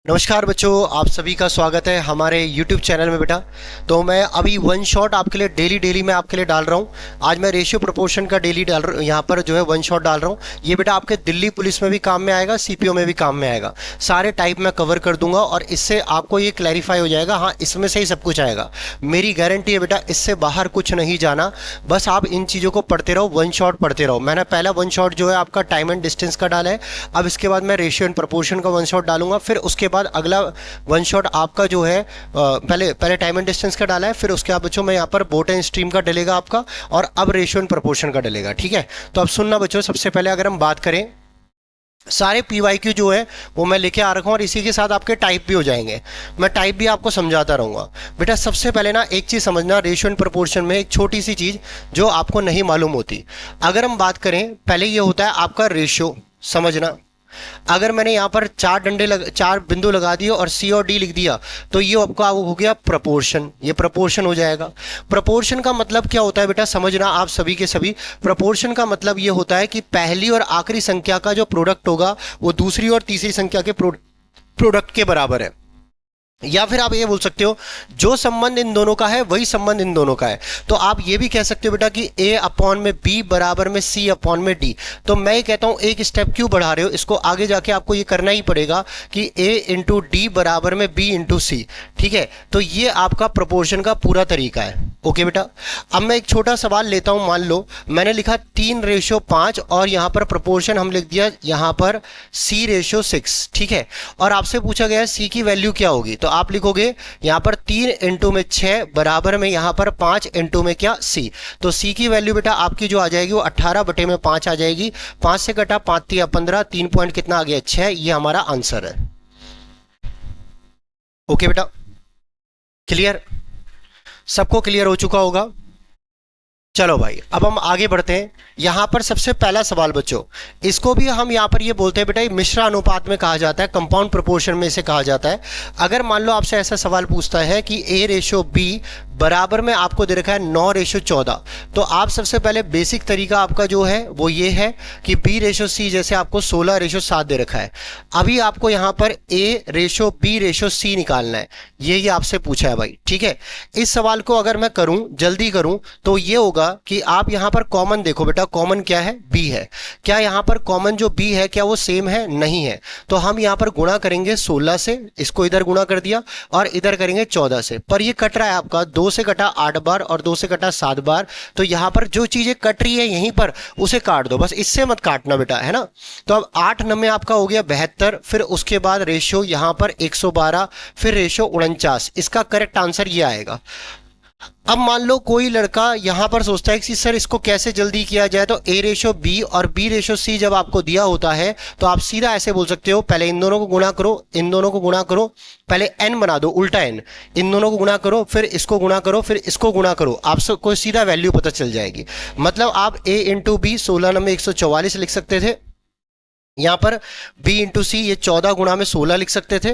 नमस्कार बच्चों, आप सभी का स्वागत है हमारे YouTube चैनल में बेटा। तो मैं अभी वन शॉट आपके लिए डेली मैं आपके लिए डाल रहा हूँ। आज मैं रेशियो प्रोपोर्शन का डेली डाल रहा हूँ, यहाँ पर जो है वन शॉट डाल रहा हूँ। ये बेटा आपके दिल्ली पुलिस में भी काम में आएगा, CPO में भी काम में आएगा। सारे टाइप मैं कवर कर दूंगा और इससे आपको ये क्लैरिफाई हो जाएगा, हाँ इसमें से ही सब कुछ आएगा। मेरी गारंटी है बेटा, इससे बाहर कुछ नहीं जाना। बस आप इन चीज़ों को पढ़ते रहो, वन शॉट पढ़ते रहो। मैंने पहला वन शॉट जो है आपका टाइम एंड डिस्टेंस का डाला है। अब इसके बाद मैं रेशियो एंड प्रोपोर्शन का वन शॉट डालूंगा। फिर उसके बाद अगला वन शॉट आपका जो है पहले पहले टाइम एंड डिस्टेंस का डाला है, फिर उसके बाद बच्चों मैं यहाँ पर बोट एंड स्ट्रीम का डलेगा आपका, और अब रेशियो एंड प्रोपोर्शन का डलेगा। ठीक है, तो अब सुनना बच्चों, सबसे पहले अगर हम बात करें, सारे PYQ जो है वो मैं लेके आ रखा हूँ और इसी के साथ आपके टाइप भी हो जाएंगे। मैं टाइप भी आपको समझाता रहूँगा। बेटा सबसे पहले ना एक चीज़ समझना, रेशियो एंड प्रोपोर्शन में एक छोटी सी चीज़ जो आपको नहीं मालूम होती। अगर हम बात करें, पहले ये होता है आपका रेशियो, समझना। अगर मैंने यहाँ पर चार बिंदु लगा दिए और C और D लिख दिया, तो ये आपका हो गया प्रपोर्शन। ये प्रपोर्शन हो जाएगा। प्रपोर्शन का मतलब क्या होता है बेटा, समझना आप सभी के सभी। प्रपोर्शन का मतलब ये होता है कि पहली और आखिरी संख्या का जो प्रोडक्ट होगा वो दूसरी और तीसरी संख्या के प्रोडक्ट के बराबर है। या फिर आप ये बोल सकते हो, जो संबंध इन दोनों का है वही संबंध इन दोनों का है। तो आप ये भी कह सकते हो बेटा कि A अपॉन में B बराबर में C अपॉन में D। तो मैं ये कहता हूं, एक स्टेप क्यों बढ़ा रहे हो, इसको आगे जाके आपको ये करना ही पड़ेगा कि A इंटू डी बराबर में B इंटू सी। ठीक है, तो ये आपका प्रोपोर्शन का पूरा तरीका है। ओके बेटा, अब मैं एक छोटा सवाल लेता हूं। मान लो मैंने लिखा 3:5 और यहां पर प्रोपोर्शन हम लिख दिया यहां पर C/6। ठीक है, और आपसे पूछा गया C की वैल्यू क्या होगी, तो आप लिखोगे यहां पर 3 इंटू में 6 बराबर में यहां पर 5 इंटू में क्या C। तो C की वैल्यू बेटा आपकी जो आ जाएगी वो 18/5 आ जाएगी। 5 से कटा 5 3 15, 3 पॉइंट कितना आ गया 6। ये हमारा आंसर है। ओके बेटा, क्लियर, सबको क्लियर हो चुका होगा। चलो भाई, अब हम आगे बढ़ते हैं। यहां पर सबसे पहला सवाल बच्चों, इसको भी हम यहां पर ये बोलते हैं बेटा, ये मिश्रा अनुपात में कहा जाता है, कंपाउंड प्रोपोर्शन में इसे कहा जाता है। अगर मान लो आपसे ऐसा सवाल पूछता है कि A/B बराबर में आपको दे रखा है 9/14, तो आप सबसे पहले बेसिक तरीका आपका जो है वो ये है कि B/C जैसे आपको 16/7 दे रखा है। अभी आपको यहां पर A/B/C निकालना है, ये आपसे पूछा है भाई। ठीक है, इस सवाल को अगर मैं करूं, जल्दी करूं, तो ये होगा कि आप यहां पर कॉमन देखो बेटा, कॉमन क्या है, B है। क्या यहां पर कॉमन जो B है क्या वो सेम है, नहीं है। तो हम यहां पर गुणा करेंगे 16 से, इसको इधर गुणा कर दिया और इधर करेंगे 14 से। पर ये कट रहा है आपका, 2 से कटा 8 बार और 2 से कटा 7 बार। तो यहां पर जो चीजें कट रही है यहीं पर उसे काट दो, बस इससे मत काटना बेटा, है ना। तो अब 8 नंबर आपका हो गया 72, फिर उसके बाद रेशियो यहां पर 112, फिर रेशियो 49। इसका करेक्ट आंसर ये आएगा। अब मान लो कोई लड़का यहां पर सोचता है कि सर इसको कैसे जल्दी किया जाए, तो A/B और B/C जब आपको दिया होता है तो आप सीधा ऐसे बोल सकते हो, पहले इन दोनों को गुणा करो, इन दोनों को गुणा करो, पहले n बना दो, उल्टा n, इन दोनों को गुणा करो, फिर इसको गुणा करो, फिर इसको गुणा करो, आप सबको सीधा वैल्यू पता चल जाएगी। मतलब आप A इंटू बी 16 नंबर 144 लिख सकते थे, यहां पर B इंटू सी ये 14 गुणा में 16 लिख सकते थे।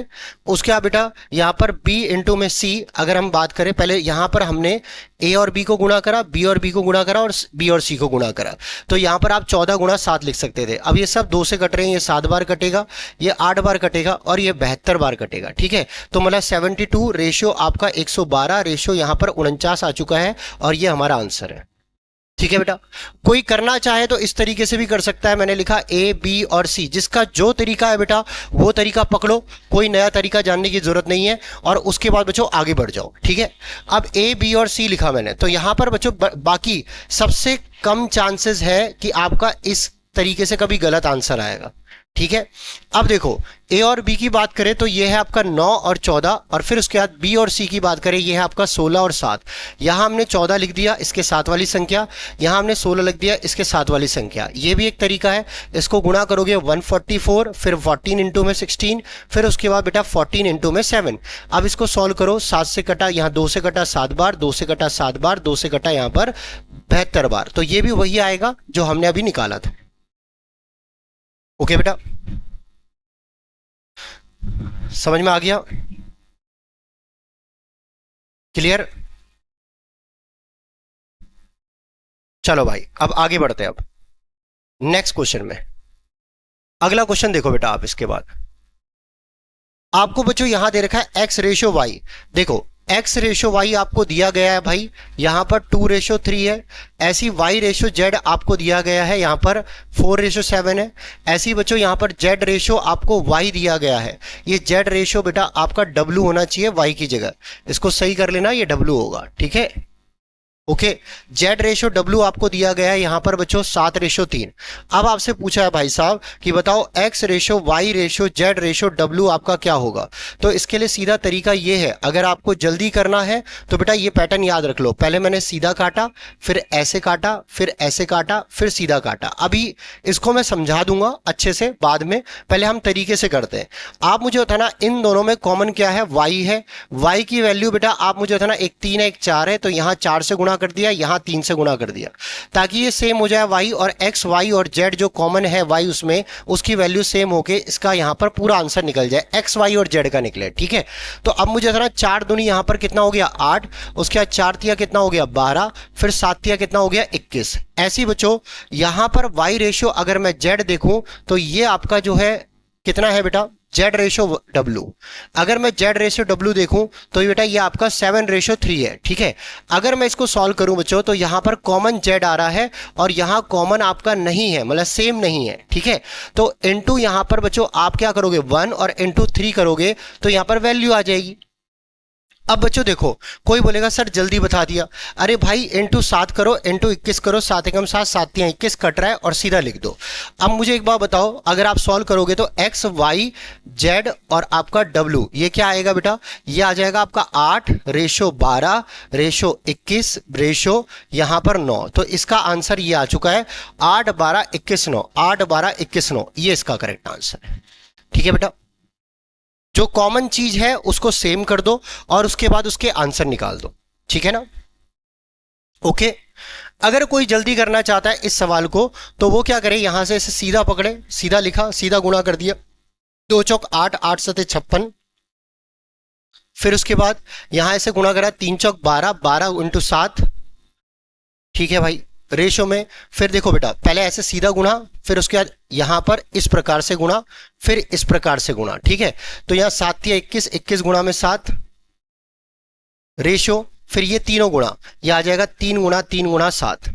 उसके बाद बेटा यहां पर B इंटू में C, अगर हम बात करें, पहले यहां पर हमने A और B को गुणा करा, B और B को गुणा करा और B और C को गुणा करा, तो यहां पर आप 14 गुणा 7 लिख सकते थे। अब ये सब 2 से कट रहे हैं, ये 7 बार कटेगा, ये 8 बार कटेगा और ये 72 बार कटेगा। ठीक है, तो मतलब 72 रेशियो आपका 112 रेशियो यहां पर 49 आ चुका है और ये हमारा आंसर है। ठीक है बेटा, कोई करना चाहे तो इस तरीके से भी कर सकता है। मैंने लिखा A, B और C, जिसका जो तरीका है बेटा वो तरीका पकड़ो, कोई नया तरीका जानने की जरूरत नहीं है, और उसके बाद बच्चों आगे बढ़ जाओ। ठीक है, अब A, B और C लिखा मैंने, तो यहां पर बच्चों बाकी सबसे कम चांसेस है कि आपका इस तरीके से कभी गलत आंसर आएगा। ठीक है, अब देखो A और B की बात करें तो ये है आपका 9 और 14, और फिर उसके बाद B और C की बात करें ये है आपका 16 और 7। यहां हमने 14 लिख दिया, इसके साथ वाली संख्या, यहां हमने 16 लिख दिया, इसके साथ वाली संख्या। ये भी एक तरीका है, इसको गुणा करोगे 144, फिर 14 इंटू में 16, फिर उसके बाद बेटा 14 इंटू में 7। अब इसको सॉल्व करो, 7 से कटा यहाँ 2 से कटा 7 बार, 2 से कटा 7 बार, 2 से कटा यहाँ पर 72 बार, तो ये भी वही आएगा जो हमने अभी निकाला था। ओके बेटा, समझ में आ गया, क्लियर। चलो भाई अब आगे बढ़ते हैं। अब नेक्स्ट क्वेश्चन में, अगला क्वेश्चन देखो बेटा आप इसके बाद। आपको बच्चों यहां दे रखा है x रेशो वाई। देखो x रेशो वाई आपको दिया गया है भाई, यहां पर 2:3 है। ऐसी y रेशो z आपको दिया गया है, यहां पर 4:7 है। ऐसी बच्चों यहां पर z रेशो आपको y दिया गया है। ये z रेशो बेटा आपका w होना चाहिए y की जगह, इसको सही कर लेना, ये w होगा, ठीक है। ओके, जेड रेशो डब्ल्यू आपको दिया गया है यहां पर बच्चों 7:3। अब आपसे पूछा है भाई साहब कि बताओ x ratio y ratio z ratio डब्ल्यू आपका क्या होगा। तो इसके लिए सीधा तरीका ये है, अगर आपको जल्दी करना है तो बेटा ये पैटर्न याद रख लो। पहले मैंने सीधा काटा, फिर ऐसे काटा, फिर ऐसे काटा, फिर सीधा काटा। अभी इसको मैं समझा दूंगा अच्छे से बाद में, पहले हम तरीके से करते हैं। आप मुझे बताना इन दोनों में कॉमन क्या है, वाई है। वाई की वैल्यू बेटा आप मुझे बताना, एक 3 है एक 4 है, तो यहां 4 से गुणा कर दिया, यहां 3 से गुणा कर दिया, ताकि ये सेम हो जाए y, और x y और z जो कॉमन है y उसमें, उसकी वैल्यू सेम होके इसका यहां पर पूरा आंसर निकल जाए, x y और z का निकले, ठीक है। तो अब मुझे जरा 4 दूनी यहां पर कितना हो गया 8, उसके बाद 4 तिया कितना हो गया 12, फिर 7 तिया कितना हो गया 21। ऐसी बच्चों यहां पर y रेशियो अगर मैं z देखूं तो ये आपका जो है कितना है बेटा, जेड रेशो डब्ल्यू। अगर मैं जेड रेशो डब्ल्यू देखूं तो ये बेटा ये आपका 7:3 है, ठीक है। अगर मैं इसको सॉल्व करूं बच्चों तो यहां पर कॉमन जेड आ रहा है और यहां कॉमन आपका नहीं है, मतलब सेम नहीं है, ठीक है। तो इनटू यहां पर बच्चों आप क्या करोगे 1 और इनटू 3 करोगे तो यहां पर वैल्यू आ जाएगी। अब बच्चों देखो, कोई बोलेगा सर जल्दी बता दिया, अरे भाई इंटू 7 करो, इंटू 21 करो, 7 एकम 7, 7 तिया 21 कट रहा है और सीधा लिख दो। अब मुझे एक बात बताओ, अगर आप सॉल्व करोगे तो एक्स वाई जेड और आपका डब्ल्यू ये क्या आएगा बेटा, ये आ जाएगा आपका 8 रेशो 12 रेशो 21 रेशो यहां पर 9। तो इसका आंसर ये आ चुका है 8 12 21 9, 8 12 21 9, ये इसका करेक्ट आंसर है, ठीक है बेटा। जो कॉमन चीज है उसको सेम कर दो और उसके बाद उसके आंसर निकाल दो, ठीक है ना। ओके, अगर कोई जल्दी करना चाहता है इस सवाल को तो वो क्या करे, यहां से इसे सीधा पकड़े, सीधा लिखा, सीधा गुणा कर दिया, 2 चौक 8, 8 सते 56, फिर उसके बाद यहां इसे गुणा करा, 3 चौक 12, 12 इंटू 7, ठीक है भाई रेशो में। फिर देखो बेटा पहले ऐसे सीधा गुणा, फिर उसके बाद यहां पर इस प्रकार से गुणा, फिर इस प्रकार से गुणा, ठीक है। तो यहां 7 या 21, 21 गुणा में 7 रेशो, फिर ये तीनों गुणा, यह आ जाएगा 3 गुणा 3 गुणा 7।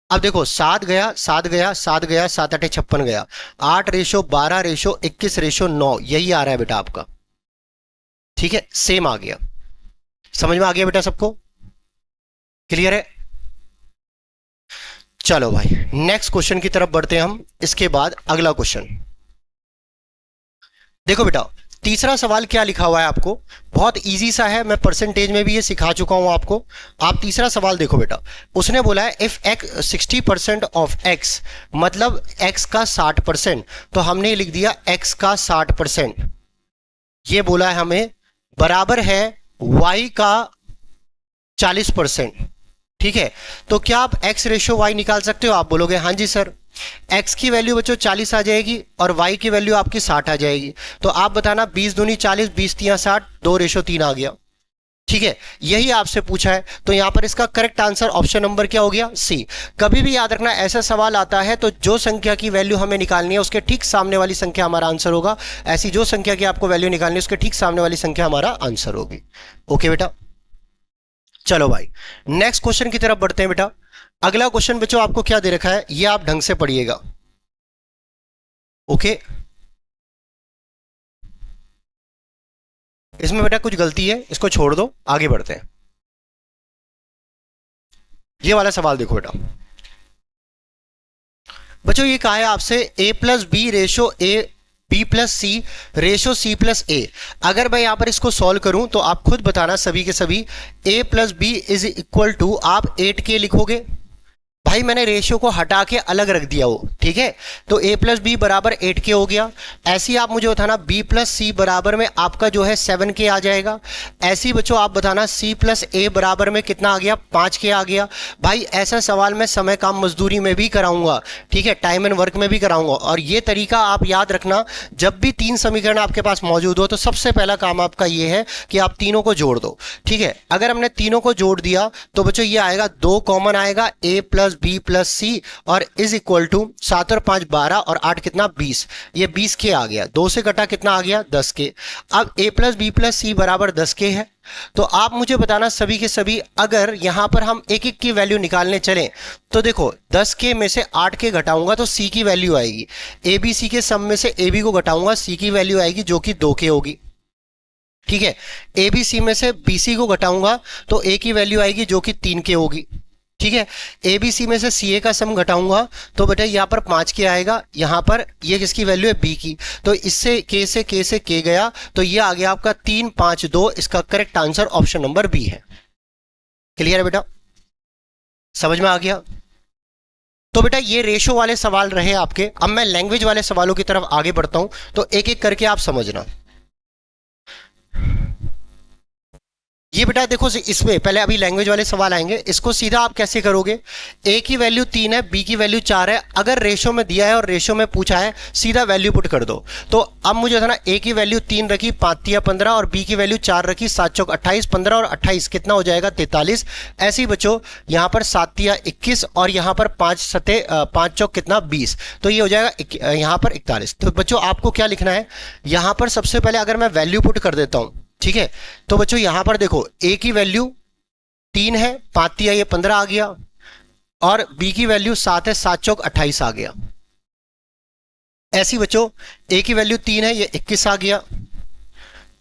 अब देखो 7 गया 7 गया 7 गया, 7 8 56 गया, 8 रेशो 12 रेशो 21 रेशो 9, यही आ रहा है बेटा आपका, ठीक है। सेम आ गया, समझ में आ गया बेटा सबको, क्लियर है। चलो भाई नेक्स्ट क्वेश्चन की तरफ बढ़ते हैं हम। इसके बाद अगला क्वेश्चन देखो बेटा, तीसरा सवाल क्या लिखा हुआ है आपको, बहुत इजी सा है, मैं परसेंटेज में भी ये सिखा चुका हूं आपको। आप तीसरा सवाल देखो बेटा, उसने बोला है इफ एक्स 60% ऑफ एक्स, मतलब एक्स का 60%, तो हमने लिख दिया एक्स का 60%, ये बोला है हमें, बराबर है वाई का 40%, ठीक है। तो क्या आप x रेशो y निकाल सकते हो, आप बोलोगे हाँ जी सर। x की वैल्यू बच्चों 40 आ जाएगी और y की वैल्यू आपकी 60 आ जाएगी, तो आप बताना 20 दूनी 40, 20 तिया 60, 2:3 आ गया, ठीक है। यही आपसे पूछा है, तो यहां पर इसका करेक्ट आंसर ऑप्शन नंबर क्या हो गया, सी। कभी भी याद रखना ऐसा सवाल आता है तो जो संख्या की वैल्यू हमें निकालनी है उसके ठीक सामने वाली संख्या हमारा आंसर होगा, ऐसी जो संख्या की आपको वैल्यू निकालनी है उसके ठीक सामने वाली संख्या हमारा आंसर होगी। ओके बेटा, चलो भाई नेक्स्ट क्वेश्चन की तरफ बढ़ते हैं बेटा। अगला क्वेश्चन बच्चों आपको क्या दे रखा है, ये आप ढंग से पढ़िएगा। ओके, इसमें बेटा कुछ गलती है, इसको छोड़ दो, आगे बढ़ते हैं। ये वाला सवाल देखो बेटा बच्चों, ये कहा है आपसे a plus B ratio a b plus C ratio c plus A. अगर मैं यहां पर इसको सॉल्व करूं तो आप खुद बताना सभी के सभी, a plus b is equal to, आप 8k लिखोगे, भाई मैंने रेशियो को हटा के अलग रख दिया हो, ठीक है। तो a प्लस बी बराबर 8k हो गया। ऐसी आप मुझे बताना b प्लस सी बराबर में आपका जो है 7k आ जाएगा। ऐसी बच्चों आप बताना c प्लस ए बराबर में कितना आ गया, 5k आ गया। भाई ऐसा सवाल मैं समय काम मजदूरी में भी कराऊंगा, ठीक है, टाइम एंड वर्क में भी कराऊंगा। और ये तरीका आप याद रखना, जब भी 3 समीकरण आपके पास मौजूद हो तो सबसे पहला काम आपका ये है कि आप तीनों को जोड़ दो, ठीक है। अगर हमने तीनों को जोड़ दिया तो बच्चों ये आएगा, 2 कॉमन आएगा, a प्लस बी प्लस सी और इज इक्वल टू 7 और 5 12 और 8 कितना 20। ये 20 के आ गया, 2 से कटा कितना आ गया 10 के। अब a प्लस बी प्लस सी बराबर 10 के है। तो आप मुझे बताना सभी के सभी, अगर यहां पर हम एक एक की वैल्यू निकालने चलें तो देखो 10 के में से 8 के घटाऊंगा तो सी की वैल्यू आएगी, ए बी सी के सम में से ए बी को घटाऊंगा सी की वैल्यू आएगी जो कि 2 के होगी। ठीक है, ए बी सी में से बी सी को घटाऊंगा तो ए की वैल्यू आएगी जो कि 3 के होगी। ठीक है, ए बी सी में से सी ए का सम घटाऊंगा तो बेटा यहाँ पर 5 के आएगा, यहाँ पर ये किसकी वैल्यू है बी की, तो इससे के गया तो ये आ गया आपका 3 5 2। इसका correct answer option number B है। क्लियर है बेटा, समझ में आ गया। तो बेटा ये रेशो वाले सवाल रहे आपके। अब मैं लैंग्वेज वाले सवालों की तरफ आगे बढ़ता हूं, तो एक एक करके आप समझना। ये बेटा देखो इसमें पहले अभी लैंग्वेज वाले सवाल आएंगे। इसको सीधा आप कैसे करोगे, ए की वैल्यू 3 है, बी की वैल्यू 4 है, अगर रेशो में दिया है और रेशो में पूछा है सीधा वैल्यू पुट कर दो। तो अब मुझे था ना ए की वैल्यू 3 रखी 5 तिया 15 और बी की वैल्यू 4 रखी 7 चौक 28, 15 और 28 कितना हो जाएगा 43। ऐसे ही बच्चों यहाँ पर 7 तिया 21 और यहाँ पर 5 चौक कितना 20, तो ये हो जाएगा यहाँ पर 41। तो बच्चों आपको क्या लिखना है, यहाँ पर सबसे पहले अगर मैं वैल्यू पुट कर देता हूँ, ठीक है, तो बच्चों यहां पर देखो ए की वैल्यू 3 है, 5 तिया ये 15 आ गया और बी की वैल्यू 7 है, 7 चौक 28 आ गया। ऐसी बच्चों ए की वैल्यू 3 है, ये 21 आ गया,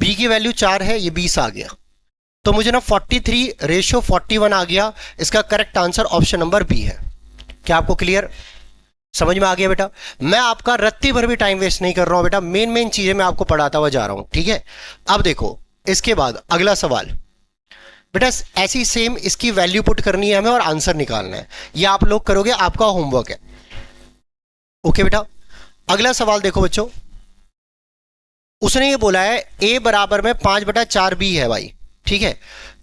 बी की वैल्यू 4 है, ये 20 आ गया। तो मुझे ना 43 रेशियो 41 आ गया। इसका correct answer option number B है। क्या आपको क्लियर समझ में आ गया बेटा? मैं आपका रत्ती भर भी टाइम वेस्ट नहीं कर रहा हूं बेटा, मेन चीजें मैं आपको पढ़ाता हुआ जा रहा हूं। ठीक है, अब देखो इसके बाद अगला सवाल बेटा, ऐसी सेम इसकी वैल्यू पुट करनी है हमें और आंसर निकालना है। ये आप लोग करोगे, आपका होमवर्क है। ओके बेटा, अगला सवाल देखो बच्चों, उसने ये बोला है a बराबर में 5/4 b है भाई। ठीक है,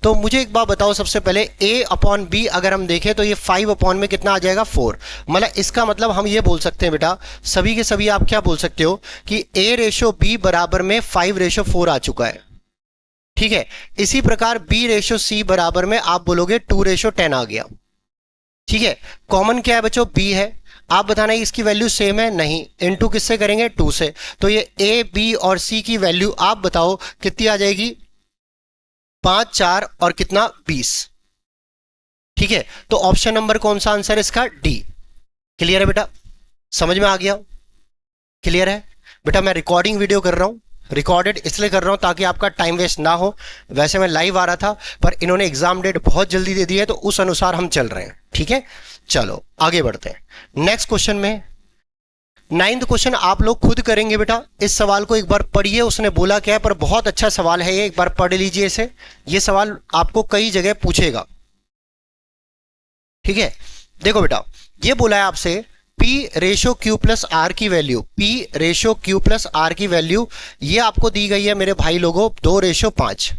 तो मुझे एक बात बताओ सबसे पहले, a अपॉन बी अगर हम देखें तो ये 5 अपॉन में कितना आ जाएगा 4। मतलब इसका मतलब हम ये बोल सकते हैं बेटा, सभी के सभी आप क्या बोल सकते हो कि a रेशो b बराबर में 5 रेशो 4 आ चुका है। ठीक है, इसी प्रकार b रेशो c बराबर में आप बोलोगे 2 रेशो 10 आ गया। ठीक है, कॉमन क्या है बच्चों b है, आप बताना इसकी वैल्यू सेम है, नहीं, इनटू किससे करेंगे 2 से, तो ये a b और c की वैल्यू आप बताओ कितनी आ जाएगी 5 4 और कितना 20। ठीक है, तो ऑप्शन नंबर कौन सा आंसर इसका डी। क्लियर है बेटा, समझ में आ गया? क्लियर है बेटा, मैं रिकॉर्डिंग वीडियो कर रहा हूं, रिकॉर्डेड इसलिए कर रहा हूं ताकि आपका टाइम वेस्ट ना हो। वैसे मैं लाइव आ रहा था पर इन्होंने एग्जाम डेट बहुत जल्दी दे दी है तो उस अनुसार हम चल रहे हैं। ठीक है, चलो आगे बढ़ते हैं नेक्स्ट क्वेश्चन में। 9th क्वेश्चन आप लोग खुद करेंगे बेटा, इस सवाल को एक बार पढ़िए, उसने बोला क्या है, पर बहुत अच्छा सवाल है ये, एक बार पढ़ लीजिए इसे, ये सवाल आपको कई जगह पूछेगा। ठीक है, देखो बेटा ये बोला है आपसे P ratio Q plus R की value, P ratio Q plus R की वैल्यू ये आपको दी गई है मेरे भाई लोगों 2 रेशो 5।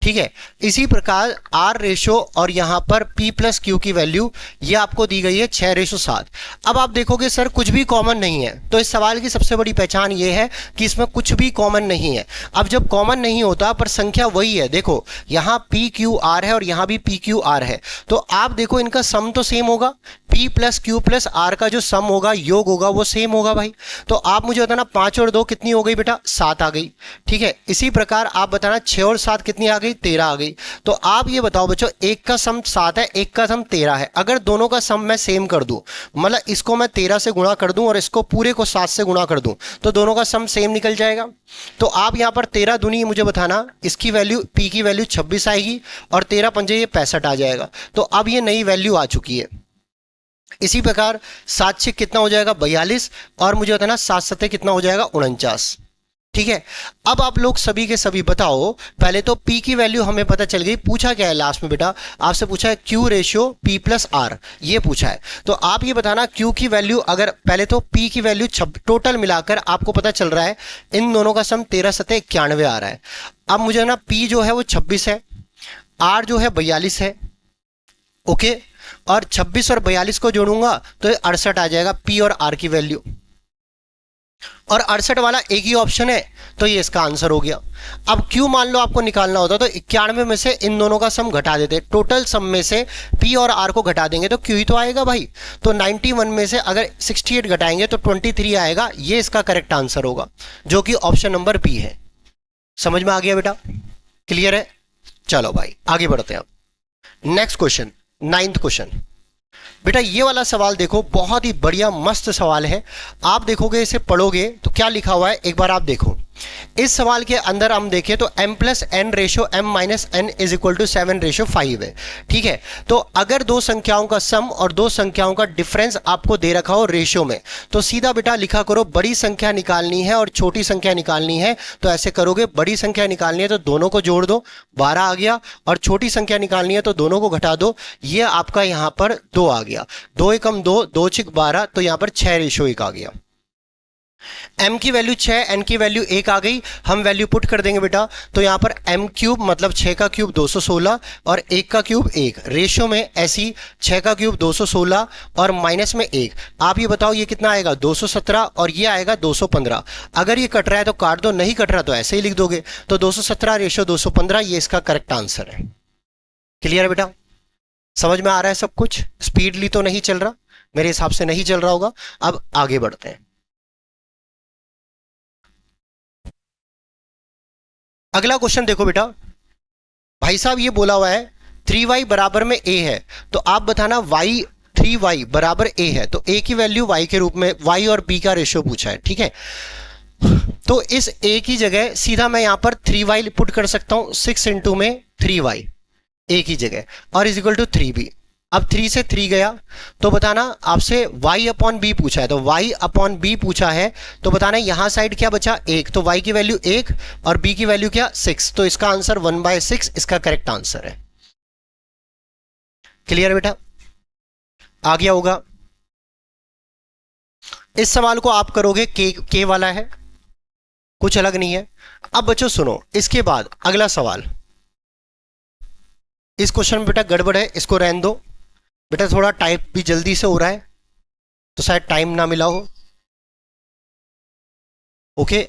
ठीक है, इसी प्रकार R रेशो और यहां पर P प्लस क्यू की वैल्यू ये आपको दी गई है 6 रेशो 7। अब आप देखोगे सर कुछ भी कॉमन नहीं है, तो इस सवाल की सबसे बड़ी पहचान ये है कि इसमें कुछ भी कॉमन नहीं है। अब जब कॉमन नहीं होता पर संख्या वही है, देखो यहां P Q R है और यहां भी P Q R है, तो आप देखो इनका सम तो सेम होगा, P plus Q plus R का जो सम होगा योग होगा वो सेम होगा भाई। तो आप मुझे बताना 5 और 2 कितनी हो गई बेटा 7 आ गई। ठीक है, इसी प्रकार आप बताना 6 और 7 कितनी आ गई 13 आ गई। तो आप ये बताओ बच्चों, एक का सम 7 है, एक का सम 13 है, अगर दोनों का सम मैं सेम कर दूं, मतलब इसको मैं 13 से गुणा कर दूं और इसको पूरे को 7 से गुणा कर दूं, तो दोनों का सम सेम निकल जाएगा। तो आप यहां पर 13 दूनी मुझे बताना, इसकी वैल्यू P की वैल्यू 26 आएगी और 13 पंजे ये 65 आ जाएगा। तो अब ये नई वैल्यू आ चुकी है। इसी प्रकार 7 से कितना हो जाएगा 42 और मुझे बताना 7 सत्ते कितना हो जाएगा 49। ठीक है, अब आप लोग सभी के सभी बताओ, पहले तो P की वैल्यू हमें पता चल गई, पूछा क्या है लास्ट में बेटा, आपसे पूछा है Q ratio P plus R, ये पूछा है। तो आप ये बताना Q की वैल्यू, अगर पहले तो P की वैल्यू टोटल मिलाकर आपको पता चल रहा है इन दोनों का सम 13 सत्ते 91 आ रहा है। अब मुझे ना P जो है वो 26 है, R जो है 42 है। ओके, और 26 और 42 को जोड़ूंगा तो 68 आ जाएगा P और R की वैल्यू। और 68 वाला एक ही ऑप्शन है, तो ये इसका आंसर हो गया। अब क्यू मान लो आपको निकालना होता तो 91 में से इन दोनों का सम घटा देते, टोटल सम में से पी और आर को घटा देंगे तो क्यू ही तो आएगा भाई। तो 91 में से अगर 68 घटाएंगे तो 23 आएगा, ये इसका करेक्ट आंसर होगा, जो कि ऑप्शन नंबर बी है। समझ में आ गया बेटा? क्लियर है? चलो भाई आगे बढ़ते हैं। Next question, 9th question. बेटा ये वाला सवाल देखो, बहुत ही बढ़िया मस्त सवाल है। आप देखोगे, इसे पढ़ोगे तो क्या लिखा हुआ है एक बार आप देखो। इस सवाल के अंदर हम देखें तो m plus n ratio m minus n is equal to 7 ratio 5 है। ठीक है, तो अगर दो संख्याओं का सम और दो संख्याओं का डिफरेंस आपको दे रखा हो रेशो में, तो सीधा बेटा लिखा करो, बड़ी संख्या निकालनी है और छोटी संख्या निकालनी है। तो ऐसे करोगे, बड़ी संख्या निकालनी है तो दोनों को जोड़ दो, 12 आ गया, और छोटी संख्या निकालनी है तो दोनों को घटा दो, ये आपका यहां पर 2 आ गया। 2 एकम 2, 2 छिक 12, तो यहां पर 6 रेशो 1 आ गया। m की वैल्यू 6, n की वैल्यू 1 आ गई। हम वैल्यू पुट कर देंगे बेटा, तो यहां पर m क्यूब मतलब 6 का क्यूब 216 और 1 का क्यूब 1, रेशियो में ऐसी 6 का क्यूब 216 और माइनस में 1। आप ये बताओ ये कितना आएगा? 217, और ये आएगा 215। अगर ये कट रहा है तो काट दो, नहीं कट रहा तो ऐसे ही लिख दोगे। तो 217 रेशियो 215, ये इसका करेक्ट आंसर है। क्लियर है बेटा? समझ में आ रहा है सब कुछ? स्पीडली तो नहीं चल रहा? मेरे हिसाब से नहीं चल रहा होगा। अब आगे बढ़ते हैं। अगला क्वेश्चन देखो बेटा, भाई साहब ये बोला हुआ है 3y बराबर में a है, तो आप बताना y 3y बराबर a है, तो a की वैल्यू y के रूप में, y और b का रेशियो पूछा है। ठीक है, तो इस a की जगह सीधा मैं यहां पर 3y पुट कर सकता हूं, 6 इंटू में 3y a की जगह, और इज इक्वल टू 3b। अब 3 से 3 गया, तो बताना आपसे y अपॉन b पूछा है, तो y अपॉन b पूछा है, तो बताना यहां साइड क्या बचा? 1, तो y की वैल्यू 1 और b की वैल्यू क्या? 6, तो इसका आंसर 1/6 इसका करेक्ट आंसर है। क्लियर बेटा? आ गया होगा। इस सवाल को आप करोगे, के वाला है, कुछ अलग नहीं है। अब बच्चों सुनो, इसके बाद अगला सवाल, इस क्वेश्चन में बेटा गड़बड़ है, इसको रहने दो बेटा, थोड़ा टाइप भी जल्दी से हो रहा है तो शायद टाइम ना मिला हो। ओके,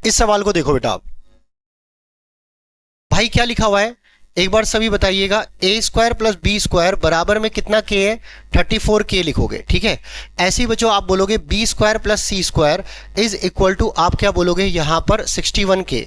इस सवाल को देखो बेटा आप, भाई क्या लिखा हुआ है एक बार सभी बताइएगा। ए स्क्वायर प्लस बी स्क्वायर बराबर में कितना के है? 34k लिखोगे। ठीक है, ऐसे ही बच्चों आप बोलोगे B square plus C square is equal to, आप क्या बोलोगे यहां पर 61k।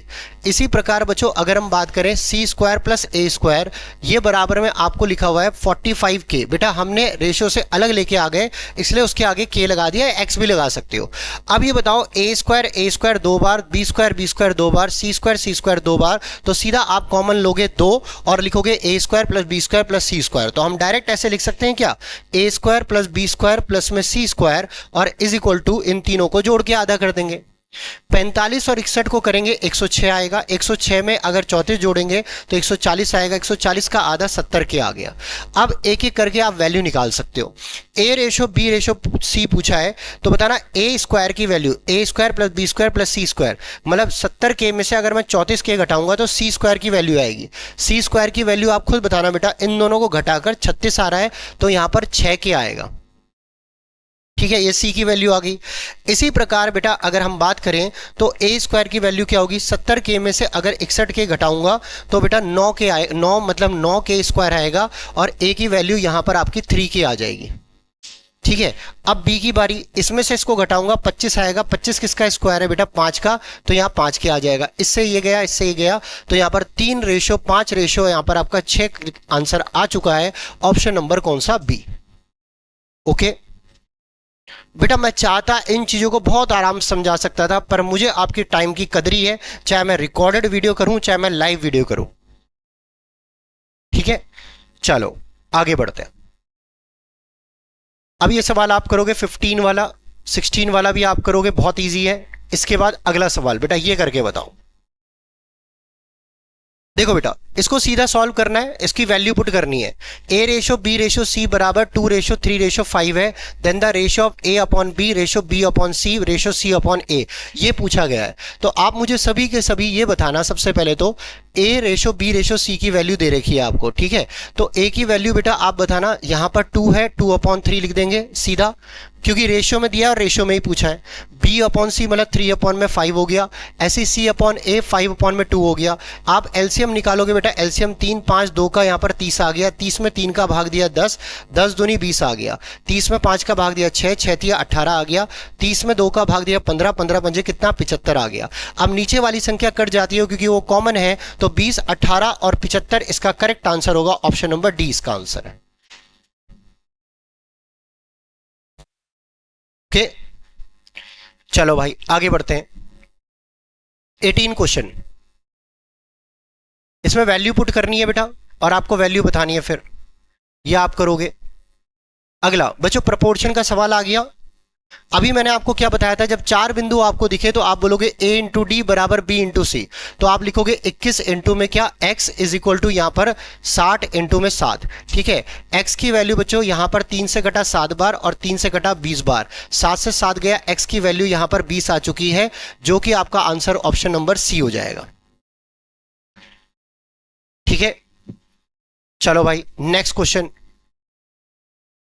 इसी प्रकार बच्चों अगर हम बात करें सी स्क्वायर प्लस ए स्क्वायर, ये बराबर में आपको लिखा हुआ है 45k। बेटा हमने रेशियो से अलग लेके आ गए, इसलिए उसके आगे k लगा दिया, x भी लगा सकते हो। अब ये बताओ ए स्क्वायर 2 बार, बी स्क्वायर 2 बार, सी स्क्वायर 2 बार, तो सीधा आप कॉमन लोगे 2 और लिखोगे A square plus B square plus C square. तो हम डायरेक्ट ऐसे लिख सकते हैं क्या? A square plus B square plus में सी स्क्वायर और इज इक्वल टू, इन तीनों को जोड़ के आधा कर देंगे। 45 और 61 को करेंगे 106 आएगा, 106 में अगर 34 जोड़ेंगे तो 140 आएगा, 140 का आधा 70 के आ गया। अब एक एक करके आप वैल्यू निकाल सकते हो। A ratio B ratio C पूछा है, तो बताना ए स्क्वायर की value, A square plus B square plus C square, मतलब 70 के में से अगर मैं 34 के घटाऊंगा तो सी स्क्वायर की वैल्यू आएगी। सी स्क्वायर की वैल्यू आप खुद बताना बेटा, इन दोनों को घटाकर 36 आ रहा है, तो यहां पर 6 के आएगा। ठीक है, ये सी की वैल्यू आ गई। इसी प्रकार बेटा अगर हम बात करें तो ए स्क्वायर की वैल्यू क्या होगी? 70 के में से अगर 61 के घटाऊंगा तो बेटा 9 के आए, 9 मतलब 9 के स्क्वायर आएगा, और ए की वैल्यू यहां पर आपकी 3 के आ जाएगी। ठीक है, अब बी की बारी, इसमें से इसको घटाऊंगा 25 आएगा, 25 किसका स्क्वायर है बेटा? 5 का, तो यहाँ 5 के आ जाएगा। इससे ये गया, इससे ये गया, तो यहाँ पर 3 रेशो 5 रेशो, यहाँ पर आपका 6 आंसर आ चुका है। ऑप्शन नंबर कौन सा? बी। ओके बेटा, मैं चाहता इन चीजों को बहुत आराम से समझा सकता था, पर मुझे आपकी टाइम की कदरी है, चाहे मैं रिकॉर्डेड वीडियो करूं चाहे मैं लाइव वीडियो करूं। ठीक है, चलो आगे बढ़ते हैं। अब ये सवाल आप करोगे 15 वाला, 16 वाला भी आप करोगे, बहुत इजी है। इसके बाद अगला सवाल बेटा ये करके बताओ। देखो बेटा, इसको सीधा सॉल्व करना है, इसकी वैल्यू पुट करनी है। a ratio b ratio c बराबर 2 रेशो 3 रेशो 5 है। Then the ratio of a upon b ratio b upon c ratio c upon a, ये पूछा गया है। तो आप मुझे सभी के सभी ये बताना, सबसे पहले तो a ratio b ratio c की वैल्यू दे रखी है आपको, ठीक है। तो a की वैल्यू बेटा आप बताना, यहां पर 2 है, 2 अपॉन 3 लिख देंगे सीधा, क्योंकि रेशियो में दिया और रेशियो में ही पूछा है। b अपॉन c मतलब 3 अपॉन में 5 हो गया, ऐसे c अपॉन a 5 अपॉन में 2 हो गया। आप एलसीएम निकालोगे बेटा, एलसीएम 3 5 2 का यहाँ पर 30 आ गया, 30 में 3 का भाग दिया 10, 10 दूनी 20 आ गया, 30 में 5 का भाग दिया 6, 6 तिया 18 आ गया, 30 में 2 का भाग दिया 15, 15 पंजे कितना 75 आ गया। अब नीचे वाली संख्या कट जाती है क्योंकि वो कॉमन है, तो 20, 18 और 75 इसका करेक्ट आंसर होगा, ऑप्शन नंबर डी इसका आंसर है। ओके, चलो भाई आगे बढ़ते हैं। 18 क्वेश्चन, इसमें वैल्यू पुट करनी है बेटा और आपको वैल्यू बतानी है, फिर ये आप करोगे। अगला बच्चों प्रपोर्शन का सवाल आ गया। अभी मैंने आपको क्या बताया था, जब 4 बिंदु आपको दिखे तो आप बोलोगे a इंटू डी बराबर b इंटू सी, तो आप लिखोगे 21 इंटू में क्या x इज इक्वल टू यहां पर 60 इंटू में 7, ठीक है। x की वैल्यू बच्चों यहां पर 3 से कटा 7 बार और 3 से कटा 20 बार, 7 से 7 गया, x की वैल्यू यहां पर 20 आ चुकी है, जो कि आपका आंसर ऑप्शन नंबर सी हो जाएगा, ठीक है। चलो भाई नेक्स्ट क्वेश्चन।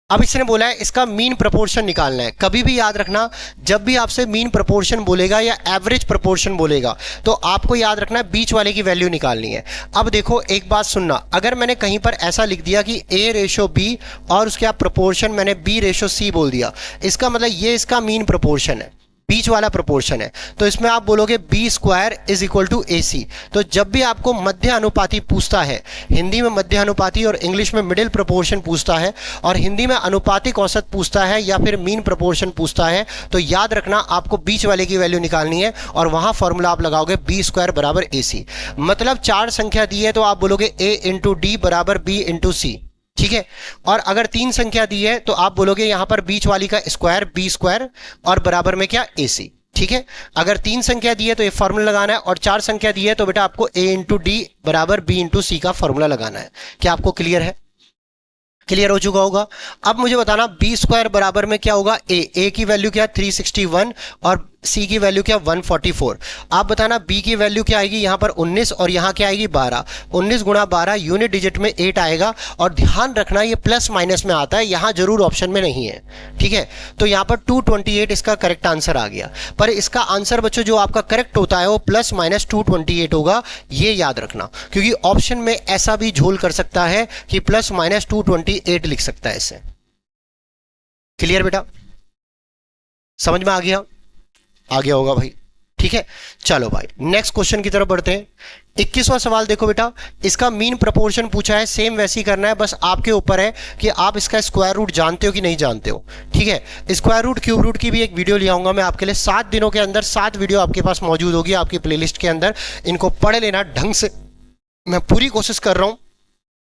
अब इसने बोला है इसका मीन प्रोपोर्शन निकालना है। कभी भी याद रखना, जब भी आपसे मीन प्रोपोर्शन बोलेगा या एवरेज प्रोपोर्शन बोलेगा तो आपको याद रखना है बीच वाले की वैल्यू निकालनी है। अब देखो एक बात सुनना, अगर मैंने कहीं पर ऐसा लिख दिया कि a रेशो b और उसके आप प्रोपोर्शन मैंने b रेशो c बोल दिया, इसका मतलब ये इसका मीन प्रोपोर्शन है, बीच वाला प्रोपोर्शन है, तो इसमें आप बोलोगे B square is equal to A C. तो जब भी आपको मध्य अनुपाती पूछता है, हिंदी में मध्य अनुपाती और इंग्लिश में मिडिल प्रोपोर्शन पूछता है, और हिंदी में अनुपातिक औसत पूछता है या फिर मीन प्रोपोर्शन पूछता है, तो याद रखना आपको बीच वाले की वैल्यू निकालनी है और वहां फॉर्मूला आप लगाओगे बी स्क्वायर बराबर ए सी। मतलब 4 संख्या दी है तो आप बोलोगे ए इंटू डी बराबर बी इंटू सी, ठीक है। और अगर 3 संख्या दी है तो आप बोलोगे यहां पर बीच वाली का स्क्वायर बी स्क्वायर और बराबर में क्या ए सी, ठीक है। अगर 3 संख्या दी है तो ये फॉर्मूला लगाना है, और 4 संख्या दी है तो बेटा आपको ए इंटू डी बराबर बी इंटू सी का फॉर्मूला लगाना है। क्या आपको क्लियर है? क्लियर हो चुका होगा। अब मुझे बताना बी स्क्वायर बराबर में क्या होगा, ए की वैल्यू क्या 361 और सी की वैल्यू क्या 144। आप बताना बी की वैल्यू क्या आएगी, यहां पर 19 और यहां क्या आएगी 12, 19 गुणा 12 यूनिट डिजिट में 8 आएगा, और ध्यान रखना ये प्लस माइनस में आता है, यहां जरूर ऑप्शन में नहीं है, ठीक है। तो यहां पर 228 इसका करेक्ट आंसर आ गया, पर इसका आंसर बच्चों जो आपका करेक्ट होता है वो प्लस माइनस 228 होगा, ये याद रखना, क्योंकि ऑप्शन में ऐसा भी झोल कर सकता है कि प्लस माइनस 228 लिख सकता है इसे। क्लियर बेटा, समझ में आ गया? आ गया होगा भाई, ठीक है। चलो भाई नेक्स्ट क्वेश्चन की तरफ बढ़ते हैं। 21वां सवाल देखो बेटा, इसका मीन प्रोपोर्शन पूछा है, सेम वैसे ही करना है, बस आपके ऊपर है कि आप इसका स्क्वायर रूट जानते हो कि नहीं जानते हो, ठीक है। स्क्वायर रूट क्यूब रूट की भी एक वीडियो ले आऊंगा मैं आपके लिए, 7 दिनों के अंदर 7 वीडियो आपके पास मौजूद होगी आपकी प्लेलिस्ट के अंदर, इनको पढ़ लेना ढंग से। मैं पूरी कोशिश कर रहा हूं,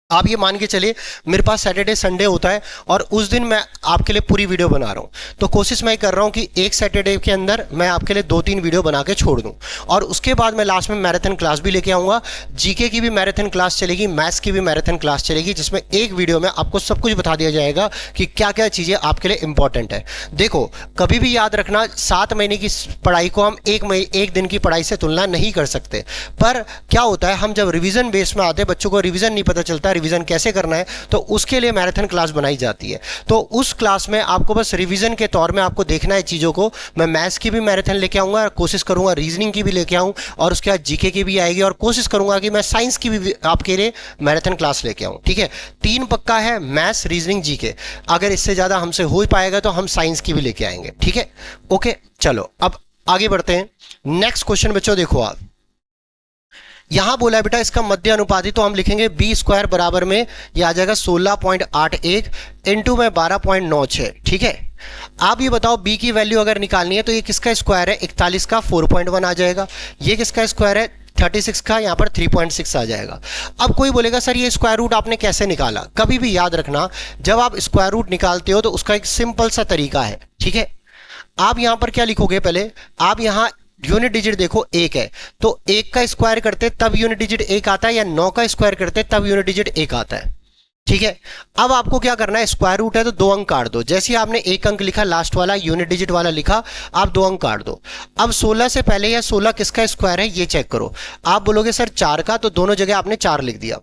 आप ये मान के चलिए मेरे पास सैटरडे संडे होता है और उस दिन मैं आपके लिए पूरी वीडियो बना रहा हूँ, तो कोशिश मैं कर रहा हूँ कि एक सैटरडे के अंदर मैं आपके लिए 2-3 वीडियो बना के छोड़ दूँ, और उसके बाद मैं लास्ट में मैराथन क्लास भी लेके आऊँगा। जीके की भी मैराथन क्लास चलेगी, मैथ्स की भी मैराथन क्लास चलेगी, जिसमें एक वीडियो में आपको सब कुछ बता दिया जाएगा कि क्या क्या चीज़ें आपके लिए इंपॉर्टेंट है। देखो कभी भी याद रखना, 7 महीने की पढ़ाई को हम एक दिन की पढ़ाई से तुलना नहीं कर सकते, पर क्या होता है हम जब रिविजन बेस में आते हैं, बच्चों को रिविजन नहीं पता चलता रिवीजन कैसे करना है, तो उसके लिए मैराथन क्लास बनाई जाती है। तो उस क्लास में आपको बस रिवीजन के तौर में आपको देखना है चीज़ों को। मैं मैथ्स की भी मैराथन लेके आऊँगा, कोशिश करूँगा रीजनिंग की भी लेके आऊँ, और उसके बाद जीके की भी आएगी, और कोशिश करूँगा कि मैं साइंस की भी आपके लिए मैराथन क्लास लेके आऊँ, ठीक है। 3 पक्का है, मैथ्स रीजनिंग जीके, अगर इससे ज़्यादा हमसे हो पाएगा तो हम साइंस की भी लेके आएंगे, ठीक है। ओके चलो अब आगे बढ़ते हैं। नेक्स्ट क्वेश्चन बच्चों देखो, आप यहां बोला है बेटा इसका मध्य अनुपाती, तो हम लिखेंगे बी स्क्वायर बराबर में ये आ जाएगा 16.81 इंटू में 12.96, ठीक है। आप ये बताओ बी की वैल्यू अगर निकालनी है तो ये किसका स्क्वायर है, 41 का 4.1 आ जाएगा, ये किसका स्क्वायर है 36 का, यहाँ पर 3.6 आ जाएगा। अब कोई बोलेगा सर ये स्क्वायर रूट आपने कैसे निकाला? कभी भी याद रखना जब आप स्क्वायर रूट निकालते हो तो उसका एक सिंपल सा तरीका है, ठीक है। आप यहां पर क्या लिखोगे, पहले आप यहां यूनिट डिजिट देखो एक है, तो एक का स्क्वायर करते तब यूनिट डिजिट एक आता है, या 9 का स्क्वायर करते तब यूनिट डिजिट एक आता है। ठीक है, अब आपको क्या करना है, स्क्वायर रूट है तो 2 अंक काट दो। जैसे ही आपने एक अंक लिखा, लास्ट वाला यूनिट डिजिट वाला लिखा, आप 2 अंक काट दो। अब 16 से पहले या 16 किसका स्क्वायर है ये चेक करो। आप बोलोगे सर 4 का, तो दोनों जगह आपने 4 लिख दिया।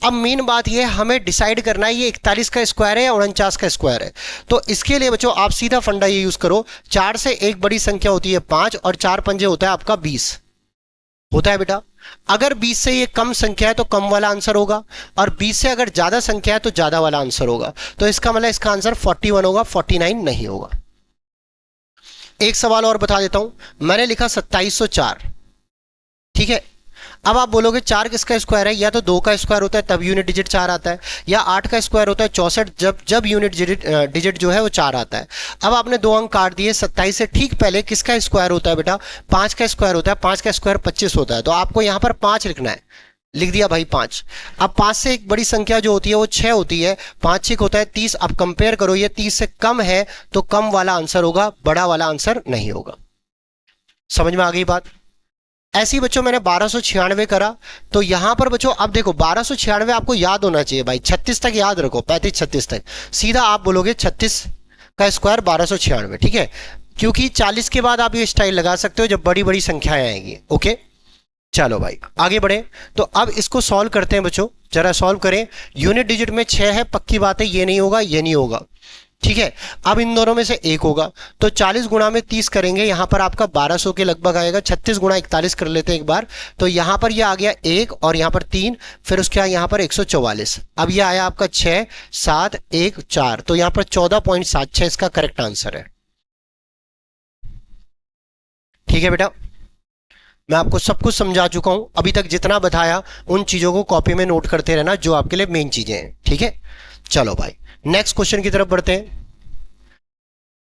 अब मेन बात ये हमें डिसाइड करना है ये 41 का स्क्वायर है या 49 का स्क्वायर है। तो इसके लिए बच्चों आप सीधा फंडा ये यूज करो, 4 से एक बड़ी संख्या होती है 5, और 4 पंजे होता है आपका 20 होता है बेटा। अगर 20 से ये कम संख्या है तो कम वाला आंसर होगा, और 20 से अगर ज्यादा संख्या है तो ज्यादा वाला आंसर होगा। तो इसका मतलब इसका आंसर 41 होगा, 49 नहीं होगा। एक सवाल और बता देता हूं, मैंने लिखा 2704। ठीक है, अब आप बोलोगे 4 किसका स्क्वायर है, या तो 2 का स्क्वायर होता है तब यूनिट डिजिट 4 आता है, या 8 का स्क्वायर होता है 64, जब यूनिट डिजिट जो है वो 4 आता है। अब आपने 2 अंक काट दिए, 27 से ठीक पहले किसका स्क्वायर होता है बेटा, 5 का स्क्वायर होता है, 5 का स्क्वायर 25 होता है, तो आपको यहां पर 5 लिखना है, लिख दिया भाई 5। अब 5 से एक बड़ी संख्या जो होती है वो 6 होती है, 5 6 होता है 30। अब कंपेयर करो, ये 30 से कम है तो कम वाला आंसर होगा, बड़ा वाला आंसर नहीं होगा। समझ में आ गई बात। ऐसी बच्चों मैंने 1296 करा, तो यहां पर बच्चों अब देखो 1296 आपको याद होना चाहिए भाई, 36 तक याद रखो, 35 36 तक सीधा आप बोलोगे 36 का स्क्वायर 1296। ठीक है, क्योंकि 40 के बाद आप ये स्टाइल लगा सकते हो जब बड़ी बड़ी संख्याएं आएंगी। ओके, चलो भाई आगे बढ़े। तो अब इसको सॉल्व करते हैं बच्चों, जरा सॉल्व करें। यूनिट डिजिट में 6 है, पक्की बात है ये नहीं होगा, ये नहीं होगा। ठीक है, अब इन दोनों में से एक होगा, तो 40 गुणा में 30 करेंगे, यहां पर आपका 1200 के लगभग आएगा। 36 गुणा 41 कर लेते हैं एक बार, तो यहां पर ये आ गया 1, और यहां पर 3, फिर उसके बाद यहां पर 144। अब ये आया आपका 6 7 1 4, तो यहां पर 14.76 इसका करेक्ट आंसर है। ठीक है बेटा, मैं आपको सब कुछ समझा चुका हूं, अभी तक जितना बताया उन चीजों को कॉपी में नोट करते रहना जो आपके लिए मेन चीजें हैं। ठीक है, चलो भाई नेक्स्ट क्वेश्चन की तरफ बढ़ते हैं।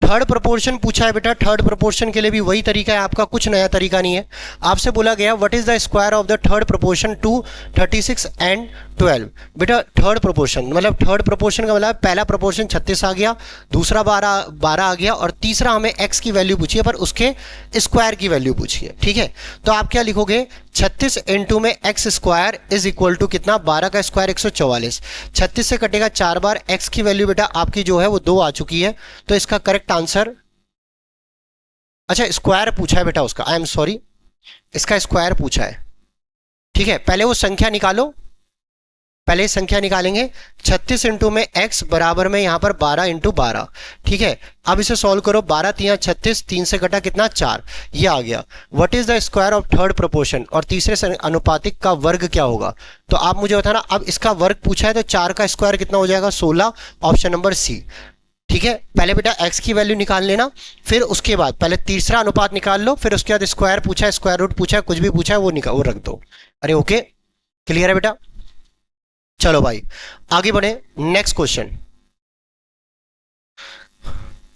थर्ड प्रोपोर्शन पूछा है बेटा, थर्ड प्रोपोर्शन के लिए भी वही तरीका है आपका, कुछ नया तरीका नहीं है। आपसे बोला गया what is the square of the third proportion to 36 and 12। बेटा थर्ड प्रोपोर्शन मतलब थर्ड प्रोपोर्शन का मतलब पहला प्रोपोर्शन 36 आ गया, दूसरा 12 आ गया, और तीसरा हमें x की वैल्यू पूछी है पर उसके स्क्वायर की वैल्यू पूछी है। ठीक है, तो आप क्या लिखोगे, 36 इंटू में x square is equal to कितना, 12 का स्क्वायर 144। 36 से कटेगा 4 बार, x की वैल्यू बेटा आपकी जो है वो 2 आ चुकी है, तो इसका करेक्ट आंसर, अच्छा स्क्वायर पूछा है बेटा उसका, आई एम सॉरी, इसका स्क्वायर पूछा है। ठीक है, पहले वो संख्या निकालो, पहले संख्या निकालेंगे। 36 इंटू में x बराबर में यहां पर 12 इंटू 12। ठीक है, अब इसे सॉल्व करो, 12 3 36, 3 से कटा कितना 4, ये आ गया। What is the square of third proportion, और तीसरे अनुपातिक का वर्ग क्या होगा, तो आप मुझे बताना। अब इसका वर्ग पूछा है तो 4 का स्क्वायर कितना हो जाएगा, 16, ऑप्शन नंबर सी। ठीक है, पहले बेटा x की वैल्यू निकाल लेना, फिर उसके बाद पहले तीसरा अनुपात निकाल लो, फिर उसके बाद स्क्वायर पूछा है, स्क्वायर रूट पूछा है, कुछ भी पूछा है वो रख दो। अरे ओके, क्लियर है बेटा। चलो भाई आगे बढ़े, नेक्स्ट क्वेश्चन।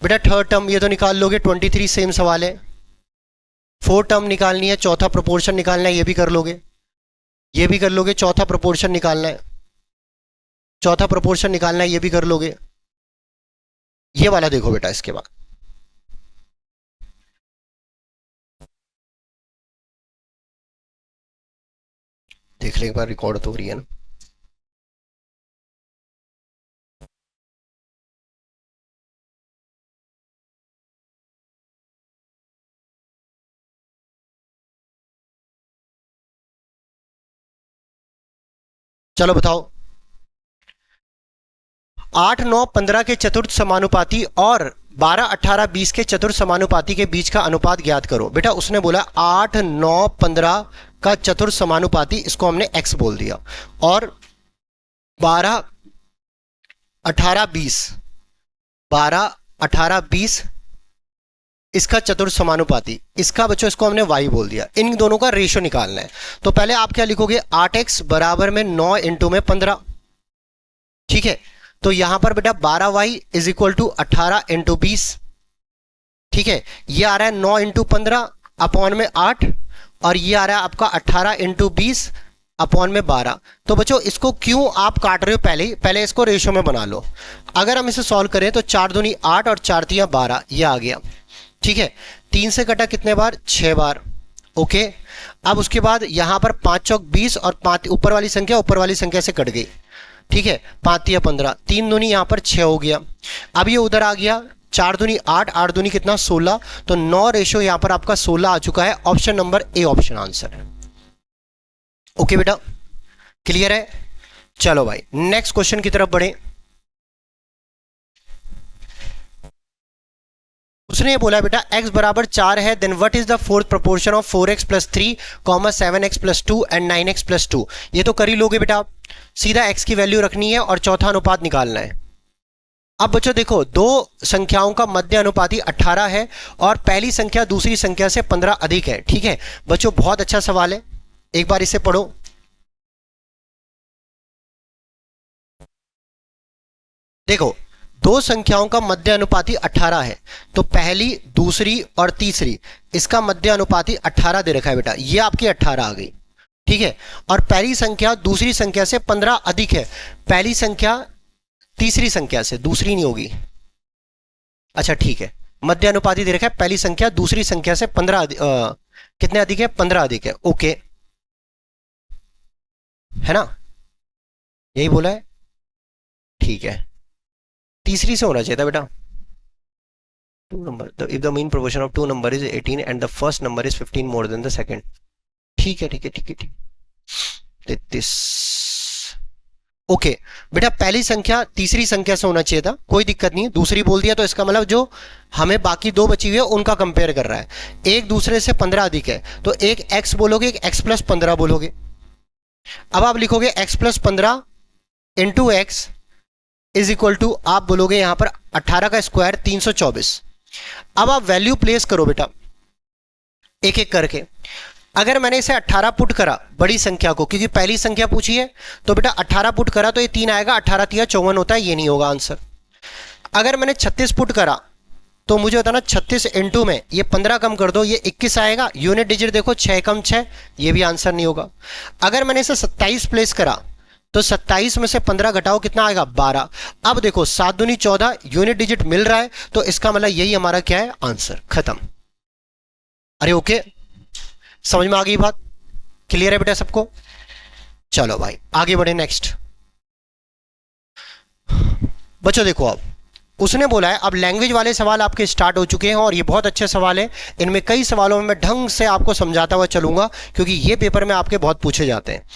बेटा थर्ड टर्म ये तो निकाल लोगे, 23 सेम सवाल है। फोर्थ टर्म निकालनी है, चौथा प्रोपोर्शन निकालना है, ये भी कर लोगे, ये भी कर लोगे। चौथा प्रोपोर्शन निकालना है, चौथा प्रोपोर्शन निकालना है, ये भी कर लोगे। ये वाला देखो बेटा, इसके बाद देख ले एक बार, रिकॉर्ड तो हो रही है ना। चलो बताओ, 8 9 15 के चतुर्थ समानुपाती और 12 18 20 के चतुर्थ समानुपाती के बीच का अनुपात ज्ञात करो। बेटा उसने बोला 8 9 15 का चतुर्थ समानुपाती, इसको हमने x बोल दिया, और 12 18 20, 12 18 20 इसका चतुर्थ समानुपाती, इसका बच्चों इसको हमने y बोल दिया। इन दोनों का रेशियो निकालना है, तो पहले आप क्या लिखोगे, 8x बराबर में 9 इंटू में 15। ठीक है, तो यहां पर बेटा 12y is equal to 18 into 20। ठीक है, ये आ रहा है 9 इंटू 15 अपॉन में 8, और ये आ रहा है आपका 18 इंटू 20 अपॉन में 12। तो बच्चों इसको क्यों आप काट रहे हो, पहले इसको रेशियो में बना लो। अगर हम इसे सॉल्व करें तो 4 दूनी 8 और 4 तिया 12, ये आ गया। ठीक है, 3 से कटा कितने बार, 6 बार। ओके। अब उसके बाद यहां पर 5 चौक 20 और 5 ऊपर वाली संख्या से कट गई, ठीक है। 5 तिया 15, 3 दूनी यहां पर 6 हो गया। अब ये उधर आ गया, 4 दूनी 8, 8 दूनी कितना 16, तो 9 रेशो यहां पर आपका 16 आ चुका है। Option number A option answer है। ओके बेटा, क्लियर है। चलो भाई नेक्स्ट क्वेश्चन की तरफ बढ़े। उसने ये बोला बेटा x बराबर 4 है, then what is the fourth proportion of 4x plus 3 7x plus 2 and 9x plus 2। ये तो कर ही लोगे बेटा आप, सीधा x की वैल्यू रखनी है और चौथा अनुपात निकालना है। अब बच्चों देखो, दो संख्याओं का मध्य अनुपाती 18 है और पहली संख्या दूसरी संख्या से 15 अधिक है, ठीक है। बच्चों बहुत अच्छा सवाल है, एक बार इसे पढ़ो। देखो, दो संख्याओं का मध्य अनुपाती 18 है, तो पहली दूसरी और तीसरी, इसका मध्य अनुपाती 18 दे रखा है बेटा, ये आपकी 18 आ गई, ठीक है। और पहली संख्या दूसरी संख्या से 15 अधिक है, पहली संख्या तीसरी संख्या से, दूसरी नहीं होगी, अच्छा ठीक है। मध्य अनुपाती दे रखा है, पहली संख्या दूसरी संख्या से 15 कितने अधिक है, 15 अधिक है, ओके है ना, यही बोला है, ठीक है। तीसरी से होना चाहिए था बेटा, 2 number, if the mean proportion of 2 number is 18 and the first number is 15 more than the second, ठीक है ठीक है ठीक है ठीक। 33, ओके बेटा, पहली संख्या तीसरी संख्या से होना चाहिए था, कोई दिक्कत नहीं है। दूसरी बोल दिया तो इसका मतलब जो हमें बाकी दो बची हुई है उनका कंपेयर कर रहा है, एक दूसरे से 15 अधिक है, तो एक x बोलोगे, एक x प्लस 15 बोलोगे। अब आप लिखोगे x plus 15 into x is equal to, आप बोलोगे यहां पर 18 का स्क्वायर 324। अब आप वैल्यू प्लेस करो बेटा एक एक करके। अगर मैंने इसे 18 पुट करा बड़ी संख्या को, क्योंकि पहली संख्या पूछी है, तो बेटा 18 पुट करा तो ये 3 आएगा, 18 तिया 54 होता है, ये नहीं होगा आंसर। अगर मैंने 36 पुट करा तो मुझे बताना 36 इंटू में ये 15 कम कर दो, ये 21 आएगा, यूनिट डिजिट देखो 6 कम 6, ये भी आंसर नहीं होगा। अगर मैंने इसे 27 प्लेस करा तो 27 में से 15 घटाओ, कितना आएगा 12। अब देखो 7 दूनी 14, यूनिट डिजिट मिल रहा है, तो इसका मतलब यही हमारा क्या है, आंसर, खत्म। अरे ओके, समझ में आ गई बात, क्लियर है बेटा सबको। चलो भाई आगे बढ़े नेक्स्ट। बच्चों देखो, अब उसने बोला है, अब लैंग्वेज वाले सवाल आपके स्टार्ट हो चुके हैं और ये बहुत अच्छे सवाल है। इनमें कई सवालों में मैं ढंग से आपको समझाता हुआ चलूंगा, क्योंकि ये पेपर में आपके बहुत पूछे जाते हैं।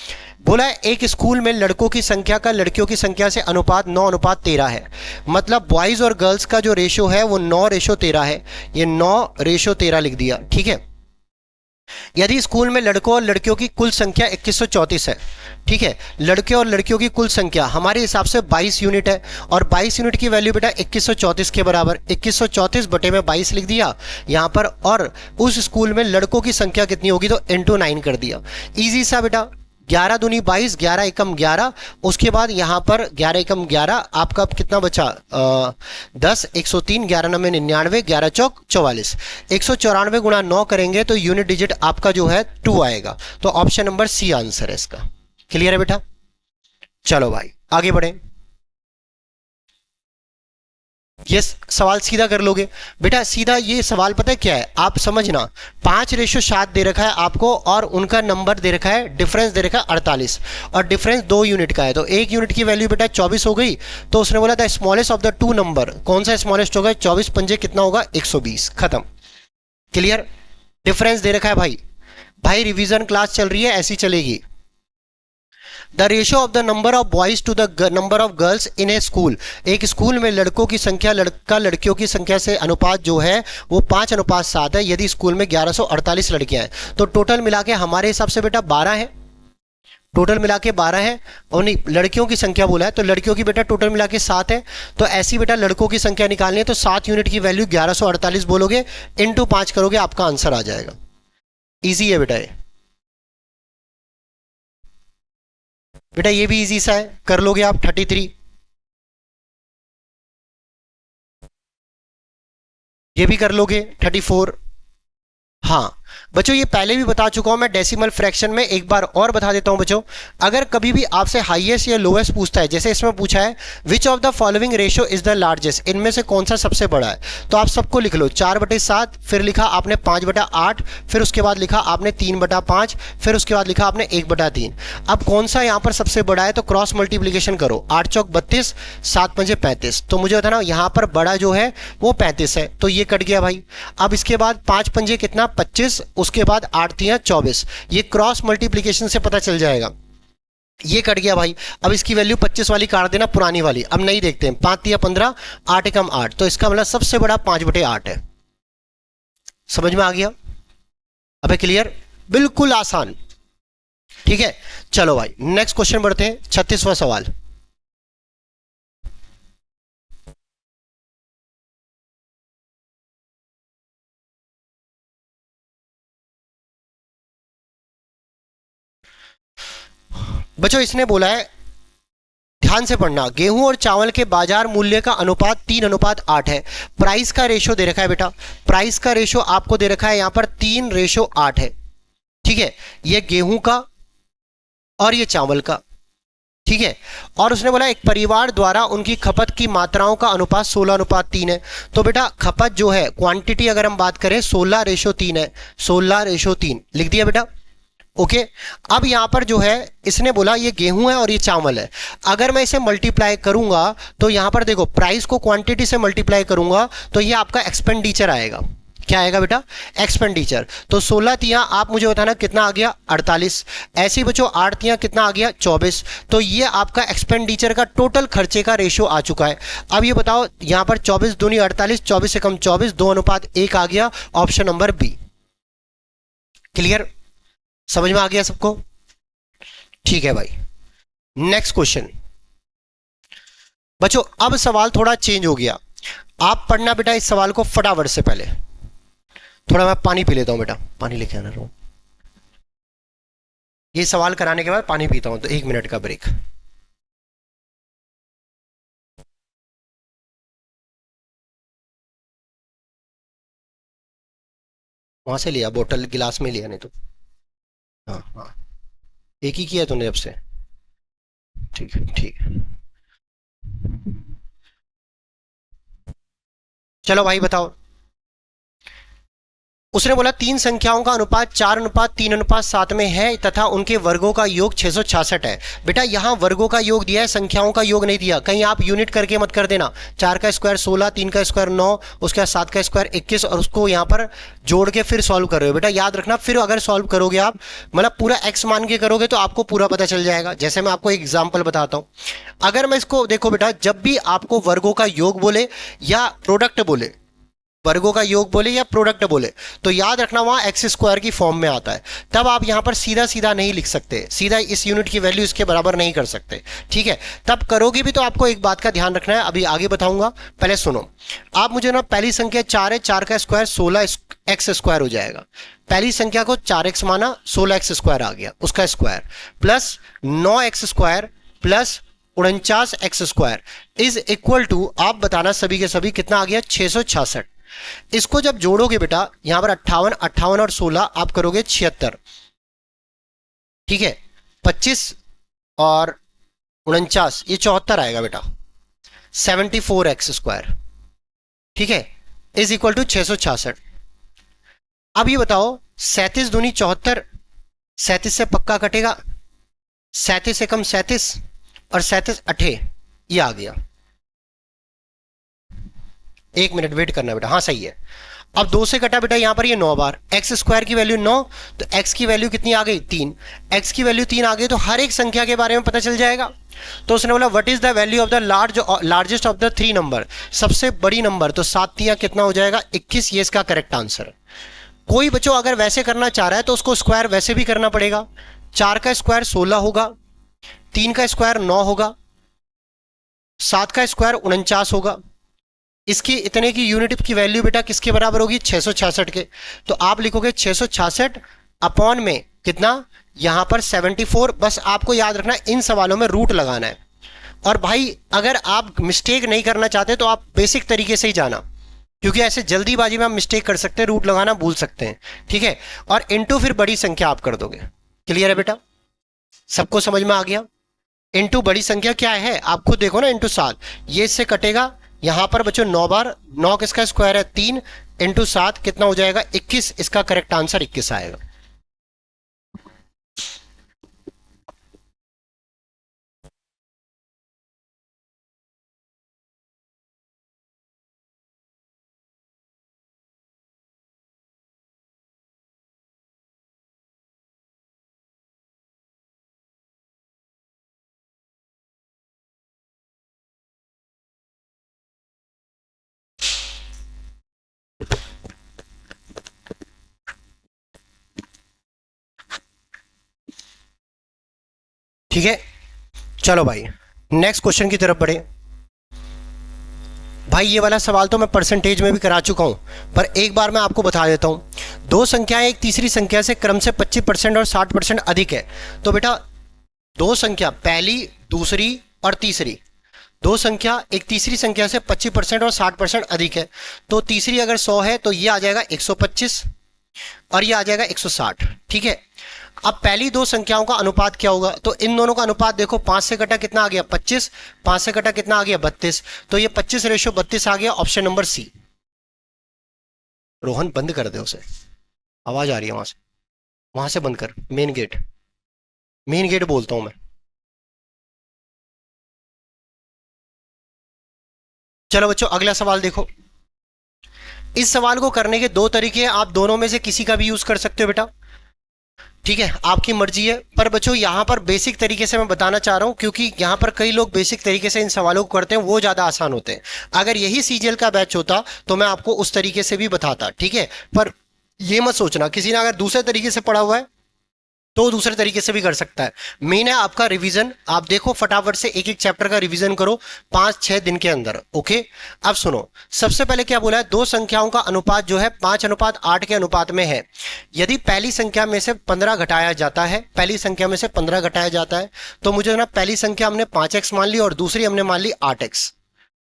बोला है, एक स्कूल में लड़कों की संख्या का लड़कियों की संख्या से अनुपात 9:13 है, मतलब बॉयज और गर्ल्स का जो रेशो है वो 9:13 है, ये 9:13 लिख दिया, ठीक है। यदि स्कूल में लड़कों और लड़कियों की कुल संख्या 2134 है, ठीक है, लड़के और लड़कियों की कुल संख्या हमारे हिसाब से 22 यूनिट है, और 22 यूनिट की वैल्यू बेटा 2134 के बराबर, 2134 बटे में 22 लिख दिया यहां पर, और उस स्कूल में लड़कों की संख्या कितनी होगी तो इंटू 9 कर दिया। इजी सा बेटा, 11 दूनी 22, 11 एकम 11, उसके बाद यहां पर 11 एकम 11, आपका कितना बचा 10, 103, 11 9 99, 11 चौक 44, 194 गुणा 9 करेंगे तो यूनिट डिजिट आपका जो है 2 आएगा, तो ऑप्शन नंबर सी आंसर है इसका। क्लियर है बेटा, चलो भाई आगे बढ़े। ये सवाल सीधा कर लोगे बेटा, सीधा ये सवाल पता है क्या है, आप समझना, 5:7 दे रखा है आपको और उनका नंबर दे रखा है, डिफरेंस दे रखा है 48, और डिफरेंस 2 यूनिट का है, तो 1 यूनिट की वैल्यू बेटा 24 हो गई। तो उसने बोला था स्मॉलेस्ट ऑफ द 2 नंबर, कौन सा स्मॉलेस्ट होगा, 24 पंजे कितना होगा 120, खत्म। क्लियर, डिफरेंस दे रखा है भाई, भाई रिवीजन क्लास चल रही है, ऐसी चलेगी। The ratio of the number of boys to the number of girls in a school, एक स्कूल में लड़कों की संख्या लड़का लड़कियों की संख्या से अनुपात जो है वो 5:7 है, यदि स्कूल में 1148 लड़कियां हैं, तो टोटल मिला के हमारे हिसाब से बेटा 12 है, टोटल मिला के 12 है, और नहीं लड़कियों की संख्या बोला है तो लड़कियों की बेटा टोटल मिला के 7 है, तो ऐसी बेटा लड़कों की संख्या निकालनी है, तो 7 यूनिट की वैल्यू 1148 बोलोगे, इंटू 5 करोगे, आपका आंसर आ जाएगा। इजी है बेटा ये, बेटा ये भी इजी सा है, कर लोगे आप 33, ये भी कर लोगे 34, हाँ बच्चों ये पहले भी बता चुका हूं मैं डेसिमल फ्रैक्शन में, एक बार और बता देता हूं बच्चों। अगर कभी भी आपसे हाईएस्ट या लोएस्ट पूछता है, जैसे इसमें पूछा है which of the following ratio is the largest, इनमें से कौन सा सबसे बड़ा है, तो आप सबको लिख लो 4/7, फिर लिखा आपने 5/8, फिर उसके बाद लिखा आपने 3/5, फिर उसके बाद लिखा आपने 1/3। अब कौन सा यहां पर सबसे बड़ा है, तो क्रॉस मल्टीप्लीकेशन करो, 8 चौक 32, 7 पंजे 35, तो मुझे बताना यहां पर बड़ा जो है वो 35 है, तो ये कट गया भाई। अब इसके बाद 5 पंजे कितना 25, उसके बाद 8 तिया 24, ये क्रॉस मल्टीप्लीकेशन से पता चल जाएगा, ये कट गया भाई। अब इसकी वैल्यू 25 वाली काट देना, पुरानी वाली अब नहीं देखते हैं, 5 तिया 15, 8 एकम 8, तो इसका मतलब सबसे बड़ा 5/8 है। समझ में आ गया? अबे क्लियर, बिल्कुल आसान। ठीक है, चलो भाई नेक्स्ट क्वेश्चन बढ़ते हैं, 36वां सवाल। बच्चों इसने बोला है, ध्यान से पढ़ना, गेहूं और चावल के बाजार मूल्य का अनुपात 3:8 है। प्राइस का रेशो दे रखा है बेटा, प्राइस का रेशो आपको दे रखा है यहां पर 3:8 है। ठीक है, ये गेहूं का और ये चावल का। ठीक है, और उसने बोला एक परिवार द्वारा उनकी खपत की मात्राओं का अनुपात 16:3 है। तो बेटा खपत जो है क्वांटिटी अगर हम बात करें 16:3 है, 16:3 लिख दिया बेटा। ओके, अब यहां पर जो है इसने बोला ये गेहूं है और ये चावल है, अगर मैं इसे मल्टीप्लाई करूंगा तो यहां पर देखो प्राइस को क्वांटिटी से मल्टीप्लाई करूंगा तो ये आपका एक्सपेंडिचर आएगा। क्या आएगा बेटा? एक्सपेंडिचर। तो 16 तिया आप मुझे बताना कितना आ गया 48, ऐसे ही बच्चों 8 तिया कितना आ गया 24, तो ये आपका एक्सपेंडिचर का टोटल खर्चे का रेशियो आ चुका है। अब ये बताओ यहां पर 24 दूनी 48, 24 से कम 24, 2:1 आ गया, ऑप्शन नंबर बी। क्लियर, समझ में आ गया सबको? ठीक है भाई, नेक्स्ट क्वेश्चन। बच्चों अब सवाल थोड़ा चेंज हो गया, आप पढ़ना बेटा इस सवाल को फटाफट से। पहले थोड़ा मैं पानी पी लेता हूं बेटा, पानी लेके आना रहा हूं। ये सवाल कराने के बाद पानी पीता हूं, तो 1 मिनट का ब्रेक। वहां से लिया, बोतल गिलास में लिया, नहीं तो हाँ हाँ एक ही किया तूने जब से। ठीक है ठीक है, चलो भाई बताओ। उसने बोला तीन संख्याओं का अनुपात 4:3:7 में है तथा उनके वर्गों का योग 666 है। बेटा यहां वर्गों का योग दिया है, संख्याओं का योग नहीं दिया, कहीं आप यूनिट करके मत कर देना। 4 का स्क्वायर 16, 3 का स्क्वायर 9, उसके बाद 7 का स्क्वायर 21 और उसको यहां पर जोड़ के फिर सॉल्व कर रहे हो। बेटा याद रखना, फिर अगर सॉल्व करोगे आप मतलब पूरा एक्स मान के करोगे तो आपको पूरा पता चल जाएगा। जैसे मैं आपको एक एग्जाम्पल बताता हूं, अगर मैं इसको देखो बेटा, जब भी आपको वर्गों का योग बोले या प्रोडक्ट बोले, वर्गों का योग बोले या प्रोडक्ट बोले, तो याद रखना वहां एक्स स्क्वायर की फॉर्म में आता है। तब आप यहां पर सीधा सीधा नहीं लिख सकते, सीधा इस यूनिट की वैल्यू इसके बराबर नहीं कर सकते। ठीक है, तब करोगे भी तो आपको एक बात का ध्यान रखना है, अभी आगे बताऊंगा, पहले सुनो। आप मुझे ना, पहली संख्या 4 है, 4 का स्क्वायर 16 एक्स स्क्वायर हो जाएगा। पहली संख्या को 4x माना, 16x स्क्वायर आ गया उसका square, plus 9x square plus 49x square is equal to, आप बताना सभी के सभी कितना आ गया 666। इसको जब जोड़ोगे बेटा यहां पर 58 58 और 16 आप करोगे 76। ठीक है, 25 और 49 ये 74 आएगा बेटा, 74x स्क्वायर। ठीक है, इज इक्वल टू 666। अब ये बताओ 37 दूनी 74, 37 से पक्का कटेगा, 37 से कम 37 और 37 अठे, ये आ गया। 1 मिनट वेट करना बेटा, हाँ सही है। अब 2 से कटा बेटा यहां पर ये 9 बार, एक्स स्क्वायर की वैल्यू 9, तो एक्स की वैल्यू कितनी आ गई 3, एक्स की वैल्यू 3 आ गई, तो हर एक संख्या के बारे में पता चल जाएगा। तो उसने बोला what is the value of the largest of the 3 number, सबसे बड़ी नंबर, तो 7 तिया कितना हो जाएगा 21, ये इसका करेक्ट आंसर। कोई बच्चों अगर वैसे करना चाह रहा है तो उसको स्क्वायर वैसे भी करना पड़ेगा। 4 का स्क्वायर 16 होगा, 3 का स्क्वायर 9 होगा, 7 का स्क्वायर 49 होगा। इसकी इतने की यूनिट की वैल्यू बेटा किसके बराबर होगी 666 के, तो आप लिखोगे 666 अपॉन में कितना, यहां पर 74। बस आपको याद रखना इन सवालों में रूट लगाना है। और भाई अगर आप मिस्टेक नहीं करना चाहते तो आप बेसिक तरीके से ही जाना, क्योंकि ऐसे जल्दीबाजी में हम मिस्टेक कर सकते हैं, रूट लगाना भूल सकते हैं। ठीक है, और इनटू फिर बड़ी संख्या आप कर दोगे। क्लियर है बेटा, सबको समझ में आ गया? इनटू बड़ी संख्या क्या है आप खुद देखो ना, इनटू 7, ये इससे कटेगा। यहां पर बच्चों 9 बार, 9 किसका स्क्वायर है 3, इंटू 7 कितना हो जाएगा 21। इसका करेक्ट आंसर 21 आएगा। ठीक है, चलो भाई नेक्स्ट क्वेश्चन की तरफ बढ़े। भाई ये वाला सवाल तो मैं परसेंटेज में भी करा चुका हूं, पर एक बार मैं आपको बता देता हूं। दो संख्याएं एक तीसरी संख्या से क्रम से 25% और 60% अधिक है। तो बेटा दो संख्या, पहली दूसरी और तीसरी, दो संख्या एक तीसरी संख्या से 25% और 60% अधिक है। तो तीसरी अगर 100 है तो ये आ जाएगा 125 और ये आ जाएगा 160। ठीक है, अब पहली दो संख्याओं का अनुपात क्या होगा? तो इन दोनों का अनुपात देखो, 5 से कटा कितना आ गया 25, 5 से कटा कितना आ गया 32, तो ये 25:32 आ गया, ऑप्शन नंबर सी। रोहन बंद कर दे उसे, आवाज आ रही है वहां से बंद कर। मेन गेट, मेन गेट बोलता हूं मैं। चलो बच्चों अगला सवाल देखो। इस सवाल को करने के दो तरीके हैं, आप दोनों में से किसी का भी यूज कर सकते हो बेटा। ठीक है, आपकी मर्जी है, पर बच्चों यहां पर बेसिक तरीके से मैं बताना चाह रहा हूं, क्योंकि यहां पर कई लोग बेसिक तरीके से इन सवालों को करते हैं, वो ज्यादा आसान होते हैं। अगर यही सीजीएल का बैच होता तो मैं आपको उस तरीके से भी बताता। ठीक है, पर ये मत सोचना किसी ने अगर दूसरे तरीके से पढ़ा हुआ है तो दूसरे तरीके से भी कर सकता है। मेन है आपका रिवीजन, आप देखो फटाफट से एक एक चैप्टर का रिवीजन करो 5-6 दिन के अंदर। ओके, अब सुनो, सबसे पहले क्या बोला है, दो संख्याओं का अनुपात जो है 5:8 के अनुपात में है। यदि पहली संख्या में से 15 घटाया जाता है, पहली संख्या में से 15 घटाया जाता है, तो मुझे ना पहली संख्या हमने 5x मान ली और दूसरी हमने मान ली 8x।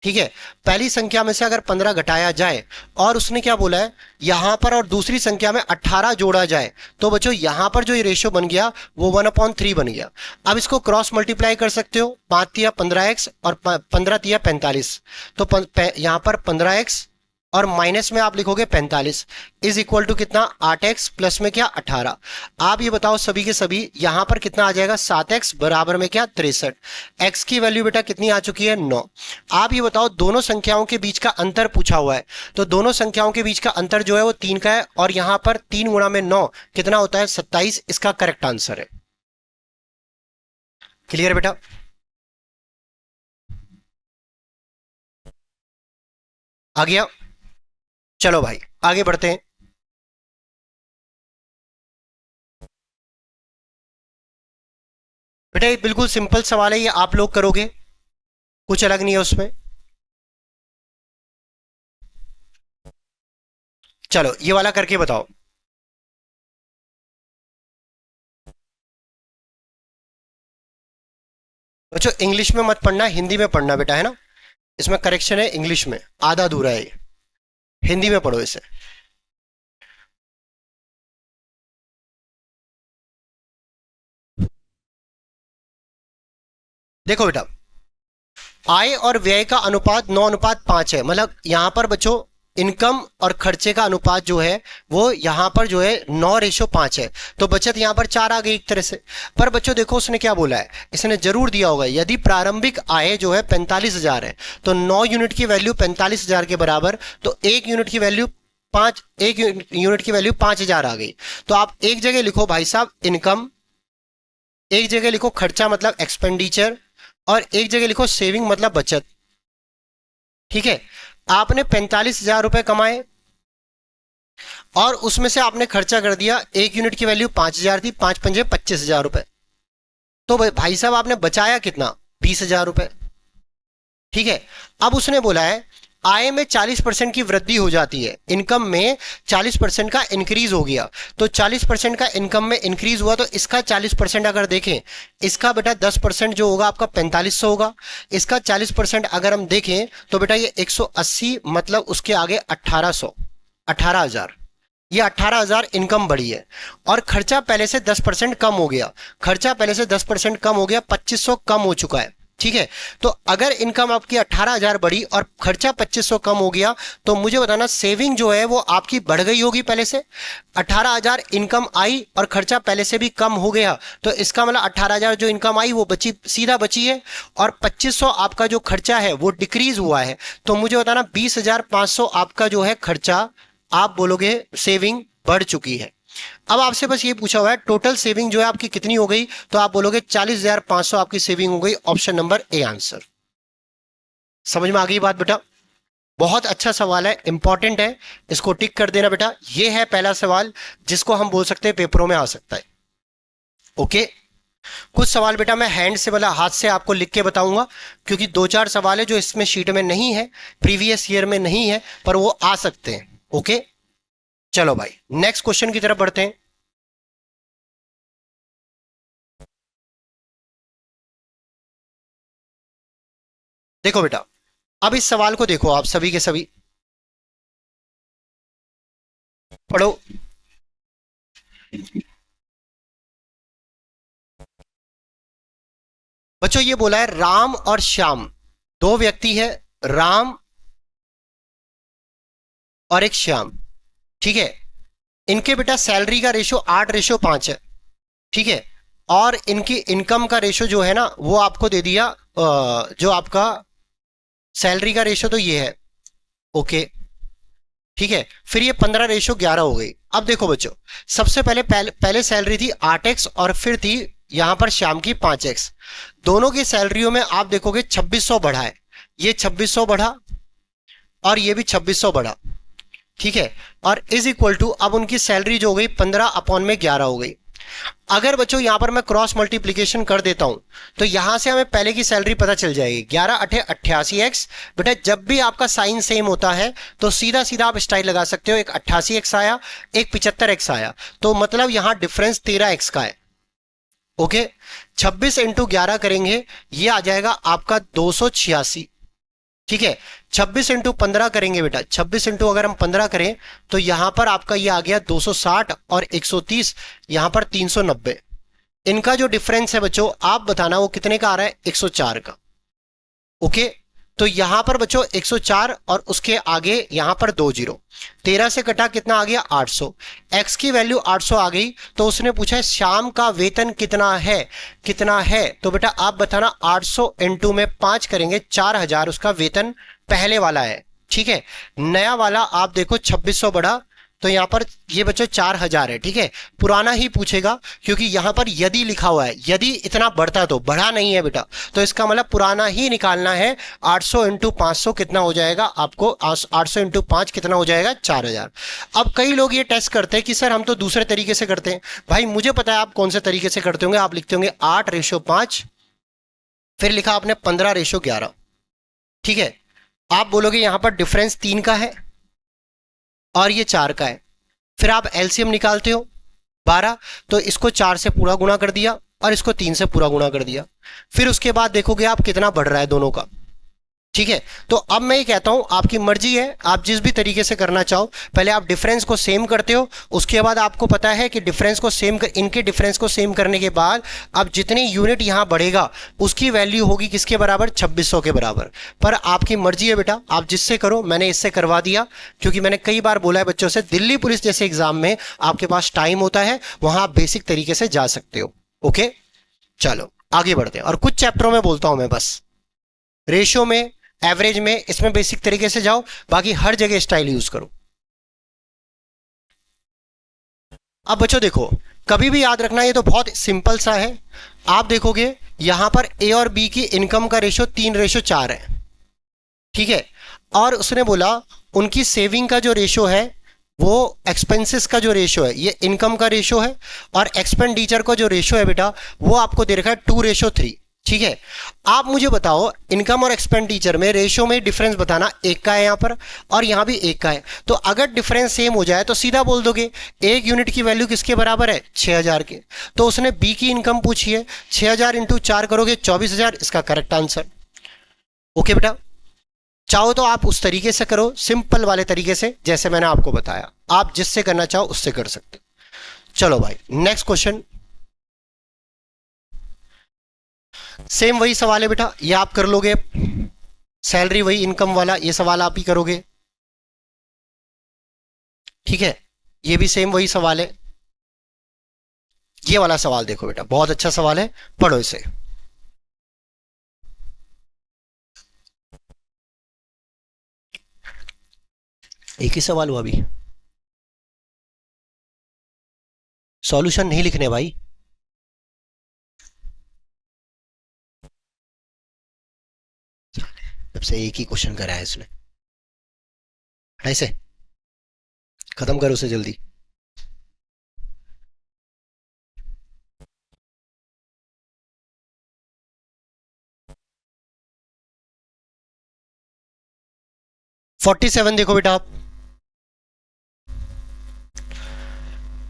ठीक है, पहली संख्या में से अगर 15 घटाया जाए और उसने क्या बोला है यहां पर, और दूसरी संख्या में 18 जोड़ा जाए, तो बच्चों यहां पर जो ये रेशियो बन गया वो 1/3 बन गया। अब इसको क्रॉस मल्टीप्लाई कर सकते हो, 5×3 15x और 15×3 45। तो यहां पर 15x और माइनस में आप लिखोगे 45 इज इक्वल टू कितना 8x प्लस में क्या 18। आप ये बताओ सभी के सभी यहां पर कितना आ जाएगा 7x बराबर में क्या 63। x की वैल्यू बेटा कितनी आ चुकी है 9। आप ये बताओ दोनों संख्याओं के बीच का अंतर पूछा हुआ है, तो दोनों संख्याओं के बीच का अंतर जो है वो 3 का है, और यहां पर 3 गुणा में 9 कितना होता है 27। इसका करेक्ट आंसर है। क्लियर बेटा? आ गया? चलो भाई आगे बढ़ते हैं। बेटा ये बिल्कुल सिंपल सवाल है, ये आप लोग करोगे, कुछ अलग नहीं है उसमें। चलो ये वाला करके बताओ। बच्चों इंग्लिश में मत पढ़ना, हिंदी में पढ़ना बेटा, है ना? इसमें करेक्शन है इंग्लिश में, आधा अधूरा है ये, हिंदी में पढ़ो इसे। देखो बेटा, आय और व्यय का अनुपात 9:5 है, मतलब यहां पर बच्चों इनकम और खर्चे का अनुपात जो है वो यहां पर जो है 9:5 है। तो बचत यहां पर 4 आ गई एक तरह से। पर बच्चों देखो उसने क्या बोला है, इसने जरूर दिया होगा यदि प्रारंभिक आय जो है 45,000 है, तो 9 यूनिट की वैल्यू 45,000 के बराबर, तो एक यूनिट की वैल्यू 5,000 आ गई। तो आप एक जगह लिखो भाई साहब इनकम, एक जगह लिखो खर्चा मतलब एक्सपेंडिचर, और एक जगह लिखो सेविंग मतलब बचत। ठीक है, आपने 45,000 रुपए कमाए और उसमें से आपने खर्चा कर दिया, एक यूनिट की वैल्यू 5,000 थी, 5×5 25,000 रुपए। तो भाई साहब आपने बचाया कितना 20,000 रुपए। ठीक है, अब उसने बोला है आय में 40% की वृद्धि हो जाती है, इनकम में 40% का इंक्रीज हो गया, तो 40% का इनकम में इंक्रीज हुआ तो इसका 40% अगर देखें, इसका बेटा 10% जो होगा आपका 4500 होगा, इसका 40% अगर हम देखें तो बेटा ये 180, मतलब उसके आगे 1800, 18,000, ये 18,000 इनकम बढ़ी है। और खर्चा पहले से 10% कम हो गया, खर्चा पहले से 10% कम हो गया, 2500 कम हो चुका है, ठीक है। तो अगर इनकम आपकी 18,000 बढ़ी और खर्चा 2500 कम हो गया, तो मुझे बताना सेविंग जो है वो आपकी बढ़ गई होगी पहले से। 18,000 इनकम आई और खर्चा पहले से भी कम हो गया, तो इसका मतलब 18,000 जो इनकम आई वो बची, सीधा बची है, और 2500 आपका जो खर्चा है वो डिक्रीज हुआ है, तो मुझे बताना 20,500 आपका जो है खर्चा, आप बोलोगे सेविंग बढ़ चुकी है। अब आपसे बस ये पूछा हुआ है टोटल सेविंग जो है आपकी कितनी हो गई, तो आप बोलोगे 40,500 आपकी सेविंग हो गई, ऑप्शन नंबर ए आंसर। समझ में आ गई बात बेटा? बहुत अच्छा सवाल है, इंपॉर्टेंट है, इसको टिक कर देना बेटा। ये है पहला सवाल जिसको हम बोल सकते हैं पेपरों में आ सकता है। ओके, कुछ सवाल बेटा मैं हैंड से वाला हाथ से आपको लिख के बताऊंगा, क्योंकि 2-4 सवाल है जो इसमें शीट में नहीं है, प्रीवियस ईयर में नहीं है, पर वो आ सकते हैं। ओके, चलो भाई नेक्स्ट क्वेश्चन की तरफ बढ़ते हैं। देखो बेटा, अब इस सवाल को देखो, आप सभी के सभी पढ़ो। बच्चों ये बोला है राम और श्याम, दो व्यक्ति है, राम और एक श्याम, ठीक है। इनके बेटा सैलरी का रेशो 8:5 है, ठीक है। और इनकी इनकम का रेशो जो है ना वो आपको दे दिया, जो आपका सैलरी का रेशो तो ये है, ओके, ठीक है। फिर ये 15:11 हो गई। अब देखो बच्चों, सबसे पहले सैलरी थी 8x और फिर थी यहां पर शाम की 5x। दोनों की सैलरियों में आप देखोगे 2600 बढ़ा है, ये 2600 बढ़ा और ये भी 2600 बढ़ा, ठीक है। और इज इक्वल टू अब उनकी सैलरी जो हो गई 15/11 हो गई। अगर बच्चों यहां पर मैं क्रॉस मल्टीप्लीकेशन कर देता हूं तो यहां से हमें पहले की सैलरी पता चल जाएगी, 11/8 88x। बेटा जब भी आपका साइन सेम होता है तो सीधा सीधा आप स्टाइल लगा सकते हो, एक 88x आया, एक 75x आया, तो मतलब यहां डिफरेंस 13x का है। ओके, 26 × 11 करेंगे, ये आ जाएगा आपका 286, ठीक है। 26 × 15 करेंगे बेटा, 26 × अगर हम 15 करें तो यहां पर आपका ये आ गया 260 और 130, यहां पर 390। इनका जो डिफरेंस है बच्चों आप बताना वो कितने का आ रहा है, 104 का। ओके, तो यहां पर बच्चों 104 और उसके आगे यहां पर 2 जीरो, 13 से कटा कितना आ गया, 800। एक्स की वैल्यू 800 आ गई, तो उसने पूछा है शाम का वेतन कितना है, कितना है, तो बेटा आप बताना 800 × में 5 करेंगे, 4000 उसका वेतन पहले वाला है, ठीक है। नया वाला आप देखो 2600 बढ़ा, तो यहां पर ये बच्चों 4000 है, ठीक है। पुराना ही पूछेगा क्योंकि यहां पर यदि लिखा हुआ है, यदि इतना बढ़ता तो, बढ़ा नहीं है बेटा, तो इसका मतलब पुराना ही निकालना है। 800 × 500 कितना हो जाएगा आपको, 800 × 5 कितना हो जाएगा, 4000। अब कई लोग ये टेस्ट करते हैं कि सर हम तो दूसरे तरीके से करते हैं। भाई मुझे पता है आप कौन से तरीके से करते होंगे, आप लिखते होंगे 8:5, फिर लिखा आपने 15:11, ठीक है। आप बोलोगे यहां पर डिफरेंस 3 का है और ये 4 का है, फिर आप एलसीएम निकालते हो 12, तो इसको 4 से पूरा गुणा कर दिया और इसको 3 से पूरा गुणा कर दिया, फिर उसके बाद देखोगे आप कितना बढ़ रहा है दोनों का, ठीक है। तो अब मैं ये कहता हूं आपकी मर्जी है, आप जिस भी तरीके से करना चाहो। पहले आप डिफरेंस को सेम करते हो, उसके बाद आपको पता है कि डिफरेंस को सेम इनके डिफरेंस को सेम करने के बाद अब जितनी यूनिट यहां बढ़ेगा उसकी वैल्यू होगी किसके बराबर, 2600 के बराबर। पर आपकी मर्जी है बेटा, आप जिससे करो, मैंने इससे करवा दिया क्योंकि मैंने कई बार बोला है बच्चों से, दिल्ली पुलिस जैसे एग्जाम में आपके पास टाइम होता है, वहां आप बेसिक तरीके से जा सकते हो। ओके, चलो आगे बढ़ते हैं। और कुछ चैप्टरों में बोलता हूं मैं बस, रेशियो में, एवरेज में, इसमें बेसिक तरीके से जाओ, बाकी हर जगह स्टाइल यूज करो। अब बच्चों देखो, कभी भी याद रखना, ये तो बहुत सिंपल सा है। आप देखोगे यहां पर ए और बी की इनकम का रेशो 3:4 है, ठीक है। और उसने बोला उनकी सेविंग का जो रेशो है वो एक्सपेंसेस का जो रेशो है, ये इनकम का रेशो है, और एक्सपेंडिचर का जो रेशो है बेटा वो आपको दे रखा है 2:3। ठीक है। आप मुझे बताओ इनकम और एक्सपेंडिचर में रेशियो में डिफरेंस बताना, एक का है यहाँ पर और यहाँ भी एक का है। तो अगर डिफरेंस सेम हो जाए तो सीधा बोल दोगे एक यूनिट की वैल्यू किसके बराबर है, 6000 के। तो उसने बी की इनकम पूछी है, 6000 इंटू 4 करोगे 24000, इसका करेक्ट आंसर। ओके बेटा, चाहो तो आप उस तरीके से करो, सिंपल वाले तरीके से जैसे मैंने आपको बताया, आप जिससे करना चाहो उससे कर सकते। चलो भाई नेक्स्ट क्वेश्चन, सेम वही सवाल है बेटा, ये आप कर लोगे, सैलरी वही इनकम वाला, ये सवाल आप ही करोगे। ठीक है, ये भी सेम वही सवाल है। ये वाला सवाल देखो बेटा, बहुत अच्छा सवाल है, पढ़ो इसे। एक ही सवाल हुआ अभी, सॉल्यूशन नहीं लिखने भाई। जब से एक ही क्वेश्चन करा है इसने, ऐसे खत्म करो उसे जल्दी। फोर्टी सेवन देखो बेटा आप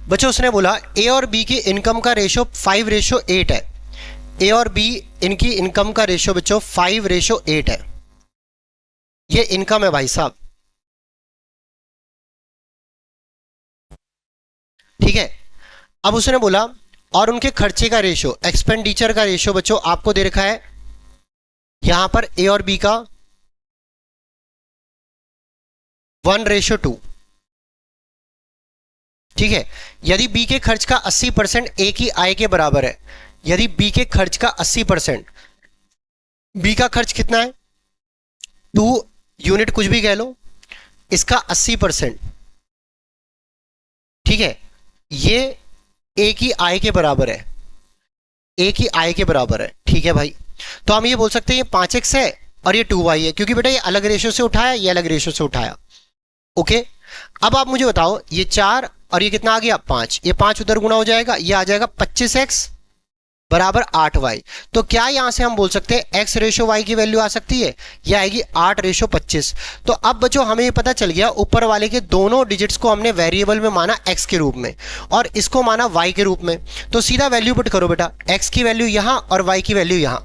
बच्चों, उसने बोला ए और बी की इनकम का रेशो 5:8 है। ए और बी इनकी इनकम का रेशो बच्चों 5:8 है। ये इनकम है भाई साहब, ठीक है। अब उसने बोला और उनके खर्चे का रेशो, एक्सपेंडिचर का रेशो बच्चों आपको दे रखा है यहां पर ए और बी का 1:2। ठीक है, यदि बी के खर्च का 80% ए की आय के बराबर है, यदि बी के खर्च का 80%, बी का खर्च कितना है 2 यूनिट कुछ भी कह लो, इसका 80%, ठीक है, ये ए की आय के बराबर है, ए की आय के बराबर है। ठीक है भाई, तो हम ये बोल सकते हैं ये 5x है और ये 2y है, क्योंकि बेटा ये अलग रेशियो से उठाया, ये अलग रेशियो से उठाया। ओके, अब आप मुझे बताओ ये 4 और ये कितना आ गया 5, ये 5 उधर गुना हो जाएगा, ये आ जाएगा 25x बराबर 8y। तो क्या यहां से हम बोल सकते हैं x रेशो y की वैल्यू आ सकती है, ये आएगी 8:25। तो अब बच्चों हमें ये पता चल गया, ऊपर वाले के दोनों डिजिट्स को हमने वेरिएबल में माना x के रूप में और इसको माना y के रूप में। तो सीधा वैल्यू पुट करो बेटा, x की वैल्यू यहां और y की वैल्यू यहां।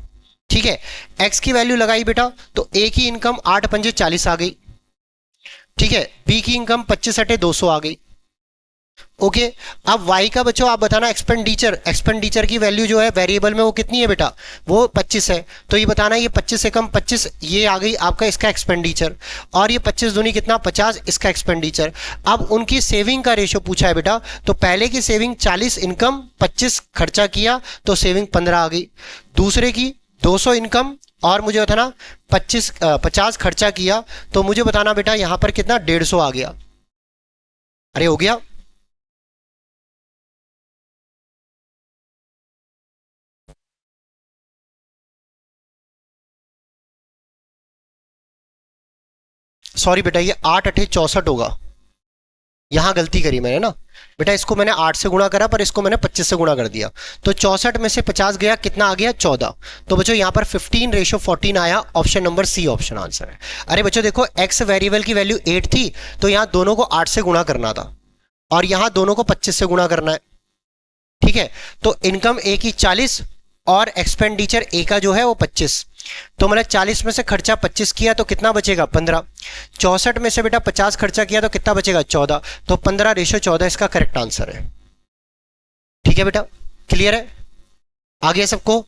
ठीक है, x की वैल्यू लगाई बेटा तो a की इनकम 8×5 = 40 आ गई। ठीक है, b की इनकम 25×8 = 200 आ गई। ओके, अब y का बच्चों आप बताना एक्सपेंडिचर, एक्सपेंडिचर की वैल्यू जो है वेरिएबल में वो कितनी है बेटा, वो 25 है। तो ये बताना ये 25 से कम 25, ये आ गई आपका इसका एक्सपेंडिचर, और ये 25 दूनी कितना 50, इसका एक्सपेंडिचर। अब उनकी सेविंग का रेशो पूछा है बेटा, तो पहले की सेविंग 40 इनकम 25 खर्चा किया तो सेविंग 15 आ गई। दूसरे की 200 इनकम और मुझे बताना 50 खर्चा किया, तो मुझे बताना बेटा यहां पर कितना 150 आ गया। अरे हो गया, सॉरी बेटा ये 8×8 = 64 होगा, यहां गलती करी मैंने ना बेटा, इसको मैंने 8 से गुणा करा पर इसको मैंने 25 से गुणा कर दिया। तो 64 में से 50 गया, कितना आ गया 14। तो बच्चों यहां पर 15:14 आया, option number C option answer है। अरे बच्चों देखो एक्स वेरिएबल की वैल्यू 8 थी, तो यहां दोनों को 8 से गुणा करना था और यहां दोनों को 25 से गुणा करना है। ठीक है, तो इनकम ए की 40 और एक्सपेंडिचर ए का जो है वो 25। तो मतलब 40 में से खर्चा 25 किया तो कितना बचेगा 15। 64 में से बेटा 50 खर्चा किया तो कितना बचेगा 14। तो 15:14 इसका करेक्ट आंसर है। ठीक है बेटा, क्लियर है आगे सबको।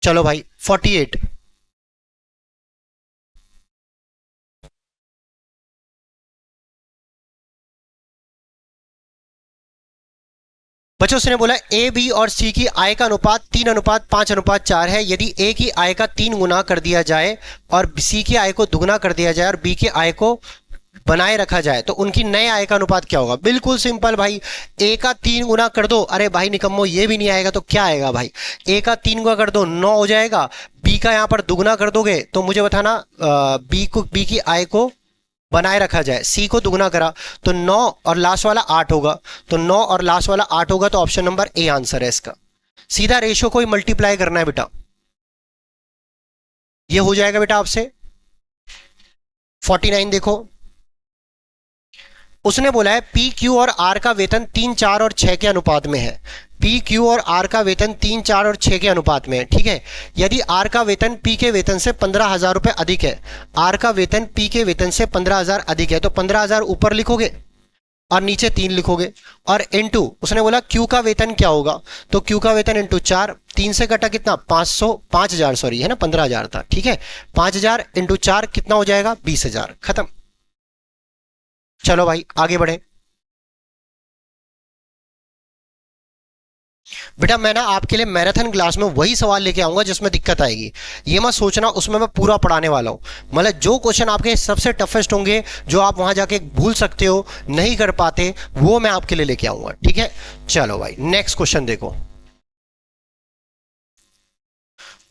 चलो भाई 48, बच्चों उसने बोला ए बी और सी की आय का अनुपात 3:5:4 है। यदि ए की आय का 3 गुना कर दिया जाए और सी की आय को दुगना कर दिया जाए और बी की आय को बनाए रखा जाए तो उनकी नए आय का अनुपात क्या होगा। बिल्कुल सिंपल भाई, ए का 3 गुना कर दो, अरे भाई निकम्मो ये भी नहीं आएगा तो क्या आएगा भाई, ए का 3 गुना कर दो 9 हो जाएगा, बी का यहां पर दुगना कर दोगे तो मुझे बताना बी की आय को बनाए रखा जाए, सी को दुगना करा तो 9 और लास्ट वाला 8 होगा, तो 9 और लास्ट वाला 8 होगा, तो ऑप्शन नंबर ए आंसर है इसका। सीधा रेशियो को ही मल्टीप्लाई करना है बेटा। ये हो जाएगा बेटा आपसे 49। देखो उसने बोला है पी क्यू और आर का वेतन 3, 4 और 6 के अनुपात में है। पी क्यू और आर का वेतन 3, 4 और 6 के अनुपात में है, ठीक है। यदि आर का वेतन पी के वेतन से 15,000 रुपए अधिक है, आर का वेतन पी के वेतन से 15,000 अधिक है, तो 15,000 ऊपर लिखोगे और नीचे 3 लिखोगे। और इनटू उसने बोला क्यू का वेतन क्या होगा, तो क्यू का वेतन इनटू 4, 3 से कटा कितना 5,000 सॉरी है ना 15,000 था, ठीक है। 5,000 इंटू 4 कितना हो जाएगा 20,000, खत्म। चलो भाई आगे बढ़े। बेटा मैं ना आपके लिए मैराथन क्लास में वही सवाल लेके आऊंगा जिसमें दिक्कत आएगी, ये मत सोचना उसमें मैं पूरा पढ़ाने वाला हूं। मतलब जो क्वेश्चन आपके सबसे टफेस्ट होंगे, जो आप वहां जाके भूल सकते हो, नहीं कर पाते, वो मैं आपके लिए लेके आऊंगा, ठीक है। चलो भाई नेक्स्ट क्वेश्चन देखो।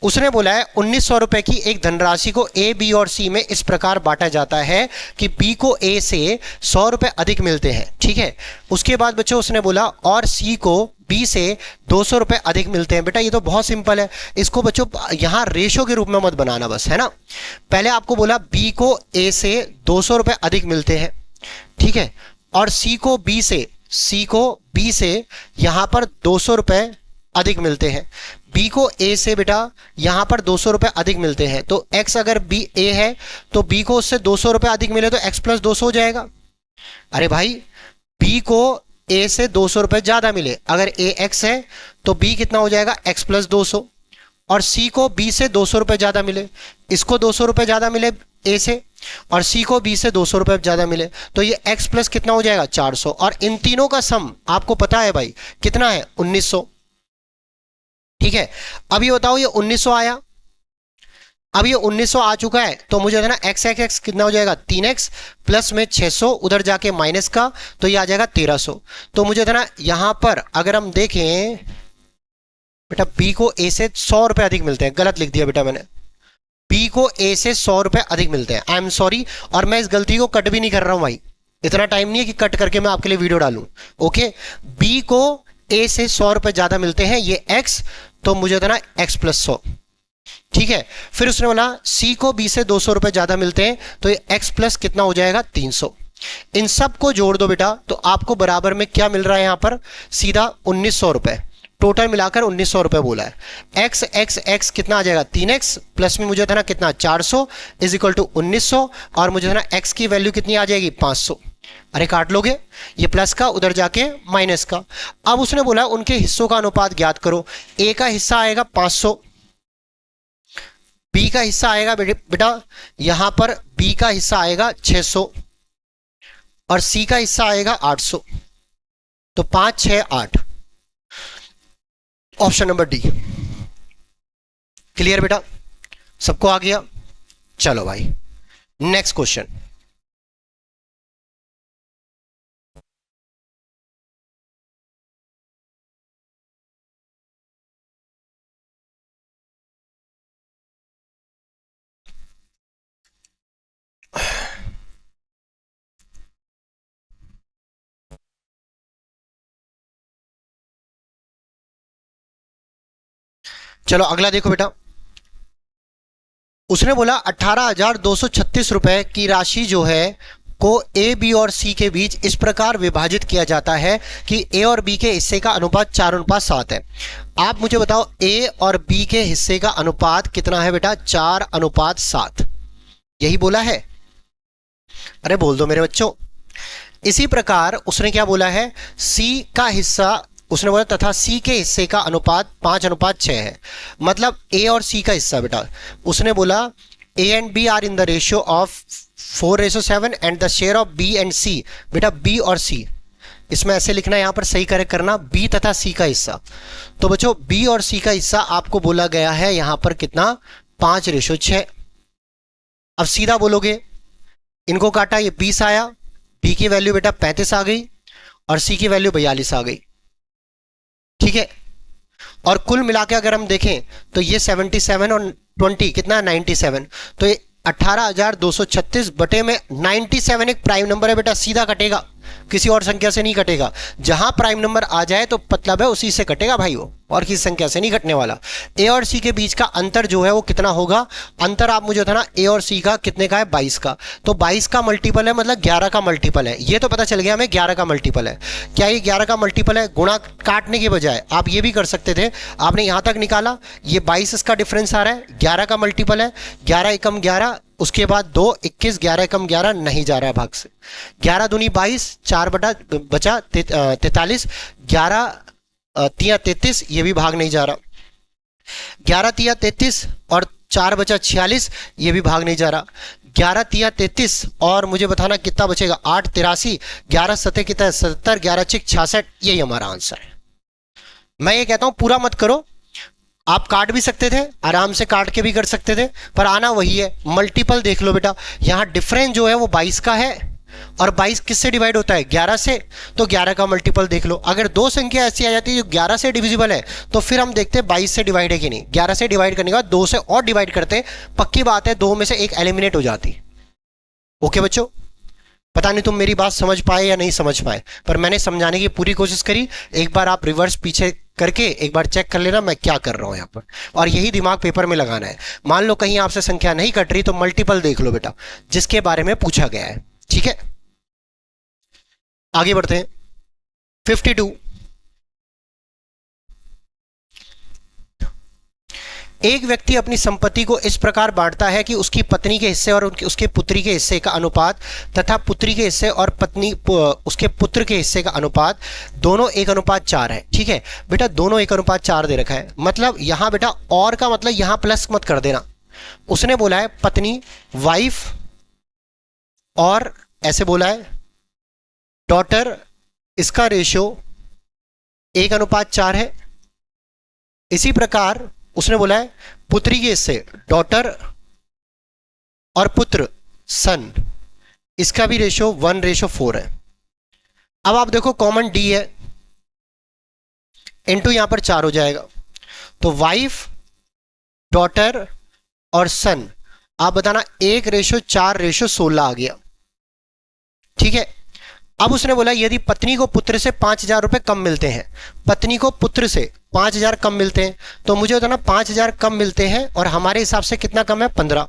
उसने बोला है 1,900 रुपए की एक धनराशि को ए, बी और सी में इस प्रकार बांटा जाता है कि बी को ए से 100 रुपए अधिक मिलते हैं, ठीक है। उसके बाद बच्चों उसने बोला और सी को बी से 200 रुपए अधिक मिलते हैं। बेटा ये तो बहुत सिंपल है, इसको बच्चों यहां रेशो के रूप में मत बनाना बस, है ना। पहले आपको बोला बी को ए से 200 रुपए अधिक मिलते हैं, ठीक है, और सी को बी से यहां पर 200 रुपए अधिक मिलते हैं। बी को ए से बेटा यहां पर 200 रुपए अधिक मिलते हैं, तो एक्स अगर बी ए है तो बी को उससे 200 रुपए अधिक मिले तो एक्स प्लस 200 हो जाएगा। अरे भाई बी को ए से 200 रुपए ज्यादा मिले, अगर ए एक्स है तो बी कितना हो जाएगा एक्स प्लस 200। और सी को बी से 200 रुपए ज्यादा मिले, इसको 200 रुपए ज्यादा मिले ए से, और सी को बी से 200 रुपए ज्यादा मिले, तो ये एक्स प्लस कितना हो जाएगा 400। और इन तीनों का सम आपको पता है भाई कितना है 1,900, ठीक है। अब ये बताओ ये 1,900 आया, अब ये 1,900 आ चुका है, तो मुझे देना एक्स एक्स एक्स कितना हो जाएगा 3x प्लस में 600 उधर जाके माइनस का, तो ये आ जाएगा 1,300। तो मुझे देना यहां पर अगर हम देखें बेटा बी को ए से 100 रुपए अधिक मिलते हैं, गलत लिख दिया बेटा मैंने, बी को ए से 100 रुपए अधिक मिलते हैं, आई एम सॉरी। और मैं इस गलती को कट भी नहीं कर रहा हूं भाई, इतना टाइम नहीं है कि कट करके मैं आपके लिए वीडियो डालूं, ओके। बी को ए से 100 रुपए ज्यादा मिलते हैं, ये एक्स, तो मुझे देना एक्स प्लस 100, ठीक है। फिर उसने बोला सी को बी से 200 रुपए ज्यादा मिलते हैं, तो ये एक्स प्लस कितना हो जाएगा 300। इन सब को जोड़ दो बेटा, तो आपको बराबर में क्या मिल रहा है यहां पर सीधा 1,900 रुपए, टोटल मिलाकर 1,900 रुपए बोला है। एक्स एक्स एक्स कितना आ जाएगा 3x प्लस में मुझे देना कितना 400 इज इक्वल टू 1,900, और मुझे देना x की वैल्यू कितनी आ जाएगी 500। अरे काट लोगे, ये प्लस का उधर जाके माइनस का। अब उसने बोला उनके हिस्सों का अनुपात ज्ञात करो। ए का हिस्सा आएगा 500, बी का हिस्सा आएगा बेटा यहां पर बी का हिस्सा आएगा 600, और सी का हिस्सा आएगा 800, तो 5, 6, 8, ऑप्शन नंबर डी। क्लियर बेटा, सबको आ गया। चलो भाई नेक्स्ट क्वेश्चन। चलो अगला देखो बेटा, उसने बोला 18,236 रुपए की राशि जो है को ए, बी और सी के बीच इस प्रकार विभाजित किया जाता है कि ए और बी के हिस्से का अनुपात 4:7 है। आप मुझे बताओ ए और बी के हिस्से का अनुपात कितना है बेटा 4:7, यही बोला है। अरे बोल दो मेरे बच्चों। इसी प्रकार उसने क्या बोला है सी का हिस्सा, उसने बोला तथा सी के हिस्से का अनुपात 5:6 है। मतलब ए और सी का हिस्सा बेटा, उसने बोला A and B are in the ratio of 4:7 and the share of B and C. बेटा बी और सी, इसमें ऐसे लिखना, यहां पर सही करेक्ट करना, बी तथा सी का हिस्सा। तो बच्चों बी और सी का हिस्सा आपको बोला गया है यहां पर कितना 5:6। अब सीधा बोलोगे, इनको काटा, ये 20 आया, बी की वैल्यू बेटा 35 आ गई, और सी की वैल्यू 42 आ गई, ठीक है। और कुल मिला के अगर हम देखें तो ये 77 और 20 कितना 97, तो ये 18,236 बटे में 97 एक प्राइम नंबर है बेटा, सीधा कटेगा। किसी और संख्या से नहीं कटेगा। जहां प्राइम नंबर आ जाए तो मतलब है उसी से कटेगा भाई, वो और किसी संख्या से नहीं कटने वाला। ए और सी के बीच का अंतर जो है वो कितना होगा, अंतर आप मुझे बताना, ए और सी का कितने का है, 22 का। तो 22 का मल्टीपल है मतलब 11 का मल्टीपल है, ये तो पता चल गया हमें 11 का मल्टीपल है। क्या ये 11 का मल्टीपल है? गुणा काटने के बजाय आप ये भी कर सकते थे, आपने यहां तक निकाला, ये 22 इसका डिफरेंस आ रहा है, 11 का मल्टीपल है, 11 एकम 11, उसके बाद 2 21, 11 एकम 11 नहीं जा रहा है भाग से, 11 दूनी 22, 4 बटा बचा 43, 11 तिया 33, ये भी भाग नहीं जा रहा, 11 तिया 33 और 4 बचा 46, ये भी भाग नहीं जा रहा, 11 तिया 33 और मुझे बताना कितना बचेगा, 8 83, 11 सतह कितना है 77, 11 छिक 66, यही हमारा आंसर है। मैं ये कहता हूं पूरा मत करो, आप काट भी सकते थे, आराम से काट के भी कर सकते थे, पर आना वही है, मल्टीपल देख लो बेटा। यहां डिफरेंस जो है वो 22 का है और 22 किससे डिवाइड होता है, 11 से, तो 11 का मल्टीपल देख लो। अगर दो संख्या ऐसी आ जाती है जो 11 से डिविजिबल है तो फिर हम देखते हैं 22 से डिवाइड है कि नहीं। 11 से डिवाइड करने के बाद 2 से और डिवाइड करते हैं, पक्की बात है 2 में से एक एलिमिनेट हो जाती। ओके बच्चों, पता नहीं तुम मेरी बात समझ पाए या नहीं समझ पाए, पर मैंने समझाने की पूरी कोशिश करी। एक बार आप रिवर्स पीछे करके एक बार चेक कर लेना मैं क्या कर रहा हूं यहां पर, और यही दिमाग पेपर में लगाना है। मान लो कहीं आपसे संख्या नहीं कट रही तो मल्टीपल देख लो बेटा जिसके बारे में पूछा गया है, ठीक है। आगे बढ़ते हैं। 52, एक व्यक्ति अपनी संपत्ति को इस प्रकार बांटता है कि उसकी पत्नी के हिस्से और उसके पुत्री के हिस्से का अनुपात तथा पुत्री के हिस्से और पत्नी उसके पुत्र के हिस्से का अनुपात दोनों 1:4 है, ठीक है बेटा, दोनों 1:4 दे रखा है। मतलब यहां बेटा और का मतलब यहां प्लस मत कर देना, उसने बोला है पत्नी वाइफ और ऐसे बोला है डॉटर, इसका रेशियो 1:4 है। इसी प्रकार उसने बोला है पुत्री के हिस्से डॉटर और पुत्र सन, इसका भी रेशियो 1:4 है। अब आप देखो कॉमन डी है, इनटू यहां पर 4 हो जाएगा, तो वाइफ डॉटर और सन, आप बताना 1:4:16 आ गया, ठीक है। अब उसने बोला यदि पत्नी को पुत्र से 5,000 रुपए कम मिलते हैं, पत्नी को पुत्र से 5,000 कम मिलते हैं, तो मुझे बताना 5,000 कम मिलते हैं और हमारे हिसाब से कितना कम है, 15।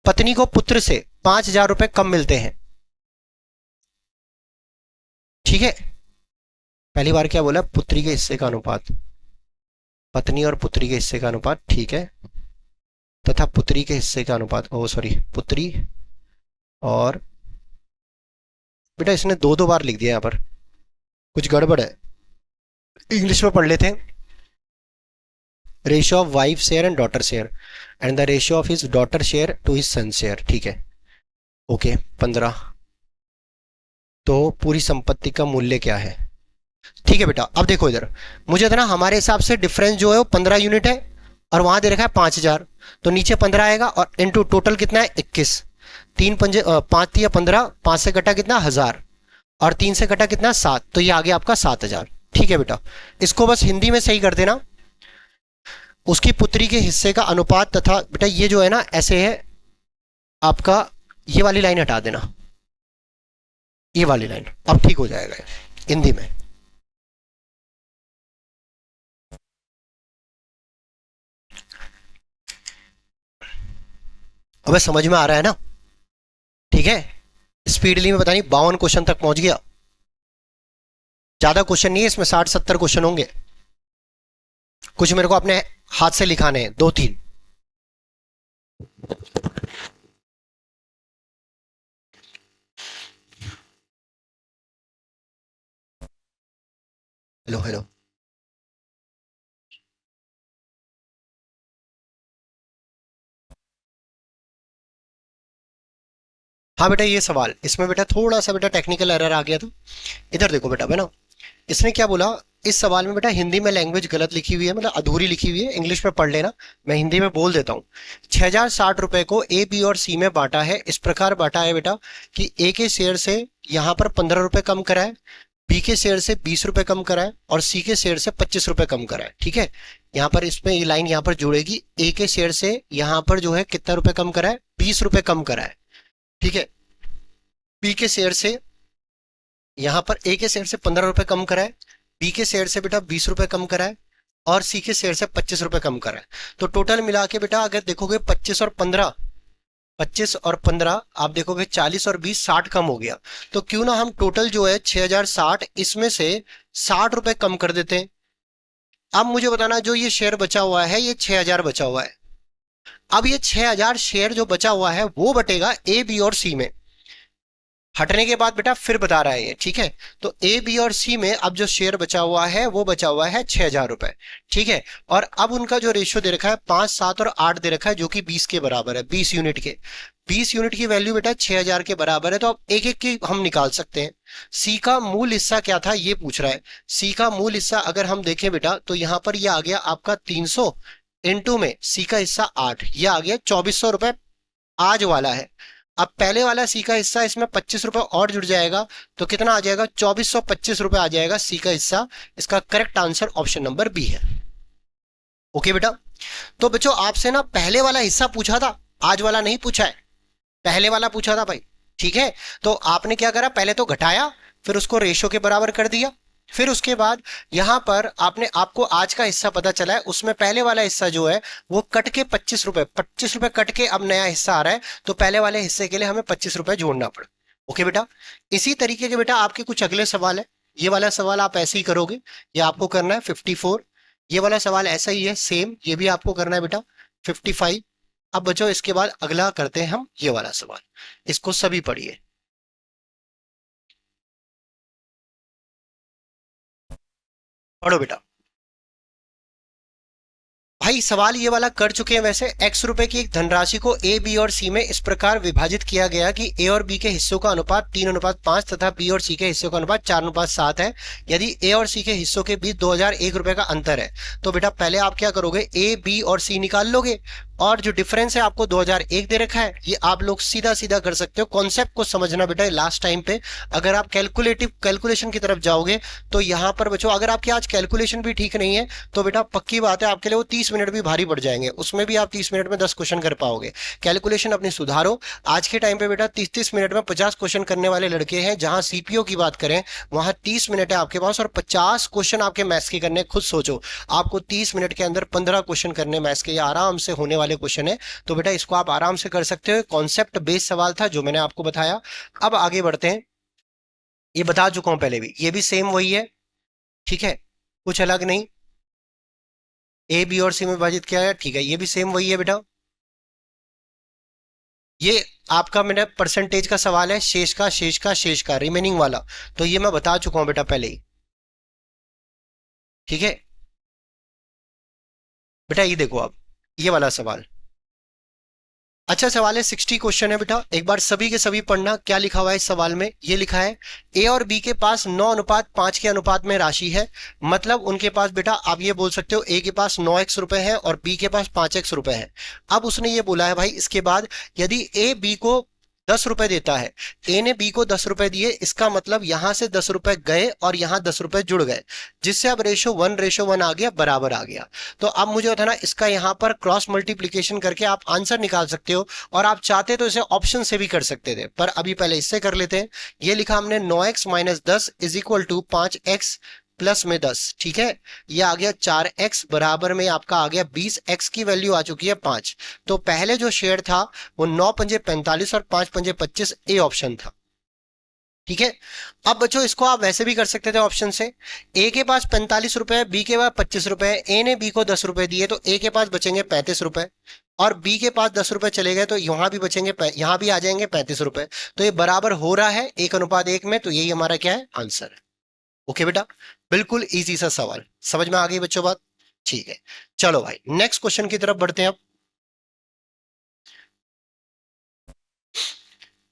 पत्नी को पुत्र से 5,000 रुपए कम मिलते हैं, ठीक है। पहली बार क्या बोला, पुत्री के हिस्से का अनुपात, पत्नी और पुत्री के हिस्से का अनुपात, ठीक है, तथा पुत्री के हिस्से का अनुपात, ओ सॉरी पुत्री और बेटा इसने 2 बार लिख दिया, यहां पर कुछ गड़बड़ है, इंग्लिश में पढ़ लेते हैं। Ratio of wife share and daughter share and the ratio of his daughter share to his son share, ठीक है ओके 15। तो पूरी संपत्ति का मूल्य क्या है, ठीक है बेटा। अब देखो इधर मुझे ना हमारे हिसाब से डिफरेंस जो है वो 15 यूनिट है और वहां दे रखा है 5,000, तो नीचे 15 आएगा और इनटू टोटल कितना है 21, 3 पंजे 5 या 15, 5 से कटा कितना 1000 और 3 से कटा कितना 7, तो ये आ गया आपका 7,000, ठीक है बेटा। इसको बस हिंदी में सही कर देना, उसकी पुत्री के हिस्से का अनुपात तथा बेटा ये जो है ना ऐसे है आपका, ये वाली लाइन हटा देना, ये वाली लाइन, अब ठीक हो जाएगा हिंदी में। अब समझ में आ रहा है ना, ठीक है। स्पीडली में पता नहीं 52 क्वेश्चन तक पहुंच गया, ज्यादा क्वेश्चन नहीं है इसमें, 60-70 क्वेश्चन होंगे। कुछ मेरे को अपने हाथ से लिखाने हैं, 2-3। हेलो हेलो, हाँ बेटा ये सवाल इसमें बेटा थोड़ा सा बेटा टेक्निकल एरर आ गया था। इधर देखो बेटा ना, इसने क्या बोला, इस सवाल में बेटा हिंदी में लैंग्वेज गलत लिखी हुई है, मतलब अधूरी लिखी हुई है, इंग्लिश में पढ़ लेना, मैं हिंदी में बोल देता हूँ। 6,060 रुपए को ए बी और सी में बांटा है, इस प्रकार बांटा है बेटा कि ए के शेयर से यहाँ पर 15 रुपए कम कराए, बी के शेयर से 20 रुपए कम कराए और सी के शेयर से 25 रुपए कम कराए, ठीक है। यहाँ पर इसमें ये लाइन यहाँ पर जुड़ेगी, ए के शेयर से यहाँ पर जो है कितना रुपए कम कराए, 20 रुपए कम कराए, ठीक है। बी के शेयर से यहां पर ए के शेयर से 15 रुपए कम कराए, बी के शेयर से बेटा 20 रुपए कम कराए, और सी के शेयर से 25 रुपए कम कराए। तो टोटल मिला के बेटा अगर देखोगे 25 और 15, 25 और 15 आप देखोगे 40 और 20 60 कम हो गया। तो क्यों ना हम टोटल जो है 6060 इसमें से 60 रुपए कम कर देते हैं। अब मुझे बताना जो ये शेयर बचा हुआ है ये 6000 बचा हुआ है। अब ये 6000 शेयर जो बचा हुआ है वो बटेगा ए बी और सी में। हटने के बाद बेटा फिर बता रहा है ये, ठीक है। तो ए बी और सी में अब जो शेयर बचा हुआ है वो बचा हुआ है 6000 रुपए, ठीक है। और अब उनका जो रेशियो दे रखा है 5 7 और 8 दे रखा है, जो कि 20 के बराबर है, 20 यूनिट के। 20 यूनिट की वैल्यू बेटा 6000 के बराबर है, तो अब एक एक की हम निकाल सकते हैं। सी का मूल हिस्सा क्या था ये पूछ रहा है। सी का मूल हिस्सा अगर हम देखें बेटा तो यहां पर ये आ गया आपका 300 इंटू में सी का हिस्सा 8, ये आ गया 2400 रुपए आज वाला है। अब पहले वाला सी का हिस्सा इसमें 25 रुपए और जुड़ जाएगा, तो कितना आ जाएगा 2425 रुपए आ जाएगा सी का हिस्सा। इसका correct answer option number B है। ओके बेटा, तो बच्चों आपसे ना पहले वाला हिस्सा पूछा था, आज वाला नहीं पूछा है, पहले वाला पूछा था भाई, ठीक है। तो आपने क्या करा, पहले तो घटाया, फिर उसको रेशो के बराबर कर दिया, फिर उसके बाद यहां पर आपने, आपको आज का हिस्सा पता चला है, उसमें पहले वाला हिस्सा जो है वो कट के 25 रुपए कट के अब नया हिस्सा आ रहा है, तो पहले वाले हिस्से के लिए हमें 25 रुपए जोड़ना पड़ा। ओके बेटा, इसी तरीके के बेटा आपके कुछ अगले सवाल है। ये वाला सवाल आप ऐसे ही करोगे, ये आपको करना है 54। ये वाला सवाल ऐसा ही है सेम, ये भी आपको करना है बेटा 55। अब बच्चों इसके बाद अगला करते हैं हम ये वाला सवाल, इसको सभी पढ़िए। पढ़ो बेटा। भाई सवाल ये वाला कर चुके हैं वैसे। x रुपए की एक धनराशि को ए बी और सी में इस प्रकार विभाजित किया गया कि ए और बी के हिस्सों का अनुपात 3:5 तथा बी और सी के हिस्सों का अनुपात 4:7 है। यदि ए और सी के हिस्सों के बीच 2001 रुपए का अंतर है, तो बेटा पहले आप क्या करोगे, ए बी और सी निकाल लोगे, और जो डिफरेंस है आपको 2001 दे रखा है, ये आप लोग सीधा सीधा कर सकते हो। कॉन्सेप्ट को समझना बेटा लास्ट टाइम पे, अगर आप कैलकुलेशन की तरफ जाओगे तो यहाँ पर बच्चों अगर आपकी आज कैलकुलेशन भी ठीक नहीं है तो बेटा पक्की बात है आपके लिए वो 30 मिनट भी भारी पड़ जाएंगे, उसमें भी आप 30 मिनट में 10 क्वेश्चन कर पाओगे। कैलकुलेशन अपनी सुधारो। आज के टाइम पे बेटा 30-30 मिनट में 50 क्वेश्चन करने वाले लड़के हैं, जहां सीपीओ की बात करें वहां 30 मिनट है आपके पास और 50 क्वेश्चन आपके मैथ्स के करने। खुद सोचो, आपको 30 मिनट के अंदर 15 क्वेश्चन करने मैथ्स के, आराम से होने वाले क्वेश्चन है। तो बेटा इसको आप आराम से कर सकते हो, कॉन्सेप्ट बेस्ड सवाल था जो मैंने आपको बताया। अब आगे बढ़ते हैं, ये बता चुका हूं पहले भी, ये भी सेम वही है, ठीक है, कुछ अलग नहीं। ए बी और सी में विभाजित किया गया, ठीक है, ये भी सेम वही है बेटा। ये आपका मेरा परसेंटेज का सवाल है, शेष का रिमेनिंग वाला, तो ये मैं बता चुका हूं बेटा पहले ही, ठीक है। बेटा ये देखो अब ये वाला सवाल अच्छा सवाल है, 60 क्वेश्चन है बेटा। एक बार सभी के सभी पढ़ना क्या लिखा हुआ है इस सवाल में। ये लिखा है ए और बी के पास 9:5 के अनुपात में राशि है, मतलब उनके पास बेटा आप ये बोल सकते हो ए के पास 9x रुपए है और बी के पास 5x रुपए है। अब उसने ये बोला है भाई इसके बाद यदि ए बी को 10 रुपए देता है, ए ने बी को 10 रुपए दिए, इसका मतलब यहां से 10 रुपए गए और यहां 10 रुपए जुड़ गए, जिससे अब रेशो 1 आ गया, बराबर आ गया। तो अब मुझे बताना इसका यहां पर क्रॉस मल्टीप्लीकेशन करके आप आंसर निकाल सकते हो, और आप चाहते तो इसे ऑप्शन से भी कर सकते थे, पर अभी पहले इससे कर लेते हैं। ये लिखा हमने 9x - 10 = 5x प्लस में 10, ठीक है। ये आ गया 4x बराबर में आपका आ गया 20x की वैल्यू आ चुकी है 5। तो पहले जो शेयर था वो 9 पंजे 45 और 5 पंजे 25, ए ऑप्शन था, ठीक है। अब बच्चों इसको आप वैसे भी कर सकते थे ऑप्शन से। ए के पास 45 रुपए, बी के पास 25 रुपए, ए ने बी को 10 रुपए दिए तो ए के पास बचेंगे 35 रुपए, और बी के पास 10 रुपए चले गए तो यहां भी बचेंगे, यहां भी आ जाएंगे 35 रुपए। तो ये बराबर हो रहा है 1:1 में, तो यही हमारा क्या है आंसर है। ओके बेटा, बिल्कुल इजी सा सवाल, समझ में आ गई बच्चों बात, ठीक है। चलो भाई नेक्स्ट क्वेश्चन की तरफ बढ़ते हैं अब।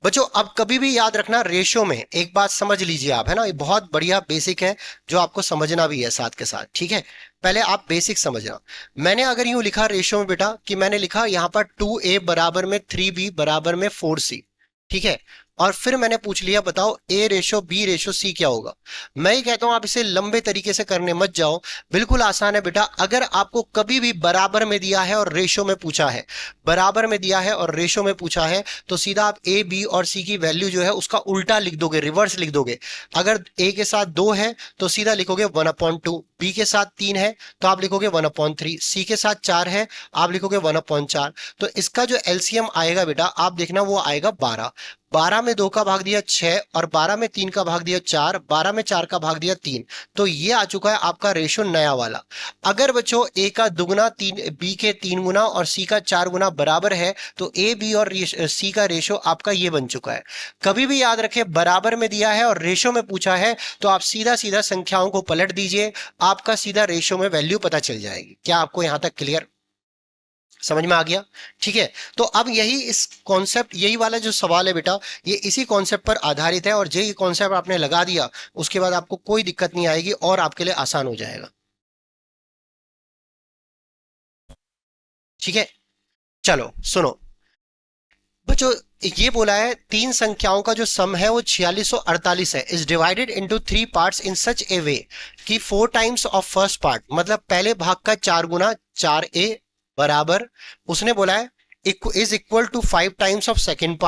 बच्चों अब कभी भी याद रखना रेशियो में एक बात समझ लीजिए आप, है ना, ये बहुत बढ़िया बेसिक है जो आपको समझना भी है साथ के साथ, ठीक है। पहले आप बेसिक समझना। मैंने अगर यूं लिखा रेशियो में बेटा कि मैंने लिखा यहां पर 2a बराबर में 3b बराबर में 4c, ठीक है। और फिर मैंने पूछ लिया बताओ ए रेशो बी रेशो सी क्या होगा। मैं ही कहता हूं आप इसे लंबे तरीके से करने मत जाओ, बिल्कुल आसान है बेटा। अगर आपको कभी भी बराबर में दिया है और रेशो में पूछा है, बराबर में दिया है और रेशो में पूछा है, तो सीधा आप ए बी और सी की वैल्यू जो है उसका उल्टा लिख दोगे, रिवर्स लिख दोगे। अगर ए के साथ 2 है तो सीधा लिखोगे 1/2, बी के साथ 3 है तो आप लिखोगे 1/3, सी के साथ 4 है आप लिखोगे 1/4। तो इसका जो एलसीएम आएगा बेटा आप देखना वो आएगा 12। 12 में 2 का भाग दिया 6 और 12 में 3 का भाग दिया 4, 12 में 4 का भाग दिया 3। तो ये आ चुका है आपका रेशो नया वाला। अगर बच्चों ए का दुगना 3 बी के 3 गुना और सी का 4 गुना बराबर है तो ए बी और सी का रेशो आपका ये बन चुका है। कभी भी याद रखें बराबर में दिया है और रेशो में पूछा है तो आप सीधा सीधा संख्याओं को पलट दीजिए, आपका सीधा रेशो में वैल्यू पता चल जाएगी। क्या आपको यहां तक क्लियर समझ में आ गया? ठीक है। तो अब यही इस कॉन्सेप्ट, यही वाला जो सवाल है बेटा ये इसी कॉन्सेप्ट पर आधारित है, और यही कॉन्सेप्ट आपने लगा दिया उसके बाद आपको कोई दिक्कत नहीं आएगी और आपके लिए आसान हो जाएगा। ठीक है, चलो सुनो बच्चों, ये बोला है तीन संख्याओं का जो सम है वो 4648 है, is divided into 3 parts in such a way कि 4 टाइम्स ऑफ फर्स्ट पार्ट, मतलब पहले भाग का 4 गुना 4a बराबर, उसने बोला है is equal to 5 times of second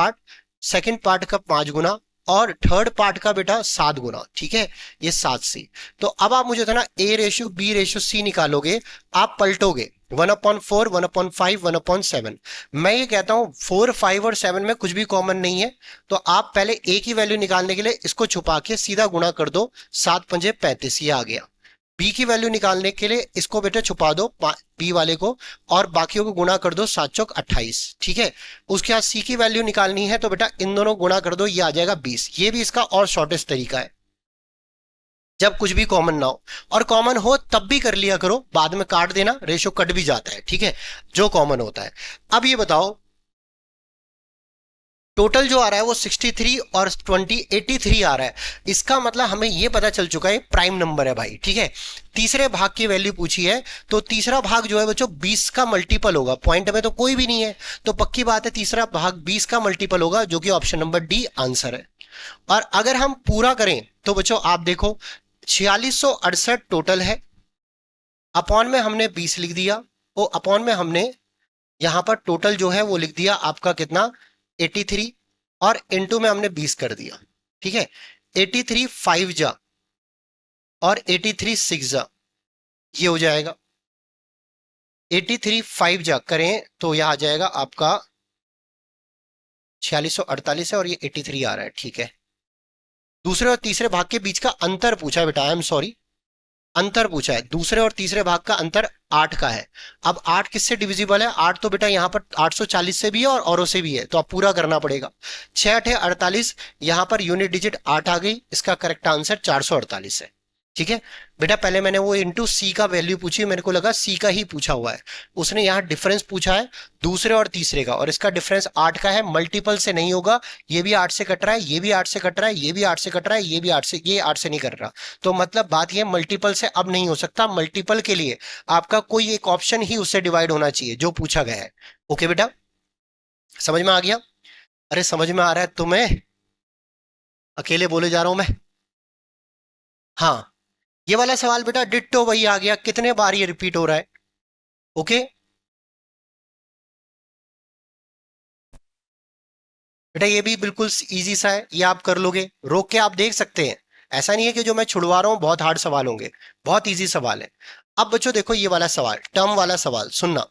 part का 5 गुना और थर्ड पार्ट का बेटा 7 गुना। ठीक है, ये 7c। तो अब आप मुझे था ना ए रेशो बी रेशो सी निकालोगे, आप पलटोगे 1/4 1/5 1/7। मैं ये कहता हूं 4 5 और 7 में कुछ भी कॉमन नहीं है, तो आप पहले ए की वैल्यू निकालने के लिए इसको छुपा के सीधा गुणा कर दो, 7 पंजे 35, ये आ गया। बी की वैल्यू निकालने के लिए इसको बेटा छुपा दो बी वाले को और बाकियों को गुणा कर दो, 7 चौक 28। ठीक है, उसके बाद सी की वैल्यू निकालनी है तो बेटा इन दोनों गुणा कर दो, ये आ जाएगा 20। ये भी इसका और शॉर्टेस्ट तरीका है जब कुछ भी कॉमन ना हो, और कॉमन हो तब भी कर लिया करो, बाद में काट देना, रेशो कट भी जाता है। ठीक है, जो कॉमन होता है। अब ये बताओ टोटल जो आ रहा है वो 63 और 20 83 आ रहा है, इसका मतलब हमें ये पता चल चुका है प्राइम नंबर है भाई। ठीक है, तीसरे भाग की वैल्यू पूछी है तो तीसरा भाग जो है बच्चों 20 का मल्टीपल होगा, पॉइंट में तो कोई भी नहीं है तो पक्की बात है तीसरा भाग 20 का मल्टीपल होगा, जो कि ऑप्शन नंबर डी आंसर है। और अगर हम पूरा करें तो बच्चों आप देखो 4668 टोटल है, अपॉन में हमने 20 लिख दिया, वो अपॉन में हमने यहां पर टोटल जो है वो लिख दिया आपका कितना 83, और इनटू में हमने 20 कर दिया। ठीक है, 83 5 जा और 83 6 जा, ये हो जाएगा 83 5 जा करें तो यह आ जाएगा आपका 4648 है और ये 83 आ रहा है। ठीक है, दूसरे और तीसरे भाग के बीच का अंतर पूछा है बेटा, आई एम सॉरी, अंतर पूछा है, दूसरे और तीसरे भाग का अंतर 8 का है। अब 8 किससे डिविजिबल है? 8 तो बेटा यहां पर 840 से भी है और औरों से भी है, तो आप पूरा करना पड़ेगा। 6 8 48, यहां पर यूनिट डिजिट 8 आ गई, इसका करेक्ट आंसर 448 है। ठीक है बेटा, पहले मैंने वो इंटू सी का वैल्यू पूछी, मेरे को लगा सी का ही पूछा हुआ है, उसने यहाँ डिफरेंस पूछा है दूसरे और तीसरे का, और इसका डिफरेंस 8 का है, मल्टीपल से नहीं होगा। ये भी 8 से कट रहा है, ये भी 8 से कट रहा है, ये भी 8 से कट रहा है, ये भी 8 से, ये 8 से नहीं कट रहा। तो मतलब बात ये मल्टीपल से अब नहीं हो सकता, मल्टीपल के लिए आपका कोई एक ऑप्शन ही उससे डिवाइड होना चाहिए जो पूछा गया है। ओके बेटा, समझ में आ गया? अरे समझ में आ रहा है तुम्हें? अकेले बोले जा रहा हूं मैं? हाँ, ये वाला सवाल बेटा डिट्टो वही आ गया, कितने बार ये रिपीट हो रहा है। ओके बेटा, ये भी बिल्कुल इजी सा है, ये आप कर लोगे, रोक के आप देख सकते हैं। ऐसा नहीं है कि जो मैं छुड़वा रहा हूं बहुत हार्ड सवाल होंगे, बहुत इजी सवाल है। अब बच्चों देखो ये वाला सवाल, टर्म वाला सवाल सुनना।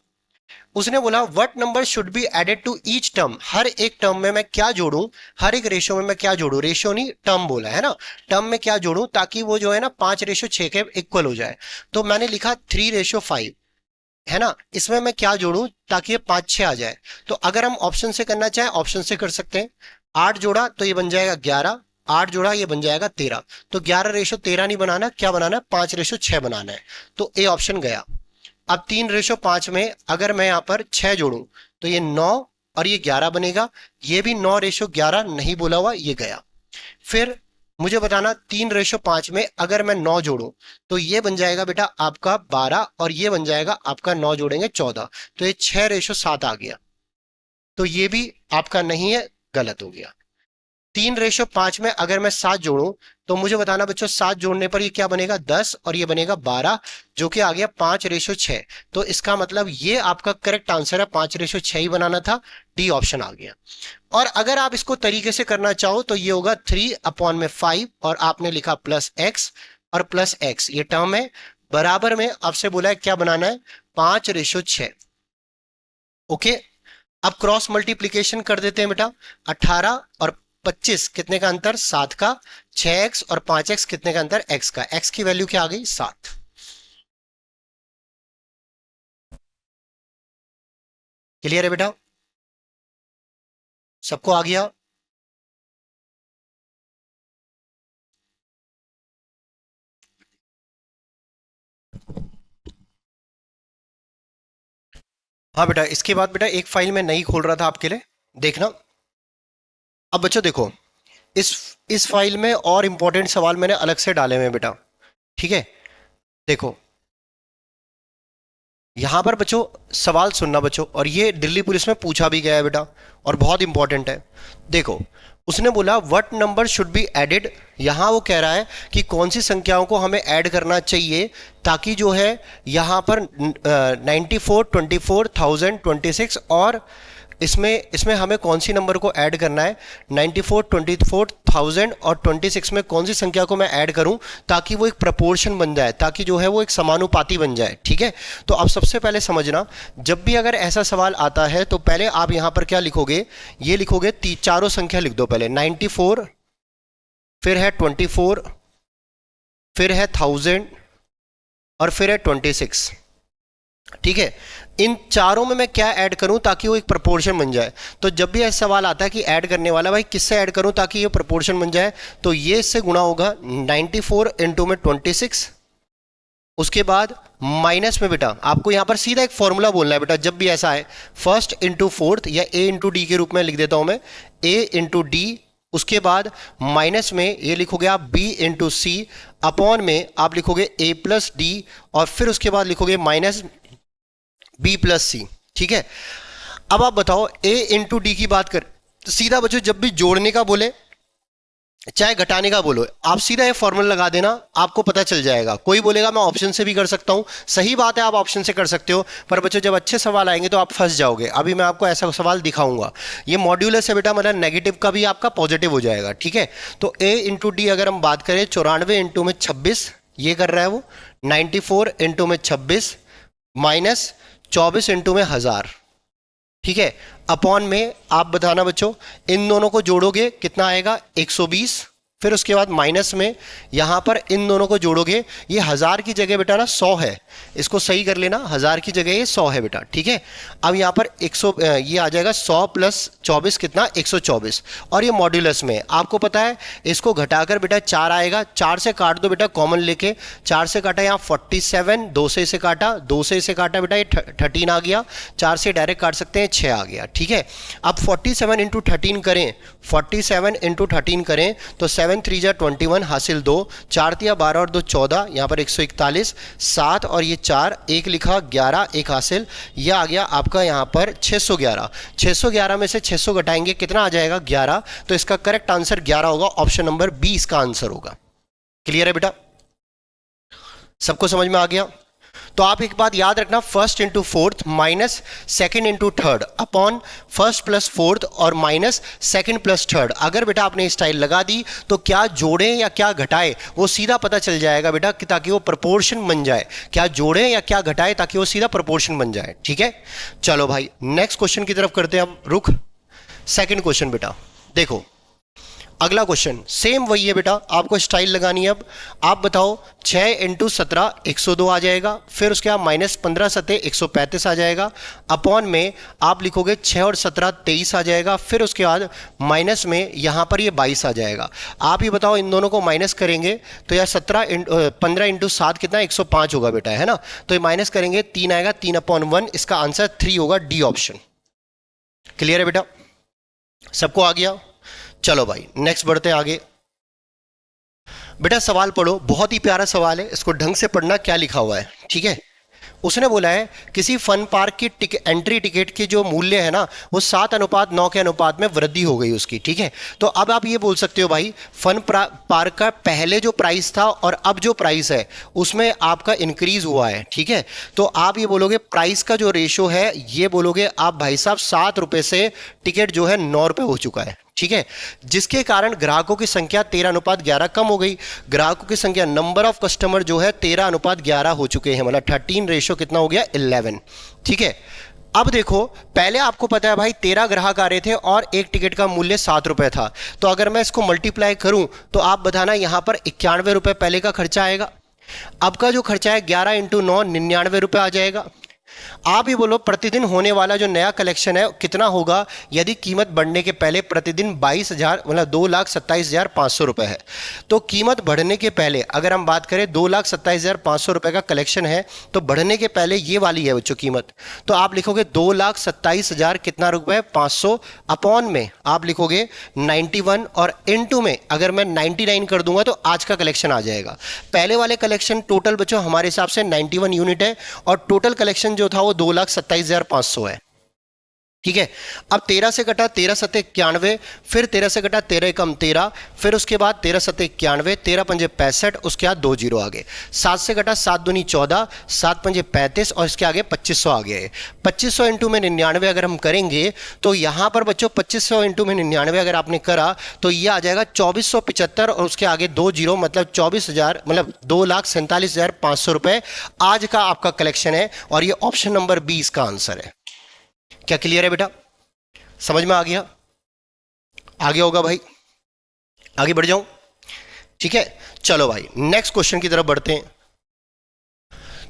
उसने बोला what number should be added to each term, हर एक टर्म में मैं क्या जोड़ूं, हर एक रेशो में मैं क्या जोड़ूं, रेशो नहीं टर्म बोला है ना, टर्म में क्या जोड़ूं ताकि वो जो है ना 5:6 के इक्वल हो जाए। तो मैंने लिखा 3:5 है ना, इसमें मैं क्या जोड़ूं ताकि ये 5 6 आ जाए। तो अगर हम ऑप्शन से करना चाहें ऑप्शन से कर सकते हैं। 8 जोड़ा तो ये बन जाएगा 11, 8 जोड़ा ये बन जाएगा 13। तो 11:13 नहीं बनाना, क्या बनाना है 5:6 बनाना है। तो ए ऑप्शन गया। अब 3:5 में अगर मैं यहां पर 6 जोड़ूं तो ये 9 और ये 11 बनेगा, ये भी 9:11 नहीं बोला हुआ, ये गया। फिर मुझे बताना 3:5 में अगर मैं 9 जोड़ूं तो ये बन जाएगा बेटा आपका 12 और ये बन जाएगा आपका 9 जोड़ेंगे 14, तो ये 6:7 आ गया। तो ये भी आपका नहीं है, गलत हो गया। 3:5 में अगर मैं 7 जोड़ूं तो मुझे बताना बच्चों 7 जोड़ने पर ये क्या बनेगा 10 और ये बनेगा 12, जो कि आ गया 5:6। तो इसका मतलब ये आपका करेक्ट आंसर है, 5:6 ही बनाना था, डी ऑप्शन आ गया। और अगर आप इसको तरीके से करना चाहो तो ये होगा 3/5 और आपने लिखा प्लस एक्स और प्लस एक्स, ये टर्म है बराबर में आपसे बोला है क्या बनाना है 5:6। ओके, अब क्रॉस मल्टीप्लीकेशन कर देते हैं बेटा। 18 और 25 कितने का अंतर 7 का, 6x और 5x कितने का अंतर x का, x की वैल्यू क्या आ गई 7। क्लियर है बेटा, सबको आ गया। हाँ बेटा, इसके बाद बेटा एक फाइल में नहीं खोल रहा था आपके लिए, देखना। अब बच्चों देखो, इस इस फाइल में और इंपॉर्टेंट सवाल मैंने अलग से डाले हुए हैं बेटा, ठीक है। देखो यहां पर बच्चों सवाल सुनना बच्चों, और ये दिल्ली पुलिस में पूछा भी गया है बेटा और बहुत इंपॉर्टेंट है। देखो उसने बोला what number should be added, यहां वो कह रहा है कि कौन सी संख्याओं को हमें ऐड करना चाहिए ताकि जो है यहां पर 94, 24, 1000, 26 और इसमें इसमें हमें कौन सी नंबर को ऐड करना है, 94, 24, 1000 और 26 में कौन सी संख्या को मैं ऐड करूं ताकि वो एक प्रपोर्शन बन जाए, ताकि जो है वो एक समानुपाती बन जाए, ठीक है। तो अब सबसे पहले समझना, जब भी अगर ऐसा सवाल आता है तो पहले आप यहां पर क्या लिखोगे, ये लिखोगे चारों संख्या लिख दो पहले, 94, फिर है 24, फिर है 1000 और फिर है 26, ठीक है। इन चारों में मैं क्या ऐड करूं ताकि वो एक प्रोपोर्शन बन जाए। तो जब भी ऐसा सवाल आता है कि ऐड करने वाला भाई किससे ऐड करूं ताकि ये प्रोपोर्शन बन जाए, तो ये इससे गुणा होगा 94 इंटू में 26, उसके बाद माइनस में बेटा आपको यहां पर सीधा एक फॉर्मूला बोलना है बेटा, जब भी ऐसा है फर्स्ट इंटू फोर्थ या ए इंटू डी के रूप में लिख देता हूं मैं, ए इंटू डी, उसके बाद माइनस में ये लिखोगे आप बी इंटू सी, अपॉन में आप लिखोगे ए प्लस डी, और फिर उसके बाद लिखोगे माइनस बी प्लस सी, ठीक है। अब आप बताओ ए इंटू डी की बात कर, सीधा बच्चों जब भी जोड़ने का बोले चाहे घटाने का बोलो, आप सीधा ये फॉर्मूला लगा देना, आपको पता चल जाएगा। कोई बोलेगा मैं ऑप्शन से भी कर सकता हूं, सही बात है आप ऑप्शन से कर सकते हो, पर बच्चों जब अच्छे सवाल आएंगे तो आप फंस जाओगे। अभी मैं आपको ऐसा सवाल दिखाऊंगा, ये मॉड्यूलस है बेटा, मतलब नेगेटिव का भी आपका पॉजिटिव हो जाएगा, ठीक है। तो ए इंटू डी अगर हम बात करें 94 इंटू में 26, ये कर रहा है वो 94 इंटू में 26 माइनस 24 इंटू में 1000, ठीक है। अपॉन में आप बताना बच्चों, इन दोनों को जोड़ोगे कितना आएगा 120, फिर उसके बाद माइनस में यहां पर इन दोनों को जोड़ोगे, ये 1000 की जगह बेटा ना 100 है, इसको सही कर लेना, 1000 की जगह ये 100 है बेटा, ठीक है। अब यहां पर 100 ये आ जाएगा 100 प्लस 24 कितना 124, और ये मॉड्यूलस में आपको पता है इसको घटाकर बेटा 4 आएगा, 4 से काट दो बेटा कॉमन लेके, 4 से काटा यहाँ 47, 2 से इसे काटा, 2 से इसे काटा बेटा ये 13 आ गया, 4 से डायरेक्ट काट सकते हैं 6 आ गया, ठीक है। अब 47 इंटू 13 करें, 47 इंटू 13 करें तो 7 3 जा 21 हासिल 2, 4 तिया 12 और 2 14, यहाँ पर 141, 7 और ये 4 एक लिखा 11 एक हासिल, यह आ गया आपका यहाँ पर 611। 611 में से 600 घटाएंगे कितना आ जाएगा 11, तो इसका करेक्ट आंसर 11 होगा, ऑप्शन नंबर बी इसका आंसर होगा। क्लियर है बेटा, सबको समझ में आ गया। तो आप एक बात याद रखना, first into fourth minus second into third upon first plus fourth और माइनस सेकंड प्लस थर्ड। अगर बेटा आपने स्टाइल लगा दी तो क्या जोड़ें या क्या घटाएं वो सीधा पता चल जाएगा बेटा, कि ताकि वो प्रोपोर्शन बन जाए, क्या जोड़ें या क्या घटाएं ताकि वो सीधा प्रोपोर्शन बन जाए, ठीक है। चलो भाई नेक्स्ट क्वेश्चन की तरफ करते हैं हम रुख। सेकंड क्वेश्चन बेटा देखो, अगला क्वेश्चन सेम वही है बेटा, आपको स्टाइल लगानी है। अब आप बताओ 6 इंटू 17 102 आ जाएगा, फिर उसके बाद माइनस 15 सत्ते 135 आ जाएगा, अपॉन में आप लिखोगे 6 और 17 23 आ जाएगा, फिर उसके बाद माइनस में यहाँ पर ये 22 आ जाएगा। आप ही बताओ इन दोनों को माइनस करेंगे तो यार 15 इंटू 7 कितना 105 होगा बेटा, है ना। तो ये माइनस करेंगे 3 आएगा, 3/1, इसका आंसर 3 होगा, डी ऑप्शन। क्लियर है बेटा, सबको आ गया। चलो भाई नेक्स्ट बढ़ते हैं आगे। बेटा सवाल पढ़ो, बहुत ही प्यारा सवाल है, इसको ढंग से पढ़ना क्या लिखा हुआ है, ठीक है। उसने बोला है किसी फन पार्क की एंट्री टिकट की जो मूल्य है ना वो 7:9 के अनुपात में वृद्धि हो गई उसकी, ठीक है। तो अब आप ये बोल सकते हो भाई फन पार्क का पहले जो प्राइस था और अब जो प्राइस है उसमें आपका इंक्रीज हुआ है, ठीक है। तो आप ये बोलोगे प्राइस का जो रेशो है ये बोलोगे आप भाई साहब 7 रुपए से टिकट जो है 9 रुपए हो चुका है, ठीक है। जिसके कारण ग्राहकों की संख्या 13:11 कम हो गई। ग्राहकों की संख्या नंबर ऑफ कस्टमर जो है 13:11 हो चुके हैं, मतलब 13 रेशो कितना हो गया 11, ठीक है। अब देखो पहले आपको पता है भाई 13 ग्राहक आ रहे थे और एक टिकट का मूल्य 7 रुपए था, तो अगर मैं इसको मल्टीप्लाई करूं तो आप बताना यहां पर 91 रुपए पहले का खर्चा आएगा। अब का जो खर्चा है 11 × 9 99 रुपए आ जाएगा। आप ये बोलो प्रतिदिन होने वाला जो नया कलेक्शन है कितना होगा यदि कीमत बढ़ने के पहले प्रतिदिन 22,000 मतलब 2,27,500 रुपए है। तो कीमत बढ़ने के पहले अगर हम बात करें 2,27,500 रुपए का कलेक्शन है तो बढ़ने के पहले ये वाली है बच्चों कीमत, तो आप लिखोगे 2,27,000 कितना रुपए 500 अपॉन में आप लिखोगे 91 और इनटू में अगर मैं 99 कर दूंगा तो आज का कलेक्शन आ जाएगा। पहले वाले कलेक्शन टोटल बच्चों हमारे हिसाब से 91 यूनिट है और टोटल कलेक्शन जो था वो 2,27,500 है, ठीक है। अब 13 से कटा 13 सत्ते 91, फिर 13 से कटा 13 कम 13, फिर उसके बाद 13 सत्ते 91, 13 पंजे 65, उसके बाद 2 जीरो आगे। 7 से कटा 7 दूनी 14, 7 पंजे 35 और इसके आगे 2500 आ गया है। 2500 इंटू में 99 अगर हम करेंगे तो यहां पर बच्चों 2500 इंटू में 99 अगर आपने करा तो यह आ जाएगा 2475 और उसके आगे 2 जीरो मतलब 24,000 मतलब 2,47,500 रुपए आज का आपका कलेक्शन है और ये ऑप्शन नंबर 20 का आंसर है। क्या क्लियर है बेटा, समझ में आ गया? आगे होगा भाई, आगे बढ़ जाऊं, ठीक है। चलो भाई नेक्स्ट क्वेश्चन की तरफ बढ़ते हैं।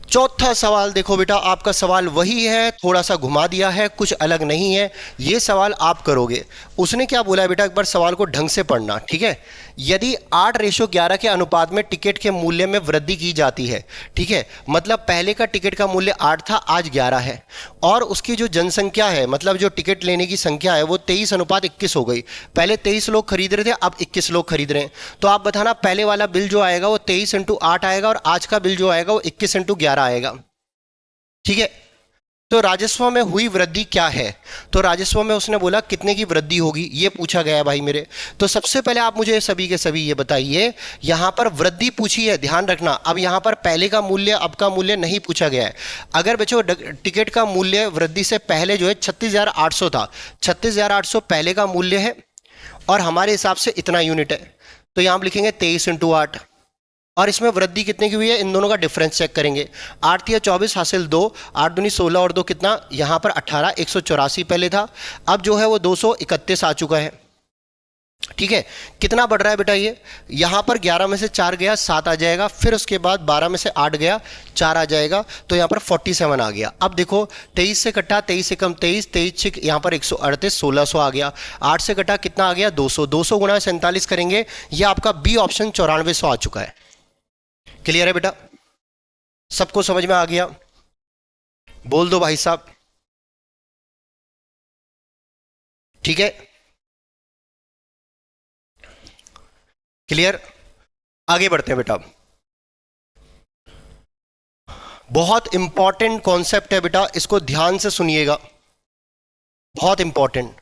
चौथा सवाल देखो बेटा, आपका सवाल वही है, थोड़ा सा घुमा दिया है, कुछ अलग नहीं है। ये सवाल आप करोगे। उसने क्या बोला है बेटा, एक बार सवाल को ढंग से पढ़ना, ठीक है। यदि 8:11 के अनुपात में टिकट के मूल्य में वृद्धि की जाती है, ठीक है, मतलब पहले का टिकट का मूल्य 8 था आज 11 है और उसकी जो जनसंख्या है मतलब जो टिकट लेने की संख्या है वो 23:21 हो गई। पहले 23 लोग खरीद रहे थे, अब 21 लोग खरीद रहे हैं। तो आप बताना पहले वाला बिल जो आएगा वो 23 × 8 आएगा और आज का बिल जो आएगा वो 21 × 11 आएगा, ठीक है। तो राजस्व में हुई वृद्धि क्या है, तो राजस्व में उसने बोला कितने की वृद्धि होगी ये पूछा गया है भाई मेरे। तो सबसे पहले आप मुझे सभी के सभी ये बताइए, यहां पर वृद्धि पूछी है, ध्यान रखना। अब यहां पर पहले का मूल्य अब का मूल्य नहीं पूछा गया है। अगर बच्चों टिकट का मूल्य वृद्धि से पहले जो है 36,800 था, 36,800 पहले का मूल्य है और हमारे हिसाब से इतना यूनिट है, तो यहां हम लिखेंगे 23 × 8 और इसमें वृद्धि कितने की हुई है इन दोनों का डिफरेंस चेक करेंगे। 8 या 24 हासिल 2, 8 दूनी 16 और 2 कितना, यहां पर 18, 184 पहले था, अब जो है वो 231 आ चुका है, ठीक है। कितना बढ़ रहा है बेटा ये, यहां पर 11 में से 4 गया 7 आ जाएगा, फिर उसके बाद 12 में से 8 गया 4 आ जाएगा, तो यहां पर 47 आ गया। अब देखो 23 से कटा 23 से कम 23, 23 से यहां पर 138, 1600 आ गया। 8 से कटा कितना आ गया 200, 200 गुणा 47 करेंगे, ये आपका बी ऑप्शन 9400 आ चुका है। क्लियर है बेटा, सबको समझ में आ गया? बोल दो भाई साहब, ठीक है, क्लियर। आगे बढ़ते हैं बेटा, बहुत इंपॉर्टेंट कॉन्सेप्ट है बेटा, इसको ध्यान से सुनिएगा, बहुत इंपॉर्टेंट।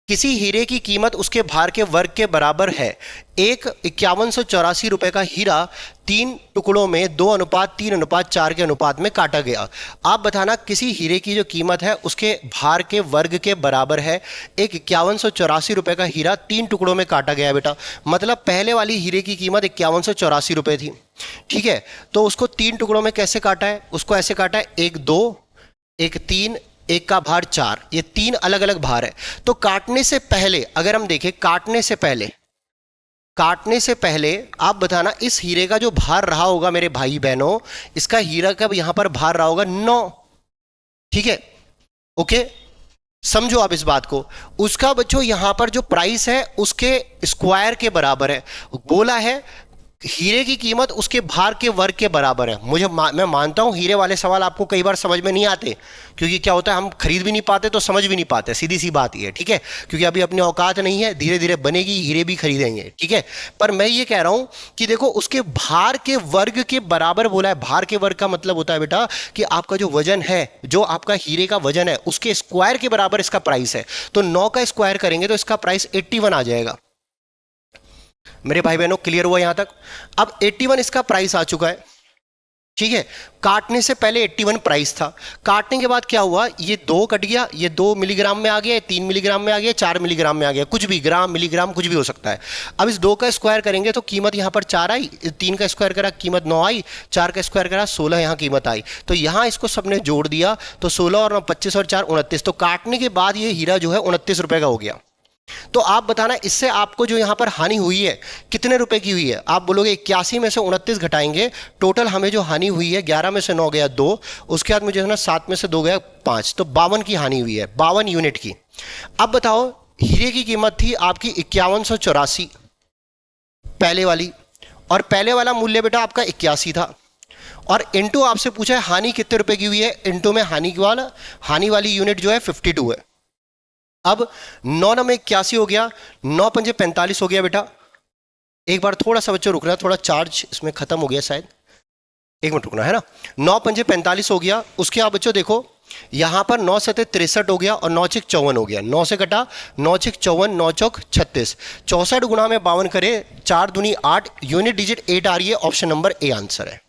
किसी हीरे की कीमत उसके भार के वर्ग के बराबर है। एक 5184 रुपए का हीरा 3 टुकड़ों में 2:3:4 के अनुपात में काटा गया। आप बताना किसी हीरे की जो कीमत है उसके भार के वर्ग के बराबर है। एक 5184 रुपए का हीरा 3 टुकड़ों में काटा गया है बेटा, मतलब पहले वाली हीरे की कीमत 5184 रुपए थी, ठीक है। तो उसको 3 टुकड़ों में कैसे काटा है, उसको ऐसे काटा है 1 2 1 3 एक का भार 4, ये 3 अलग अलग भार है। तो काटने से पहले अगर हम देखें, काटने से पहले आप बताना इस हीरे का जो भार रहा होगा मेरे भाई बहनों, इसका हीरा का यहां पर भार रहा होगा 9, ठीक है, ओके। समझो आप इस बात को, उसका बच्चों यहां पर जो प्राइस है उसके स्क्वायर के बराबर है। बोला है हीरे की कीमत उसके भार के वर्ग के बराबर है। मैं मानता हूं हीरे वाले सवाल आपको कई बार समझ में नहीं आते, क्योंकि क्या होता है हम खरीद भी नहीं पाते तो समझ भी नहीं पाते, सीधी सी बात ये है, ठीक है, क्योंकि अभी अपनी औकात नहीं है, धीरे धीरे बनेगी, हीरे भी खरीदेंगे, ठीक है। पर मैं ये कह रहा हूं कि देखो उसके भार के वर्ग के बराबर बोला है। भार के वर्ग का मतलब होता है बेटा कि आपका जो वजन है, जो आपका हीरे का वजन है उसके स्क्वायर के बराबर इसका प्राइस है। तो 9 का स्क्वायर करेंगे तो इसका प्राइस 81 आ जाएगा। मेरे भाई बहनों क्लियर हुआ यहां तक? अब 81 इसका प्राइस आ चुका है, ठीक है। काटने से पहले 81 प्राइस था, काटने के बाद क्या हुआ, ये 2 कट गया, ये 2 मिलीग्राम में आ गया, 3 मिलीग्राम में आ गया, 4 मिलीग्राम में आ गया, कुछ भी ग्राम मिलीग्राम कुछ भी हो सकता है। अब इस 2 का स्क्वायर करेंगे तो कीमत यहां पर 4 आई, 3 का स्क्वायर करा कीमत 9 आई, 4 का स्क्वायर करा 16 यहां कीमत आई। तो यहां इसको सबने जोड़ दिया तो 16 और 25 और 4 29, तो काटने के बाद ये हीरा जो है 29 रुपए का हो गया। तो आप बताना इससे आपको जो यहां पर हानि हुई है कितने रुपए की हुई है? आप बोलोगे 81 में से 29 घटाएंगे, टोटल हमें जो हानि हुई है 11 में से 9 गया 2, उसके बाद मुझे ना 7 में से 2 गया 5, तो 52 की हानि हुई है, 52 यूनिट की। अब बताओ हीरे की कीमत थी आपकी 5184 पहले वाली, और पहले वाला मूल्य बेटा आपका 81 था, और इंटू आपसे पूछा है हानि कितने रुपए की हुई है, इंटू में हानि वाली यूनिट जो है 52 है। अब 9 9 में 81 हो गया, 9 पंजे 45 हो गया बेटा। एक बार थोड़ा सा बच्चों रुकना, थोड़ा चार्ज इसमें खत्म हो गया शायद, एक मिनट रुकना है ना। 9 पंजे 45 हो गया, उसके बाद बच्चों देखो यहां पर 9 सते 63 हो गया और 9 चिक 54 हो गया, 9 से कटा 9 चिक 54, 9 चौक 36, 64 गुणा में 52 करे, 4 दूनी 8, यूनिट डिजिट 8 आ रही है, ऑप्शन नंबर ए आंसर है।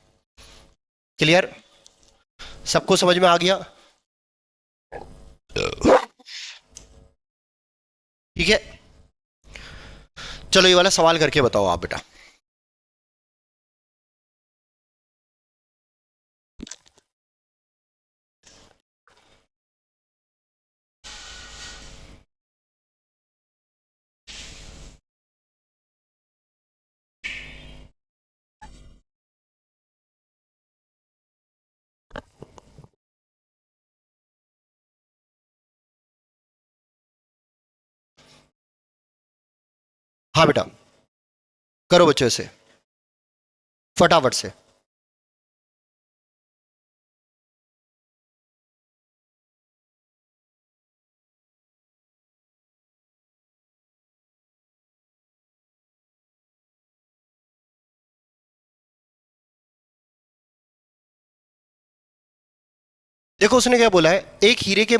क्लियर? सबको समझ में आ गया? ठीक है, चलो ये वाला सवाल करके बताओ आप बेटा। हाँ बेटा, करो बच्चों से फटाफट से। देखो उसने क्या बोला है, एक हीरे के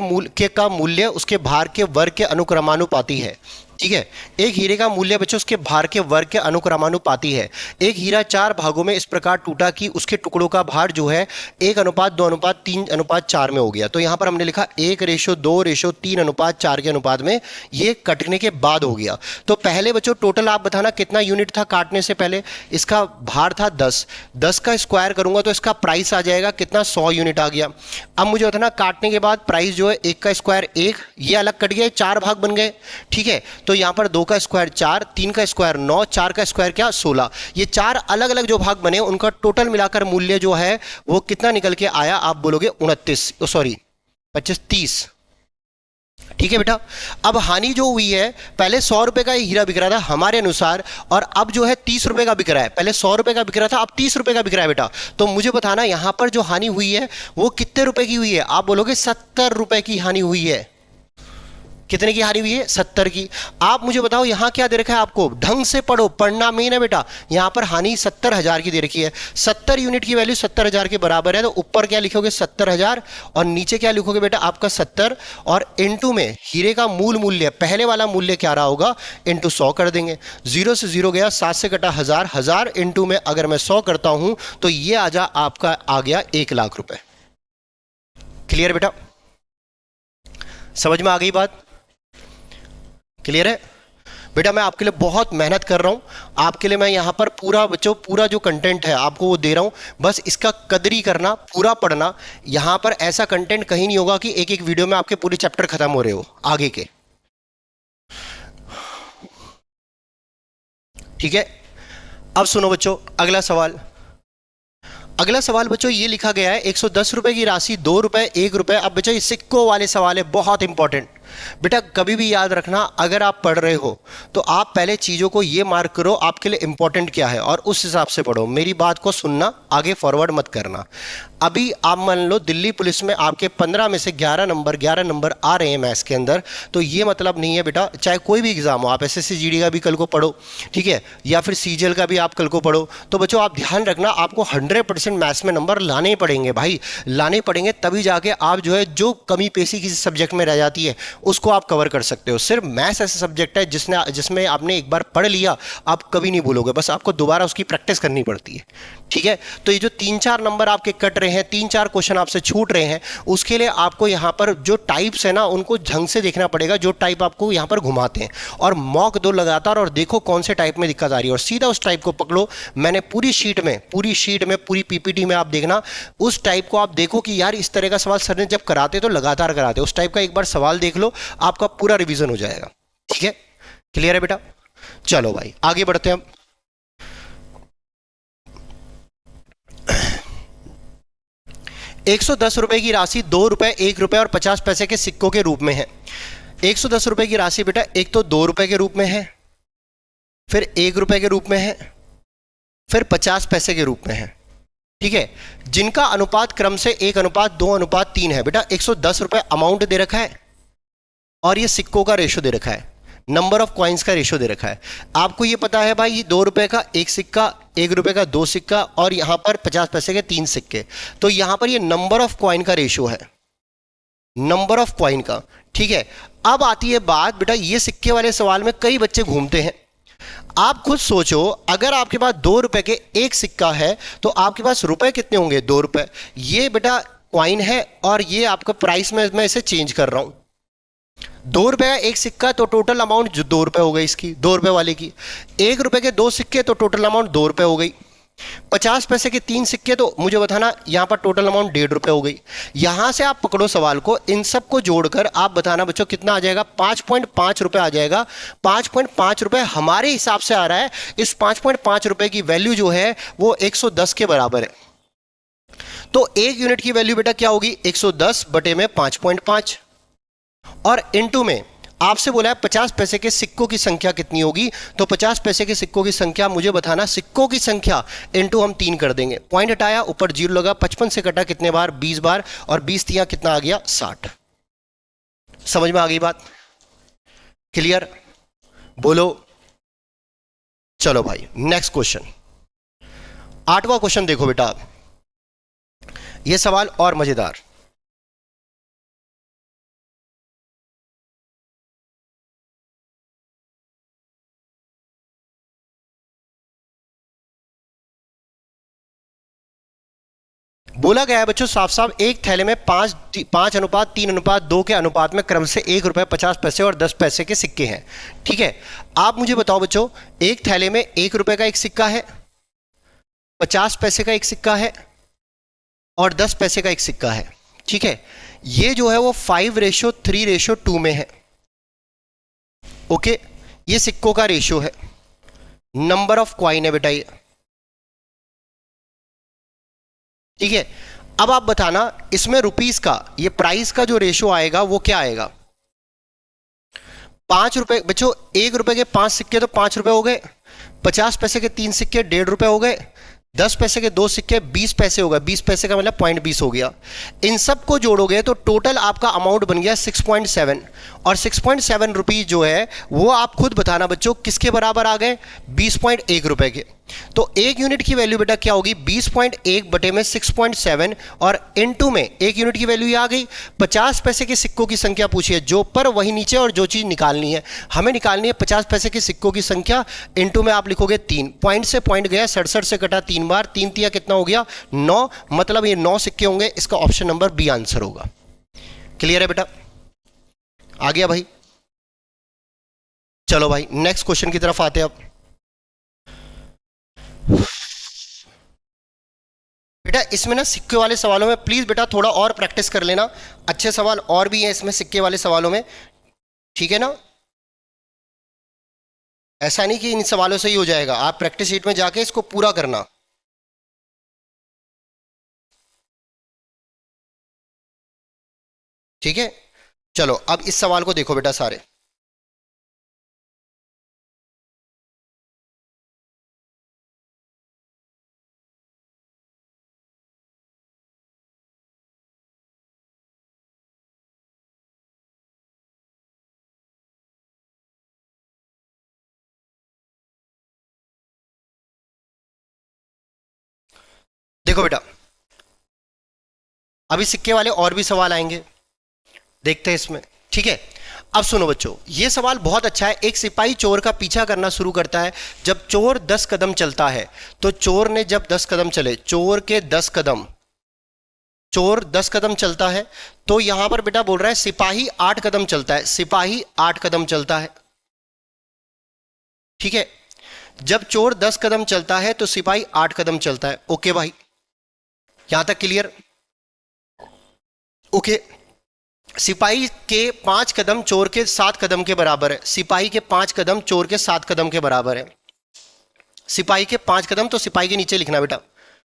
का मूल्य उसके भार के वर्ग के अनुक्रमानुपाती है, ठीक है। एक हीरे का मूल्य बच्चों उसके भार के वर्ग के अनुक्रमानुपाती है। एक हीरा 4 भागों में इस प्रकार टूटा कि उसके टुकड़ों का भार जो है 1:2:3:4 में हो गया। तो यहां पर हमने लिखा 1:2:3:4 के अनुपात में ये कटने के बाद हो गया। तो पहले बच्चों टोटल आप बताना कितना यूनिट था काटने से पहले? इसका भार था 10, 10 का स्क्वायर करूंगा तो इसका प्राइस आ जाएगा कितना, 100 यूनिट आ गया। अब मुझे बताना काटने के बाद प्राइस जो है 1 का स्क्वायर 1, ये अलग कट गया, 4 भाग बन गए, ठीक है। तो यहां पर 2 का स्क्वायर 4, 3 का स्क्वायर 9, 4 का स्क्वायर क्या 16, ये 4 अलग अलग जो भाग बने उनका टोटल मिलाकर मूल्य जो है वो कितना निकल के आया? आप बोलोगे 29, सॉरी 25, 30, ठीक है बेटा। अब हानि जो हुई है, पहले 100 रुपए का हीरा बिक रहा था हमारे अनुसार, और अब जो है 30 रुपए का बिक रहा है। पहले 100 रुपए का बिक रहा था, अब 30 रुपए का बिक रहा है बेटा। तो मुझे बताना यहां पर जो हानि हुई है वो कितने रुपए की हुई है? आप बोलोगे 70 रुपए की हानि हुई है। कितने की हानि हुई है? 70 की। आप मुझे बताओ यहां क्या दे रखा है आपको, ढंग से पढ़ो, पढ़ना मेन है बेटा। यहां पर हानि 70,000 की दे रखी है, 70 यूनिट की वैल्यू 70,000 के बराबर है, तो ऊपर क्या लिखोगे 70,000 और नीचे क्या लिखोगे बेटा आपका 70, और इंटू में हीरे का मूल मूल्य पहले वाला मूल्य क्या रहा होगा, इंटू 100 कर देंगे। 0 से 0 गया, 7 से कटा 1000, 1000 इंटू में अगर मैं 100 करता हूं तो ये आपका आ गया 1 लाख रुपए। क्लियर बेटा? समझ में आ गई बात? क्लियर है बेटा? मैं आपके लिए बहुत मेहनत कर रहा हूं, आपके लिए मैं यहां पर पूरा बच्चों पूरा जो कंटेंट है आपको वो दे रहा हूं, बस इसका कदरी करना, पूरा पढ़ना। यहां पर ऐसा कंटेंट कहीं नहीं होगा कि एक एक वीडियो में आपके पूरे चैप्टर खत्म हो रहे हो आगे के, ठीक है। अब सुनो बच्चों अगला सवाल। अगला सवाल बच्चों ये लिखा गया है 110 रुपए की राशि 2 रुपए 1 रुपए। अब बच्चों ये सिक्कों वाले सवाल है, बहुत इंपॉर्टेंट। बेटा कभी भी याद रखना, अगर आप पढ़ रहे हो तो आप पहले चीज़ों को ये मार्क करो आपके लिए इंपॉर्टेंट क्या है और उस हिसाब से पढ़ो। मेरी बात को सुनना, आगे फॉरवर्ड मत करना। अभी आप मान लो दिल्ली पुलिस में आपके 15 में से 11 नंबर आ रहे हैं मैथ्स के अंदर, तो ये मतलब नहीं है बेटा, चाहे कोई भी एग्जाम हो, आप एसएससी जीडी का भी कल को पढ़ो, ठीक है, या फिर सीजीएल का भी आप कल को पढ़ो, तो बच्चों आप ध्यान रखना आपको 100% मैथ्स में नंबर लाने ही पड़ेंगे भाई, लाने पड़ेंगे, तभी जाके आप जो है जो कमी पेशी किसी सब्जेक्ट में रह जाती है उसको आप कवर कर सकते हो। सिर्फ मैथ्स ऐसा सब्जेक्ट है जिसमें आपने एक बार पढ़ लिया आप कभी नहीं भूलोगे, बस आपको दोबारा उसकी प्रैक्टिस करनी पड़ती है, ठीक है। तो ये जो 3-4 नंबर आपके कट रहे हैं, 3-4 क्वेश्चन आपसे छूट रहे हैं, उसके लिए आपको यहाँ पर जो टाइप्स है ना उनको ढंग से देखना पड़ेगा, जो टाइप आपको यहाँ पर घुमाते हैं, और मॉक दो लगातार और देखो कौन से टाइप में दिक्कत आ रही है और सीधा उस टाइप को पकड़ो। मैंने पूरी शीट में पूरी पीपीटी में आप देखना उस टाइप को, आप देखो कि यार इस तरह का सवाल सर ने जब कराते तो लगातार कराते, उस टाइप का एक बार सवाल देख लो, आपका पूरा रिवीजन हो जाएगा, ठीक है। क्लियर है बेटा? चलो भाई आगे बढ़ते हैं हम। 110 रुपए की राशि 2 रुपए, 1 रुपए और 50 पैसे के सिक्कों के रूप में है। 110 रुपए की राशि बेटा एक तो 2 रुपए के रूप में है, फिर 1 रुपए के रूप में है, फिर 50 पैसे के रूप में है, ठीक है, जिनका अनुपात क्रम से 1:2:3 है। बेटा 110 रुपए अमाउंट दे रखा है और ये सिक्कों का रेशो दे रखा है, नंबर ऑफ कॉइन्स का रेशो दे रखा है। आपको ये पता है भाई, ये 2 रुपए का एक सिक्का, 1 रुपए का 2 सिक्का और यहां पर 50 पैसे के 3 सिक्के, तो यहां पर ये नंबर ऑफ कॉइन का रेशो है, नंबर ऑफ कॉइन का, ठीक है। अब आती है बात बेटा, ये सिक्के वाले सवाल में कई बच्चे घूमते हैं। आप खुद सोचो, अगर आपके पास 2 रुपए के एक सिक्का है तो आपके पास रुपए कितने होंगे? 2 रुपए। ये बेटा कॉइन है और ये आपका प्राइस में मैं इसे चेंज कर रहा हूं। 2 रुपए का एक सिक्का तो टोटल अमाउंट जो 2 रुपए हो गई इसकी, 2 रुपए वाले की। 1 रुपए के 2 सिक्के तो टोटल अमाउंट 2 रुपए हो गई। 50 पैसे के 3 सिक्के तो मुझे बताना यहां पर टोटल अमाउंट 1.5 रुपए हो गई। यहां से आप पकड़ो सवाल को, इन सबको जोड़कर आप बताना बच्चों कितना आ जाएगा? 5.5 रुपए आ जाएगा। 5.5 रुपए हमारे हिसाब से आ रहा है। इस 5.5 रुपए की वैल्यू जो है वो 110 के बराबर है। तो एक यूनिट की वैल्यू बेटा क्या होगी? 110 बटे में 5.5 और इनटू में आपसे बोला है 50 पैसे के सिक्कों की संख्या कितनी होगी, तो 50 पैसे के सिक्कों की संख्या मुझे बताना, सिक्कों की संख्या इनटू हम 3 कर देंगे, पॉइंट हटाया ऊपर 0 लगा, 55 से कटा कितने बार? 20 बार, और 20 तिया कितना आ गया? 60। समझ में आ गई बात? क्लियर? बोलो। चलो भाई नेक्स्ट क्वेश्चन, 8वां क्वेश्चन देखो बेटा आप, यह सवाल और मजेदार। बोला गया है बच्चों साफ साफ, एक थैले में 5:3:2 के अनुपात में क्रम से 1 रुपए, 50 पैसे और 10 पैसे के सिक्के हैं, ठीक है। आप मुझे बताओ बच्चों, एक थैले में 1 रुपए का एक सिक्का है, 50 पैसे का एक सिक्का है और 10 पैसे का एक सिक्का है, ठीक है। ये जो है वो 5:3:2 में है, ओके। ये सिक्कों का रेशियो है, नंबर ऑफ क्वाइन है बेटा ये, ठीक है। अब आप बताना इसमें रुपीस का, ये प्राइस का जो रेशो आएगा वो क्या आएगा? 5 रुपए बच्चों, 1 रुपए के 5 सिक्के तो 5 रुपए हो गए, 50 पैसे के 3 सिक्के 1.5 रुपए हो गए, 10 पैसे के 2 सिक्के 20 पैसे हो गए, 20 पैसे का मतलब 0.20 हो गया। इन सब को जोड़ोगे तो टोटल आपका अमाउंट बन गया 6.7, और 6.7 रुपीज जो है वो आप खुद बताना बच्चों किसके बराबर आ गए? 20.1 रुपए के। तो एक यूनिट की वैल्यू बेटा क्या होगी? 20.1 बटे में 6.7 और इनटू में एक यूनिट की वैल्यू आ गई। 50 पैसे के सिक्कों की संख्या पूछी है, जो पर वही नीचे, और जो चीज निकालनी है हमें निकालनी है 50 पैसे के सिक्कों की संख्या, इनटू में आप लिखोगे 3, पॉइंट से पॉइंट गया 67 से कटा 3 बार, 3 तिया कितना हो गया? 9, मतलब ये 9 सिक्के होंगे। इसका ऑप्शन नंबर बी आंसर होगा। क्लियर है बेटा? आ गया भाई? चलो भाई नेक्स्ट क्वेश्चन की तरफ आते हैं अब। बेटा इसमें ना सिक्के वाले सवालों में प्लीज बेटा थोड़ा और प्रैक्टिस कर लेना, अच्छे सवाल और भी हैं इसमें सिक्के वाले सवालों में, ठीक है ना। ऐसा नहीं कि इन सवालों से ही हो जाएगा, आप प्रैक्टिस शीट में जाके इसको पूरा करना, ठीक है। चलो अब इस सवाल को देखो बेटा सारे। देखो बेटा, अभी सिक्के वाले और भी सवाल आएंगे, देखते हैं इसमें। ठीक है, अब सुनो बच्चों, ये सवाल बहुत अच्छा है। एक सिपाही चोर का पीछा करना शुरू करता है। जब चोर 10 कदम चलता है, तो चोर ने जब 10 कदम चले, चोर के 10 कदम, चोर 10 कदम चलता है, तो यहां पर बेटा बोल रहा है सिपाही 8 कदम चलता है, सिपाही 8 कदम चलता है। ठीक है, जब चोर 10 कदम चलता है तो सिपाही 8 कदम चलता है। ओके भाई, यहां तक क्लियर? ओके, सिपाही के 5 कदम चोर के 7 कदम के बराबर है। सिपाही के 5 कदम चोर के 7 कदम के बराबर है। सिपाही के 5 कदम तो सिपाही के नीचे लिखना बेटा,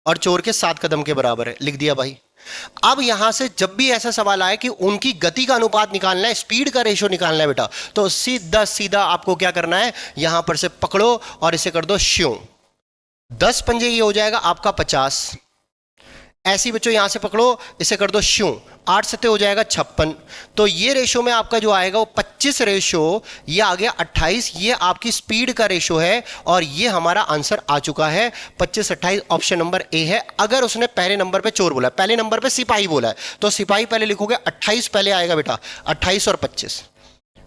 और चोर के 7 कदम के बराबर है, लिख दिया भाई। अब यहां से जब भी ऐसा सवाल आए कि उनकी गति का अनुपात निकालना है, स्पीड का रेशियो निकालना है बेटा, तो सीधा सीधा आपको क्या करना है, यहां पर से पकड़ो और इसे कर दो श्यों। 10 पंजे ये हो जाएगा आपका 50। ऐसी बच्चों यहां से पकड़ो, इसे कर दो श्यों, 8 सत्ते हो जाएगा 56। तो ये रेशो में आपका जो आएगा वो 25 रेशो, ये आ गया 28। ये आपकी स्पीड का रेशो है और ये हमारा आंसर आ चुका है 25 28। ऑप्शन नंबर ए है। अगर उसने पहले नंबर पे चोर बोला, पहले नंबर पे सिपाही बोला है, तो सिपाही पहले लिखोगे, 28 पहले आएगा बेटा, 28 और 25।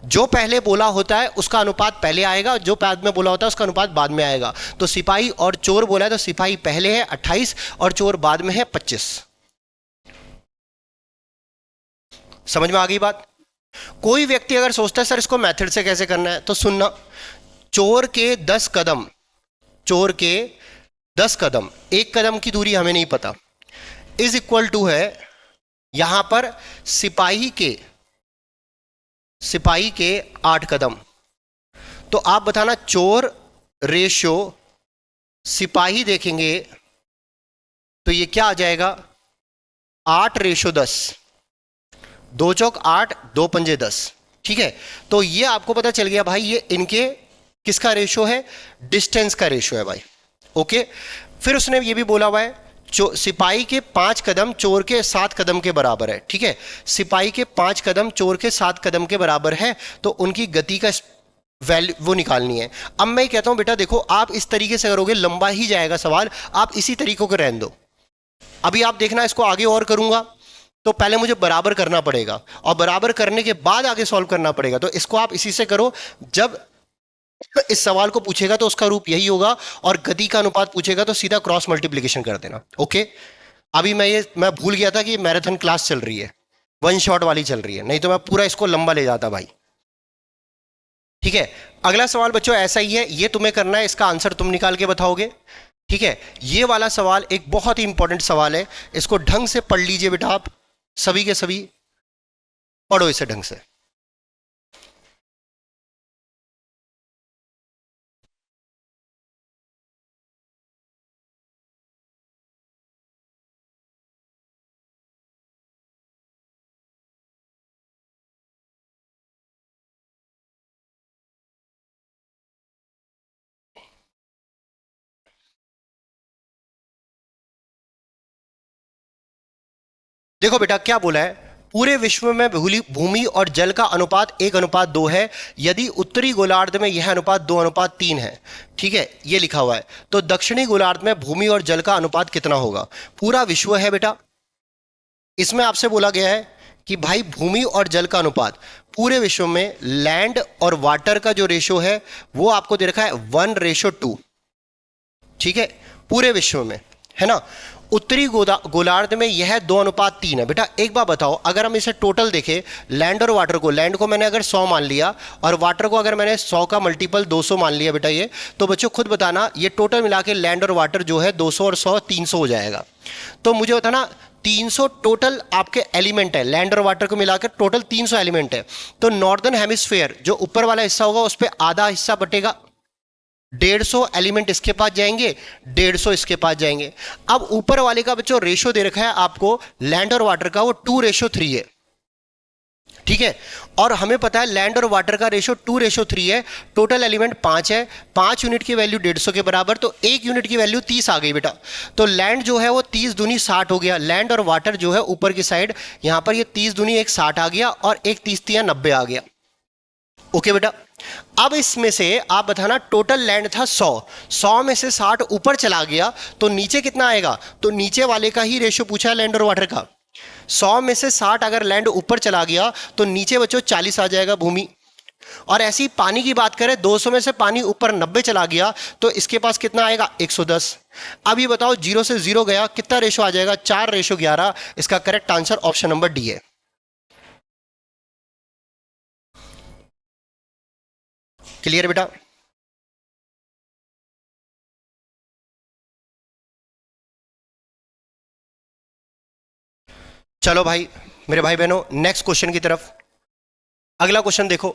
जो पहले बोला होता है उसका अनुपात पहले आएगा, जो बाद में बोला होता है उसका अनुपात बाद में आएगा। तो सिपाही और चोर बोला है तो सिपाही पहले है 28 और चोर बाद में है 25। समझ में आ गई बात? कोई व्यक्ति अगर सोचता है सर इसको मेथड से कैसे करना है, तो सुनना। चोर के 10 कदम, चोर के 10 कदम, एक कदम की दूरी हमें नहीं पता, इज इक्वल टू है यहां पर सिपाही के 8 कदम। तो आप बताना चोर रेशो सिपाही देखेंगे तो ये क्या आ जाएगा, 8 रेशो 10, 2 चौक 8, 2 पंजे 10। ठीक है, तो ये आपको पता चल गया भाई, ये इनके किसका रेशो है, डिस्टेंस का रेशो है भाई। ओके, फिर उसने ये भी बोला हुआ है सिपाही के 5 कदम चोर के 7 कदम के बराबर है। ठीक है, सिपाही के 5 कदम चोर के 7 कदम के बराबर है, तो उनकी गति का वैल्यू वो निकालनी है। अब मैं कहता हूं बेटा देखो, आप इस तरीके से करोगे लंबा ही जाएगा सवाल, आप इसी तरीकों को रहने दो। अभी आप देखना, इसको आगे और करूंगा तो पहले मुझे बराबर करना पड़ेगा और बराबर करने के बाद आगे सॉल्व करना पड़ेगा। तो इसको आप इसी से करो, जब इस सवाल को पूछेगा तो उसका रूप यही होगा, और गति का अनुपात पूछेगा तो सीधा क्रॉस मल्टीप्लीकेशन कर देना। ओके, अभी मैं भूल गया था कि मैराथन क्लास चल रही है, वन शॉट वाली चल रही है, नहीं तो मैं पूरा इसको लंबा ले जाता भाई। ठीक है, अगला सवाल बच्चों ऐसा ही है, ये तुम्हें करना है, इसका आंसर तुम निकाल के बताओगे। ठीक है, ये वाला सवाल एक बहुत ही इंपॉर्टेंट सवाल है, इसको ढंग से पढ़ लीजिए बेटा, आप सभी के सभी पढ़ो इसे ढंग से। देखो बेटा क्या बोला है, पूरे विश्व में भूमि और जल का अनुपात 1:2 है, यदि उत्तरी गोलार्ध में यह अनुपात 2:3 है। ठीक है, ये लिखा हुआ है, तो दक्षिणी गोलार्ध में भूमि और जल का अनुपात कितना होगा। पूरा विश्व है बेटा, इसमें आपसे बोला गया है कि भाई भूमि और जल का अनुपात पूरे विश्व में, लैंड और वाटर का जो रेशो है वो आपको दे रखा है 1:2। ठीक है, पूरे विश्व में, है ना। उत्तरी गोलार्ध में यह 2:3 है। बेटा एक बार बताओ, अगर हम इसे टोटल देखें, लैंड और वाटर को, लैंड को मैंने अगर 100 मान लिया और वाटर को अगर मैंने 100 का मल्टीपल 200 मान लिया बेटा, ये तो बच्चों खुद बताना, ये टोटल मिला के लैंड और वाटर जो है 200 और 100 300 हो जाएगा। तो मुझे बताना 300 टोटल आपके एलिमेंट है, लैंड और वाटर को मिलाकर टोटल 300 एलिमेंट है। तो नॉर्दर्न हेमिस्फेयर जो ऊपर वाला हिस्सा होगा उस पर आधा हिस्सा बटेगा, 150 एलिमेंट इसके पास जाएंगे, 150 इसके पास जाएंगे। अब ऊपर वाले का बच्चों रेशो दे रखा है आपको लैंड और वाटर का, वो 2:3 है। ठीक है। और हमें पता है लैंड और वाटर का रेशो 2:3 है, टोटल एलिमेंट 5 है, 5 यूनिट की वैल्यू 150 के बराबर, तो 1 यूनिट की वैल्यू 30 आ गई बेटा। तो लैंड जो है वो 30 दूनी 60 हो गया, लैंड और वाटर जो है ऊपर की साइड यहां पर ये 30 दूनी एक 60 आ गया और एक 30 तिया 90 आ गया। ओके बेटा। अब इसमें से आप बताना टोटल लैंड था 100, 100 में से 60 ऊपर चला गया तो नीचे कितना आएगा, तो नीचे वाले का ही रेशो पूछा है लैंड और वाटर का। 100 में से 60 अगर लैंड ऊपर चला गया तो नीचे बच्चों 40 आ जाएगा भूमि। और ऐसी पानी की बात करें 200 में से पानी ऊपर 90 चला गया तो इसके पास कितना आएगा 110। अब ये बताओ 0 से 0 गया कितना रेशो आ जाएगा 4:11। इसका correct answer option number D है। क्लियर बेटा। चलो भाई मेरे भाई बहनों नेक्स्ट क्वेश्चन की तरफ। अगला क्वेश्चन देखो।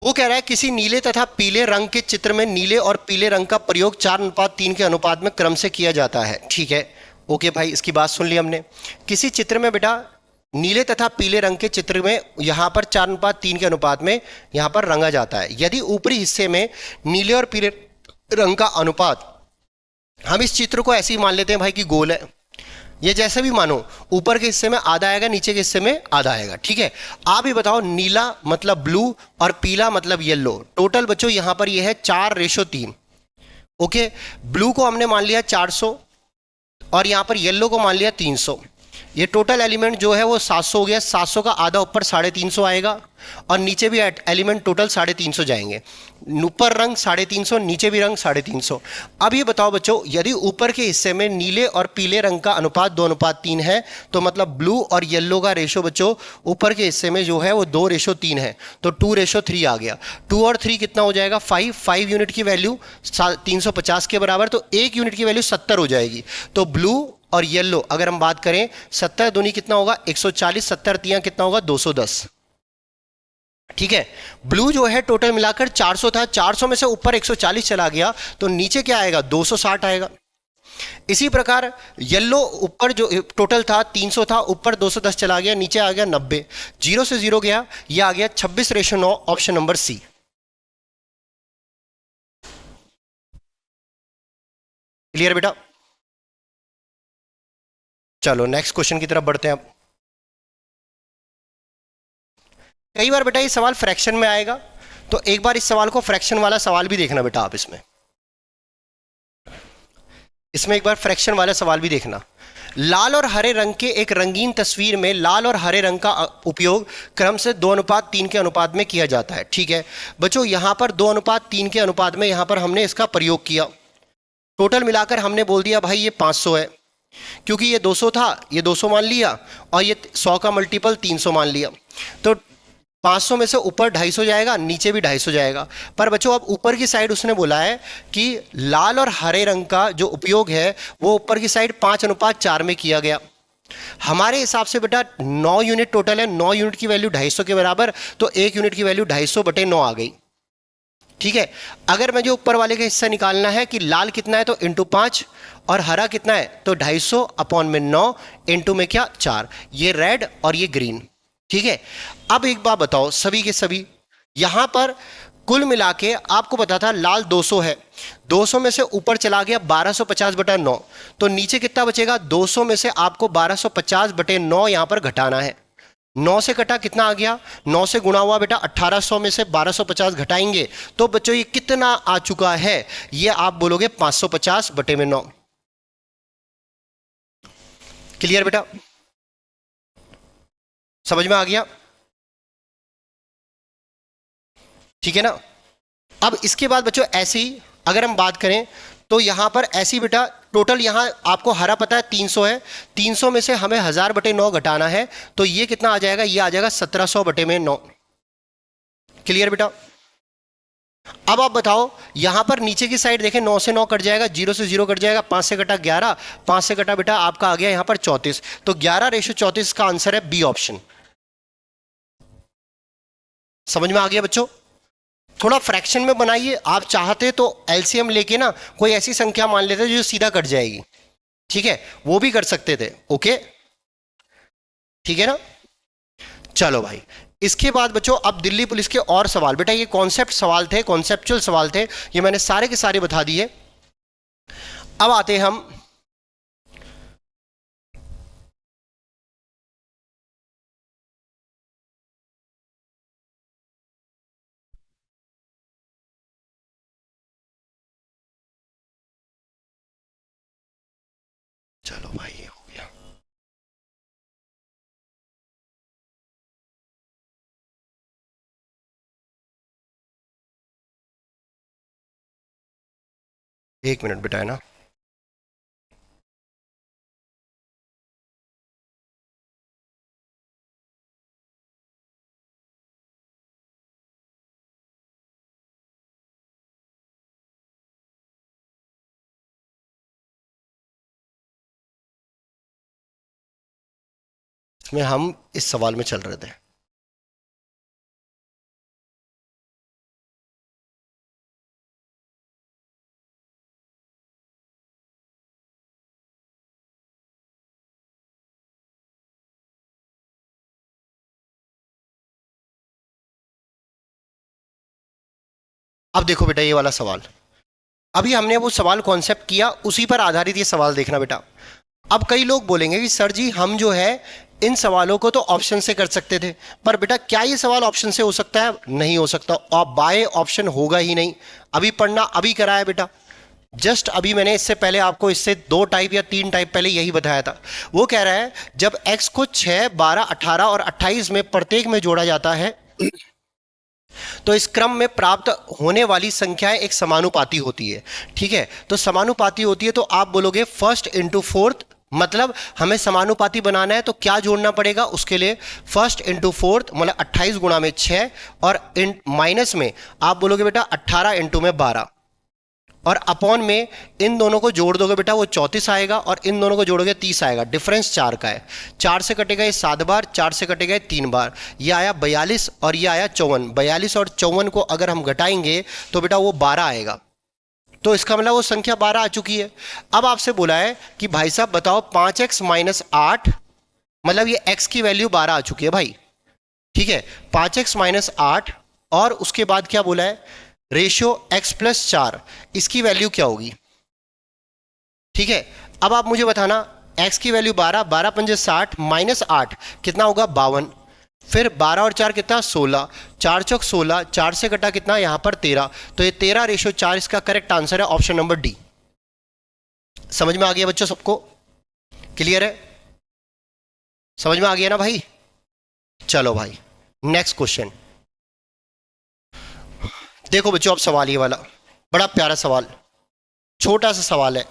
वो कह रहा है किसी नीले तथा पीले रंग के चित्र में नीले और पीले रंग का प्रयोग 4:3 के अनुपात में क्रम से किया जाता है। ठीक है, ओके भाई, इसकी बात सुन ली हमने। किसी चित्र में बेटा नीले तथा पीले रंग के चित्र में यहां पर 4:3 के अनुपात में यहां पर रंगा जाता है। यदि ऊपरी हिस्से में नीले और पीले रंग का अनुपात, हम इस चित्र को ऐसे ही मान लेते हैं भाई कि गोल है, ये जैसे भी मानो ऊपर के हिस्से में आधा आएगा नीचे के हिस्से में आधा आएगा। ठीक है, आप ही बताओ नीला मतलब ब्लू और पीला मतलब येलो। टोटल बच्चों यहां पर ये है 4:3। ओके, ब्लू को हमने मान लिया 400 और यहां पर येलो को मान लिया 300। ये टोटल एलिमेंट जो है वो 700 हो गया। 700 का आधा ऊपर 350 आएगा और नीचे भी एलिमेंट टोटल 350 जाएंगे। ऊपर रंग 350, नीचे भी रंग 350। अब ये बताओ बच्चों यदि ऊपर के हिस्से में नीले और पीले रंग का अनुपात 2:3 है तो मतलब ब्लू और येलो का रेशो बच्चों ऊपर के हिस्से में जो है वो 2:3 है, तो 2:3 आ गया। 2 और 3 कितना हो जाएगा 5 यूनिट की वैल्यू 350 के बराबर, तो 1 यूनिट की वैल्यू 70 हो जाएगी। तो ब्लू और येलो अगर हम बात करें 70 दूनी कितना होगा 140, 70 तिया कितना होगा 210। ठीक है, ब्लू जो है टोटल मिलाकर 400 था, 400 में से ऊपर 140 चला गया तो नीचे क्या आएगा 260 आएगा। इसी प्रकार येलो ऊपर जो टोटल था 300 था, ऊपर 210 चला गया, नीचे आ गया 90। 0 से 0 गया, ये आ गया 26:9, ऑप्शन नंबर सी। क्लियर बेटा। चलो नेक्स्ट क्वेश्चन की तरफ बढ़ते हैं अब। कई बार बेटा ये सवाल फ्रैक्शन में आएगा, तो एक बार इस सवाल को फ्रैक्शन वाला सवाल भी देखना बेटा आप। इसमें इसमें एक बार फ्रैक्शन वाला सवाल भी देखना। लाल और हरे रंग के एक रंगीन तस्वीर में लाल और हरे रंग का उपयोग क्रम से 2:3 के अनुपात में किया जाता है। ठीक है बच्चों, यहां पर 2:3 के अनुपात में यहां पर हमने इसका प्रयोग किया। टोटल मिलाकर हमने बोल दिया भाई ये 500 है, क्योंकि ये 200 था, ये 200 मान लिया और ये 100 का मल्टीपल 300 मान लिया। तो 500 में से ऊपर 250 जाएगा, नीचे भी 250 जाएगा। पर बच्चों अब ऊपर की साइड उसने बोला है कि लाल और हरे रंग का जो उपयोग है वो ऊपर की साइड 5:4 में किया गया। हमारे हिसाब से बेटा 9 यूनिट टोटल है, 9 यूनिट की वैल्यू 250 के बराबर, तो 1 यूनिट की वैल्यू 250/9 आ गई। ठीक है, अगर मुझे ऊपर वाले का हिस्सा निकालना है कि लाल कितना है तो इंटू 5 और हरा कितना है तो 250/9 इंटू में क्या 4, ये रेड और ये ग्रीन। ठीक है, अब एक बात बताओ सभी के सभी, यहां पर कुल मिला के आपको पता था लाल 200 है, 200 में से ऊपर चला गया 1250/9, तो नीचे कितना बचेगा 200 में से आपको 1250/9 यहां पर घटाना है। 9 से कटा कितना आ गया, 9 से गुणा हुआ बेटा 1800 में से 1250 घटाएंगे तो बच्चों ये कितना आ चुका है, ये आप बोलोगे 550/9। क्लियर बेटा, समझ में आ गया। ठीक है ना। अब इसके बाद बच्चों ऐसे ही अगर हम बात करें तो यहां पर ऐसी बेटा टोटल यहां आपको हरा पता है 300 है, 300 में से हमें 1000/9 घटाना है, तो ये कितना आ जाएगा, ये आ जाएगा 1700/9। क्लियर बेटा। अब आप बताओ यहां पर नीचे की साइड देखें 9 से 9 कट जाएगा, 0 से 0 कट जाएगा, 5 से कटा 11, 5 से कटा बेटा आपका आ गया यहां पर 34, तो 11:34 का आंसर है बी ऑप्शन। समझ में आ गया बच्चों। थोड़ा फ्रैक्शन में बनाइए, आप चाहते तो एलसीएम लेके ना कोई ऐसी संख्या मान लेते जो सीधा कट जाएगी। ठीक है, वो भी कर सकते थे। ओके, ठीक है ना। चलो भाई, इसके बाद बच्चों अब दिल्ली पुलिस के और सवाल। बेटा ये कॉन्सेप्ट सवाल थे, कॉन्सेप्चुअल सवाल थे, ये मैंने सारे के सारे बता दिए। अब आते हैं हम, चलो भाई ये हो गया। एक मिनट बेटा, है ना। इसमें हम इस सवाल में चल रहे थे। अब देखो बेटा ये वाला सवाल, अभी हमने वो सवाल कॉन्सेप्ट किया, उसी पर आधारित ये सवाल देखना बेटा। अब कई लोग बोलेंगे कि सर जी हम जो है इन सवालों को तो ऑप्शन से कर सकते थे, पर बेटा क्या ये सवाल ऑप्शन से हो सकता है? नहीं हो सकता, और बाय ऑप्शन होगा ही नहीं। अभी पढ़ना अभी कराया बेटा, जस्ट अभी मैंने इससे पहले आपको इससे 2 टाइप या 3 टाइप पहले यही बताया था। वो कह रहा है जब x को 6, 12, 18 और 28 में प्रत्येक में जोड़ा जाता है तो इस क्रम में प्राप्त होने वाली संख्याएं एक समानुपाती होती है। ठीक है, तो समानुपाती होती है तो आप बोलोगे फर्स्ट इंटू फोर्थ, मतलब हमें समानुपाती बनाना है तो क्या जोड़ना पड़ेगा उसके लिए? फर्स्ट इंटू फोर्थ मतलब 28 गुणा में 6, और माइनस में आप बोलोगे बेटा 18 इंटू में 12, और अपॉन में इन दोनों को जोड़ दोगे बेटा वो 34 आएगा, और इन दोनों को जोड़ोगे 30 आएगा। डिफरेंस 4 का है, 4 से कटेगा ये 7 बार, 4 से कटेगा ये 3 बार, ये आया 42 और ये आया 54। 42 और 54 को अगर हम घटाएंगे तो बेटा वो 12 आएगा, तो इसका मतलब वो संख्या 12 आ चुकी है। अब आपसे बोला है कि भाई साहब बताओ 5x माइनस 8, मतलब ये x की वैल्यू 12 आ चुकी है भाई। ठीक है, 5x माइनस 8, और उसके बाद क्या बोला है? रेशियो x प्लस 4, इसकी वैल्यू क्या होगी? ठीक है, अब आप मुझे बताना x की वैल्यू 12, 12 पंजे 60 माइनस 8 कितना होगा? 52। फिर 12 और 4 कितना? 16, 4 चौक 16, 4 से कटा कितना यहां पर 13, तो ये 13 रेशियो 4 इसका करेक्ट आंसर है, ऑप्शन नंबर डी। समझ में आ गया बच्चों सबको? क्लियर है? समझ में आ गया ना भाई? चलो भाई नेक्स्ट क्वेश्चन देखो बच्चों। अब सवाल ये वाला बड़ा प्यारा सवाल, छोटा सा सवाल है।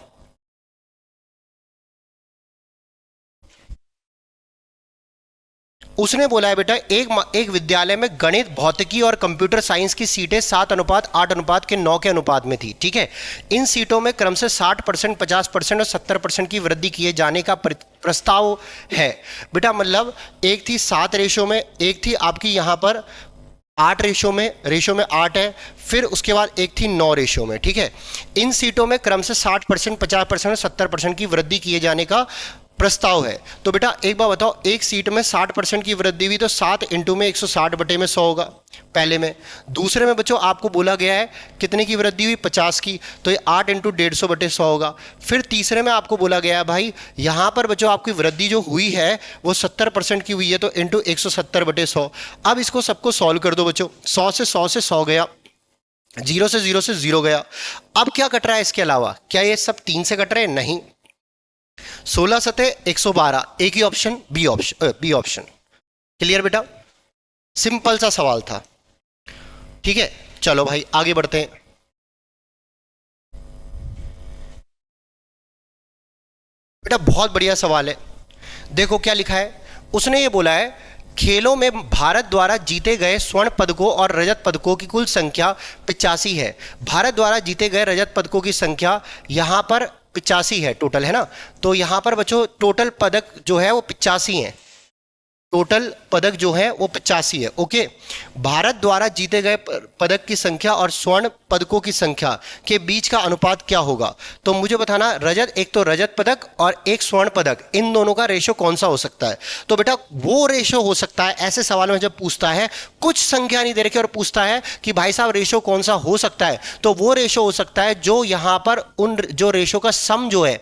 उसने बोला है बेटा एक विद्यालय में गणित, भौतिकी और कंप्यूटर साइंस की सीटें 7:8:9 के अनुपात में थी। ठीक है, इन सीटों में क्रम से 60%, 50% और 70% की वृद्धि किए जाने का प्रस्ताव है। बेटा मतलब एक थी 7 रेशो में, एक थी आपकी यहां पर 8 रेशो में 8 है, फिर उसके बाद एक थी 9 रेशो में। ठीक है, इन सीटों में क्रम से 60%, 50% और 70% की वृद्धि किए जाने का प्रस्ताव है। तो बेटा एक बार बताओ, एक सीट में 60% की वृद्धि हुई तो 7 इंटू में 160 बटे में 100 होगा पहले में। दूसरे में बच्चों आपको बोला गया है कितने की वृद्धि हुई? 50 की, तो ये 8 इंटू 150 बटे 100 होगा। फिर तीसरे में आपको बोला गया है भाई यहां पर बच्चों आपकी वृद्धि जो हुई है वो 70% की हुई है, तो इंटू 170 बटे 100। अब इसको सबको सॉल्व कर दो बच्चों, 100 से 100 से 100 गया, 0 से 0 से 0 गया। अब क्या कट रहा है इसके अलावा? क्या ये सब 3 से कट रहे हैं? नहीं। 16 सते 112, एक ही ऑप्शन बी ऑप्शन। क्लियर बेटा? सिंपल सा सवाल था। ठीक है, चलो भाई आगे बढ़ते हैं। बेटा बहुत बढ़िया सवाल है, देखो क्या लिखा है। उसने ये बोला है खेलों में भारत द्वारा जीते गए स्वर्ण पदकों और रजत पदकों की कुल संख्या 85 है। भारत द्वारा जीते गए रजत पदकों की संख्या यहां पर 85 है टोटल, है ना। तो यहां पर बच्चों टोटल पदक जो है वो 85 है। टोटल पदक जो है वो 85 है। ओके, भारत द्वारा जीते गए पदक की संख्या और स्वर्ण पदकों की संख्या के बीच का अनुपात क्या होगा? तो मुझे बताना, रजत, एक तो रजत पदक और एक स्वर्ण पदक, इन दोनों का रेशो कौन सा हो सकता है? तो बेटा वो रेशो हो सकता है, ऐसे सवाल में जब पूछता है, कुछ संख्या नहीं दे रखी और पूछता है कि भाई साहब रेशो कौन सा हो सकता है, तो वो रेशो हो सकता है जो यहां पर उन जो रेशो का सम जो है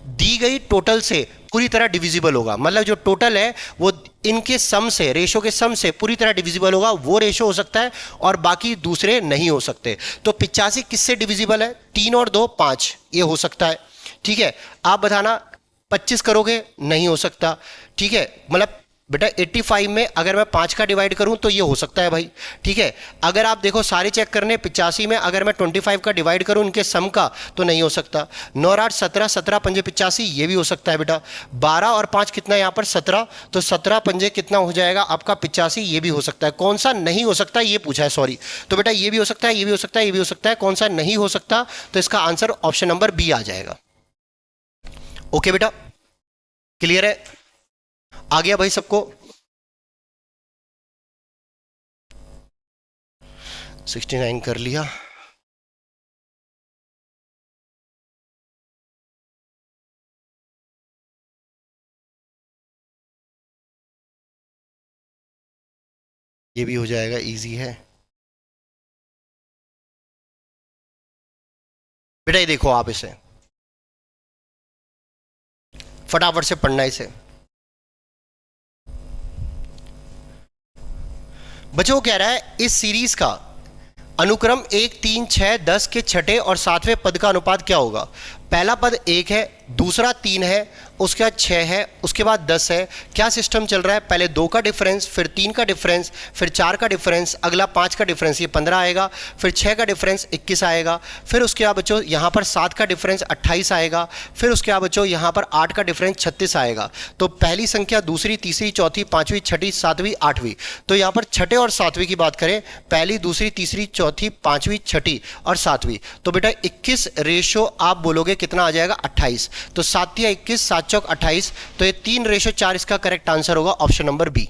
दी गई टोटल से पूरी तरह डिविजिबल होगा। मतलब जो टोटल है वो इनके सम से, रेशो के सम से पूरी तरह डिविजिबल होगा, वो रेशो हो सकता है, और बाकी दूसरे नहीं हो सकते। तो 85 किससे डिविजिबल है? 3 और 2 5, ये हो सकता है। ठीक है, आप बताना 25 करोगे, नहीं हो सकता। ठीक है, मतलब बेटा 85 में अगर मैं 5 का डिवाइड करूं तो ये हो सकता है भाई। ठीक है, अगर आप देखो सारे चेक करने, 85 में अगर मैं 25 का डिवाइड करूं इनके सम का तो नहीं हो सकता। 9 और 8 17, 17 पंजे 85, ये भी हो सकता है बेटा। 12 और 5 कितना है यहाँ पर? 17, तो 17 पंजे कितना हो जाएगा आपका? 85, ये भी हो सकता है। कौन सा नहीं हो सकता ये पूछा है, सॉरी। तो बेटा ये भी हो सकता है, ये भी हो सकता है, ये भी हो सकता है। कौन सा नहीं हो सकता? तो इसका आंसर ऑप्शन नंबर बी आ जाएगा। ओके बेटा, क्लियर है? आ गया भाई सबको? 69 कर लिया। ये भी हो जाएगा, इजी है बेटा। ये देखो आप इसे फटाफट से पढ़ना इसे। बच्चों वो कह रहा है इस सीरीज का अनुक्रम 1 3 6 10 के छठे और सातवें पद का अनुपात क्या होगा? पहला पद 1 है, दूसरा 3 है, उसके बाद 6 है, उसके बाद 10 है। क्या सिस्टम चल रहा है? पहले 2 का डिफरेंस, फिर 3 का डिफरेंस, फिर 4 का डिफरेंस, अगला 5 का डिफरेंस, ये 15 आएगा, फिर 6 का डिफरेंस 21 आएगा, फिर उसके बाद बच्चों यहाँ पर 7 का डिफरेंस 28 आएगा, फिर उसके बाद बच्चों यहाँ पर 8 का डिफरेंस 36 आएगा। तो पहली संख्या, दूसरी, तीसरी, चौथी, पांचवी, छठी, सातवीं, आठवीं। तो यहाँ पर छठे और सातवीं की बात करें, पहली, दूसरी, तीसरी, चौथी, पांचवी, छठी और सातवीं, तो बेटा 21 रेशो आप बोलोगे कितना आ जाएगा? 28। तो 7 या 21, 7 चौक 28, तो ये 3 रेशो 4 इसका करेक्ट आंसर होगा, ऑप्शन नंबर बी।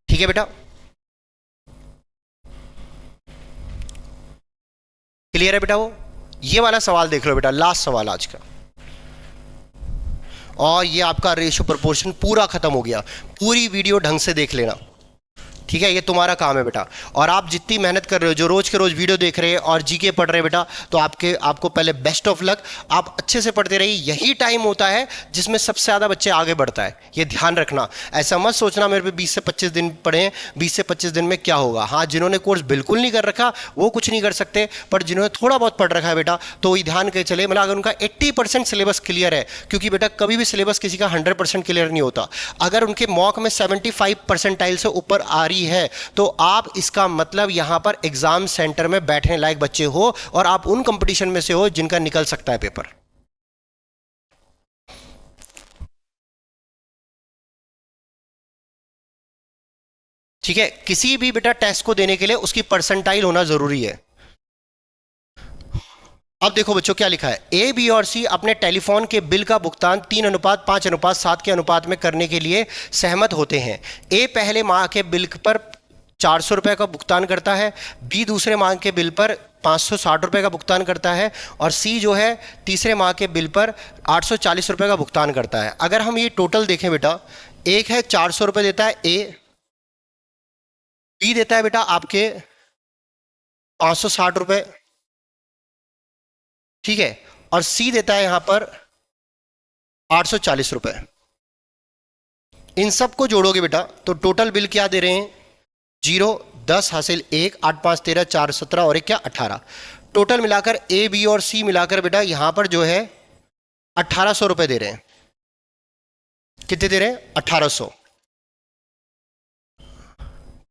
ठीक है बेटा, क्लियर है बेटा? वो ये वाला सवाल देख लो बेटा, लास्ट सवाल आज का, और ये आपका रेशो प्रोपोर्शन पूरा खत्म हो गया। पूरी वीडियो ढंग से देख लेना, ठीक है? ये तुम्हारा काम है बेटा। और आप जितनी मेहनत कर रहे हो, जो रोज के रोज वीडियो देख रहे हैं और जीके पढ़ रहे हैं बेटा, तो आपको पहले बेस्ट ऑफ लक। आप अच्छे से पढ़ते रहिए। यही टाइम होता है जिसमें सबसे ज़्यादा बच्चे आगे बढ़ता है, ये ध्यान रखना। ऐसा मत सोचना मेरे पे 20 से 25 दिन पढ़े हैं, 20 से 25 दिन में क्या होगा। हाँ, जिन्होंने कोर्स बिल्कुल नहीं कर रखा वो कुछ नहीं कर सकते, पर जिन्होंने थोड़ा बहुत पढ़ रखा है बेटा, तो वही ध्यान के चले। मतलब अगर उनका 80% सिलेबस क्लियर है, क्योंकि बेटा कभी भी सिलेबस किसी का 100% क्लियर नहीं होता। अगर उनके मॉक में 75 परसेंटाइल से ऊपर आ रही है, तो आप इसका मतलब यहां पर एग्जाम सेंटर में बैठने लायक बच्चे हो, और आप उन कंपटीशन में से हो जिनका निकल सकता है पेपर। ठीक है, किसी भी बेटा टेस्ट को देने के लिए उसकी परसेंटाइल होना जरूरी है। अब देखो बच्चों क्या लिखा है, ए, बी और सी अपने टेलीफोन के बिल का भुगतान 3:5:7 के अनुपात में करने के लिए सहमत होते हैं। ए पहले माह के बिल पर 400 रुपए का भुगतान करता है, बी दूसरे माह के बिल पर 560 रुपए का भुगतान करता है, और सी जो है तीसरे माह के बिल पर 840 रुपए का भुगतान करता है। अगर हम ये टोटल देखें बेटा, एक है 400 रुपए देता है ए, बी देता है बेटा आपके 560 रुपए, ठीक है, और सी देता है यहां पर 840 रुपए। इन सबको जोड़ोगे बेटा तो टोटल बिल क्या दे रहे हैं? 0, 10 हासिल 1, 8 5 13 4 17 और एक क्या 18। टोटल मिलाकर ए, बी और सी मिलाकर बेटा यहां पर जो है 1800 रुपए दे रहे हैं। कितने दे रहे हैं? 1800।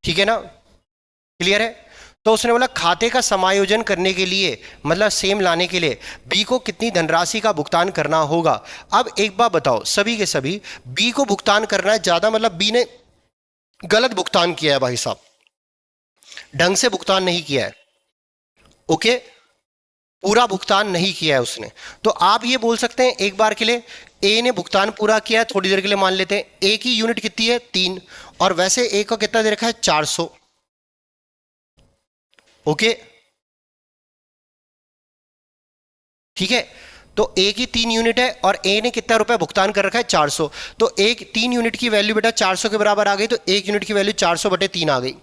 ठीक है ना, क्लियर है? तो उसने बोला खाते का समायोजन करने के लिए, मतलब सेम लाने के लिए बी को कितनी धनराशि का भुगतान करना होगा। अब एक बात बताओ, सभी के सभी बी को भुगतान करना है ज्यादा, मतलब बी ने गलत भुगतान किया है भाई साहब, ढंग से भुगतान नहीं किया है। ओके, पूरा भुगतान नहीं किया है उसने। तो आप ये बोल सकते हैं एक बार के लिए ए ने भुगतान पूरा किया है, थोड़ी देर के लिए मान लेते हैं। ए की यूनिट कितनी है? 3। और वैसे ए को कितना दे रखा है? 400। ओके, ठीक है। तो ए की 3 यूनिट है और ए ने कितना रुपया भुगतान कर रखा है? 400। तो एक 3 यूनिट की वैल्यू बेटा 400 के बराबर आ गई, तो 1 यूनिट की वैल्यू 400/3 आ गई।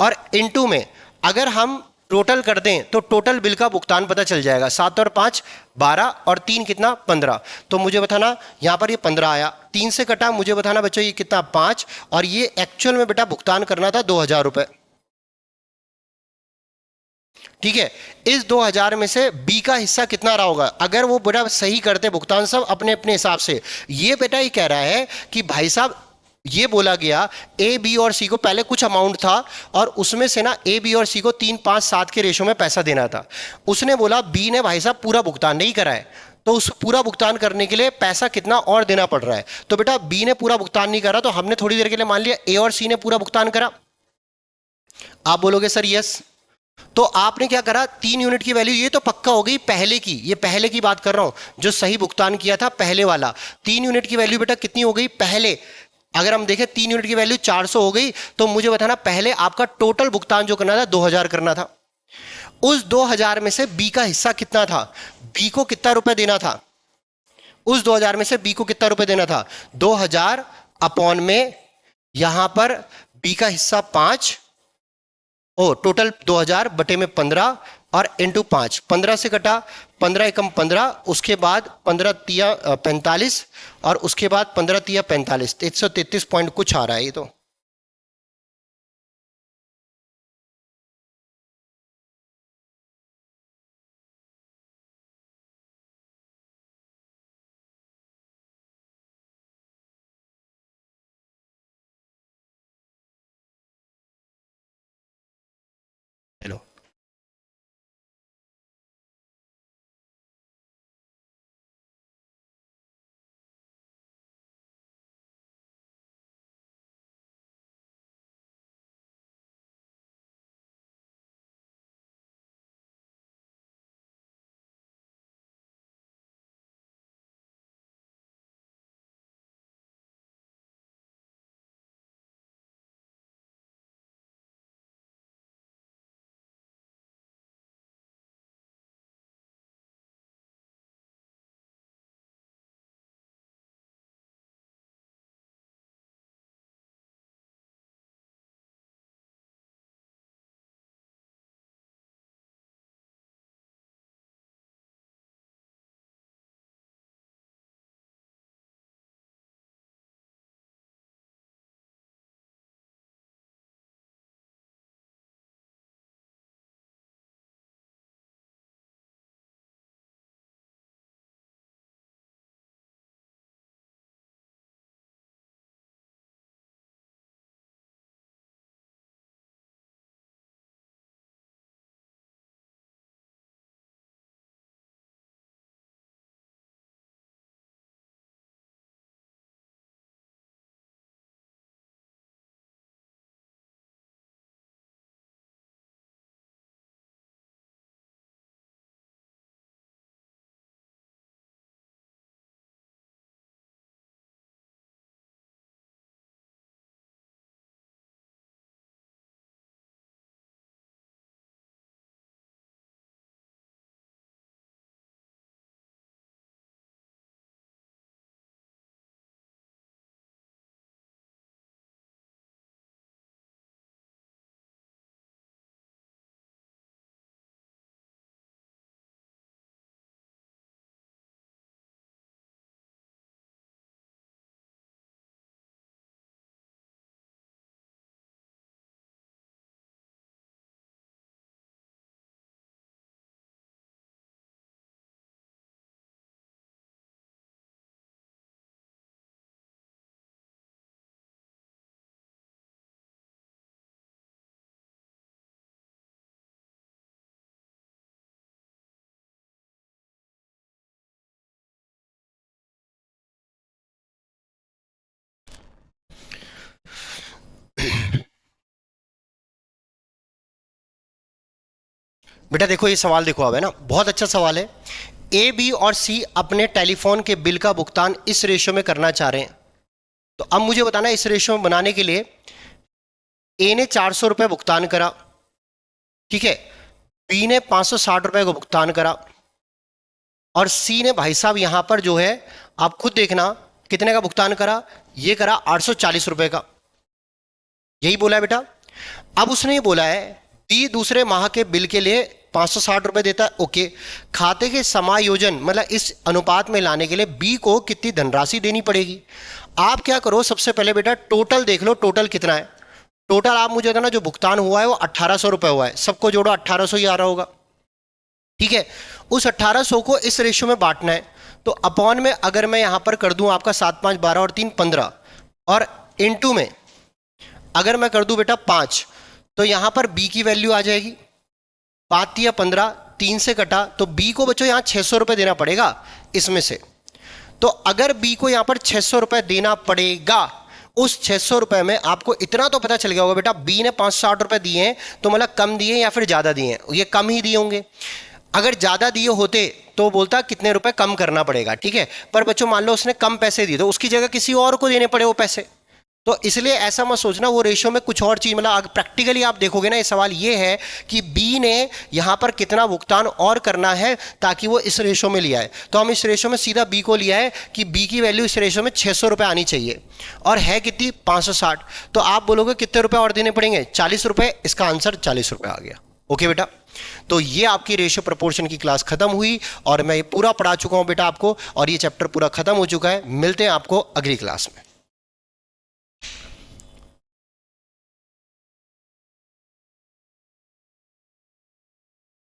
और इनटू में अगर हम टोटल कर दें तो टोटल बिल का भुगतान पता चल जाएगा। 7 और 5 12 और 3 कितना? 15। तो मुझे बताना यहां पर ये 15 आया, 3 से कटा, मुझे बताना बच्चों ये कितना? 5। और ये एक्चुअल में बेटा भुगतान करना था 2000 रुपए। ठीक है। इस 2000 में से बी का हिस्सा कितना रहा होगा? अगर वो बेटा सही करते भुगतान सब अपने अपने हिसाब से। ये बेटा ये कह रहा है कि भाई साहब ये बोला गया ए बी और सी को पहले कुछ अमाउंट था और उसमें से ना ए बी और सी को 3 5 7 के रेशो में पैसा देना था। उसने बोला बी ने भाई साहब पूरा भुगतान नहीं करा है, तो उस पूरा भुगतान करने के लिए पैसा कितना और देना पड़ रहा है। तो बेटा बी ने पूरा भुगतान नहीं करा, तो हमने थोड़ी देर के लिए मान लिया ए और सी ने पूरा भुगतान करा। आप बोलोगे सर यस। तो आपने क्या करा? 3 यूनिट की वैल्यू ये तो पक्का हो गई पहले की, ये पहले की बात कर रहा हूं जो सही भुगतान किया था पहले वाला। 3 यूनिट की वैल्यू बेटा कितनी हो गई पहले? अगर हम देखें 3 यूनिट की वैल्यू 400 हो गई, तो मुझे बताना पहले आपका टोटल भुगतान जो करना था 2000 करना था। उस 2000 में से बी का हिस्सा कितना था? बी को कितना रुपए देना था? उस 2000 में से बी को कितना रुपए देना था? 2000 अपॉन में यहां पर बी का हिस्सा 5। ओ टोटल 2000/15 और इंटू 5, 15 से कटा, 15 एकम 15, उसके बाद 15 तिया 45 और उसके बाद 15 तिया 45, 133 पॉइंट कुछ आ रहा है ये तो। हेलो। बेटा देखो ये सवाल देखो, अब है ना, बहुत अच्छा सवाल है। ए, बी और सी अपने टेलीफोन के बिल का भुगतान इस रेशियो में करना चाह रहे हैं। तो अब मुझे बताना, इस रेशियो में बनाने के लिए ए ने 400 रुपये भुगतान करा, ठीक है, बी ने 560 रुपये को भुगतान करा, और सी ने भाई साहब यहां पर जो है, आप खुद देखना कितने का भुगतान करा, ये करा 840 रुपये का। यही बोला है बेटा। अब उसने ये बोला है बी दूसरे माह के बिल के लिए 560 रुपये देता है, ओके। खाते के समायोजन मतलब इस अनुपात में लाने के लिए बी को कितनी धनराशि देनी पड़ेगी। आप क्या करो, सबसे पहले बेटा टोटल देख लो, टोटल कितना है। टोटल आप मुझे बताना, जो भुगतान हुआ है वो 1800 रुपये हुआ है, सबको जोड़ो 1800 ही आ रहा होगा, ठीक है। उस 1800 को इस रेशियो में बांटना है, तो अपॉन में अगर मैं यहां पर कर दूं आपका 7 5 12 और 3 15, और इनटू में अगर मैं कर दूं बेटा 5, तो यहां पर बी की वैल्यू आ जाएगी 5 या 15, 3 से कटा, तो बी को बच्चों यहां 600 रुपये देना पड़ेगा इसमें से। तो अगर बी को यहां पर 600 रुपये देना पड़ेगा, उस 600 रुपये में आपको इतना तो पता चल गया होगा बेटा, बी ने 560 रुपये दिए हैं, तो मतलब कम दिए या फिर ज़्यादा दिए हैं, ये कम ही दिए होंगे। अगर ज़्यादा दिए होते तो बोलता कितने रुपए कम करना पड़ेगा, ठीक है। पर बच्चों मान लो उसने कम पैसे दिए, तो उसकी जगह किसी और को देने पड़े वो पैसे। तो इसलिए ऐसा मत सोचना वो रेशियो में कुछ और चीज, मतलब प्रैक्टिकली आप देखोगे ना, ये सवाल ये है कि बी ने यहां पर कितना भुगतान और करना है ताकि वो इस रेशियो में लिया है। तो हम इस रेशियो में सीधा बी को लिया है कि बी की वैल्यू इस रेशियो में 600 रुपये आनी चाहिए, और है कितनी 560। तो आप बोलोगे कितने रुपए और देने पड़ेंगे, 40 रुपये। इसका आंसर 40 रुपये आ गया। ओके बेटा, तो ये आपकी रेशियो प्रपोर्शन की क्लास खत्म हुई, और मैं ये पूरा पढ़ा चुका हूं बेटा आपको, और ये चैप्टर पूरा खत्म हो चुका है। मिलते हैं आपको अगली क्लास में।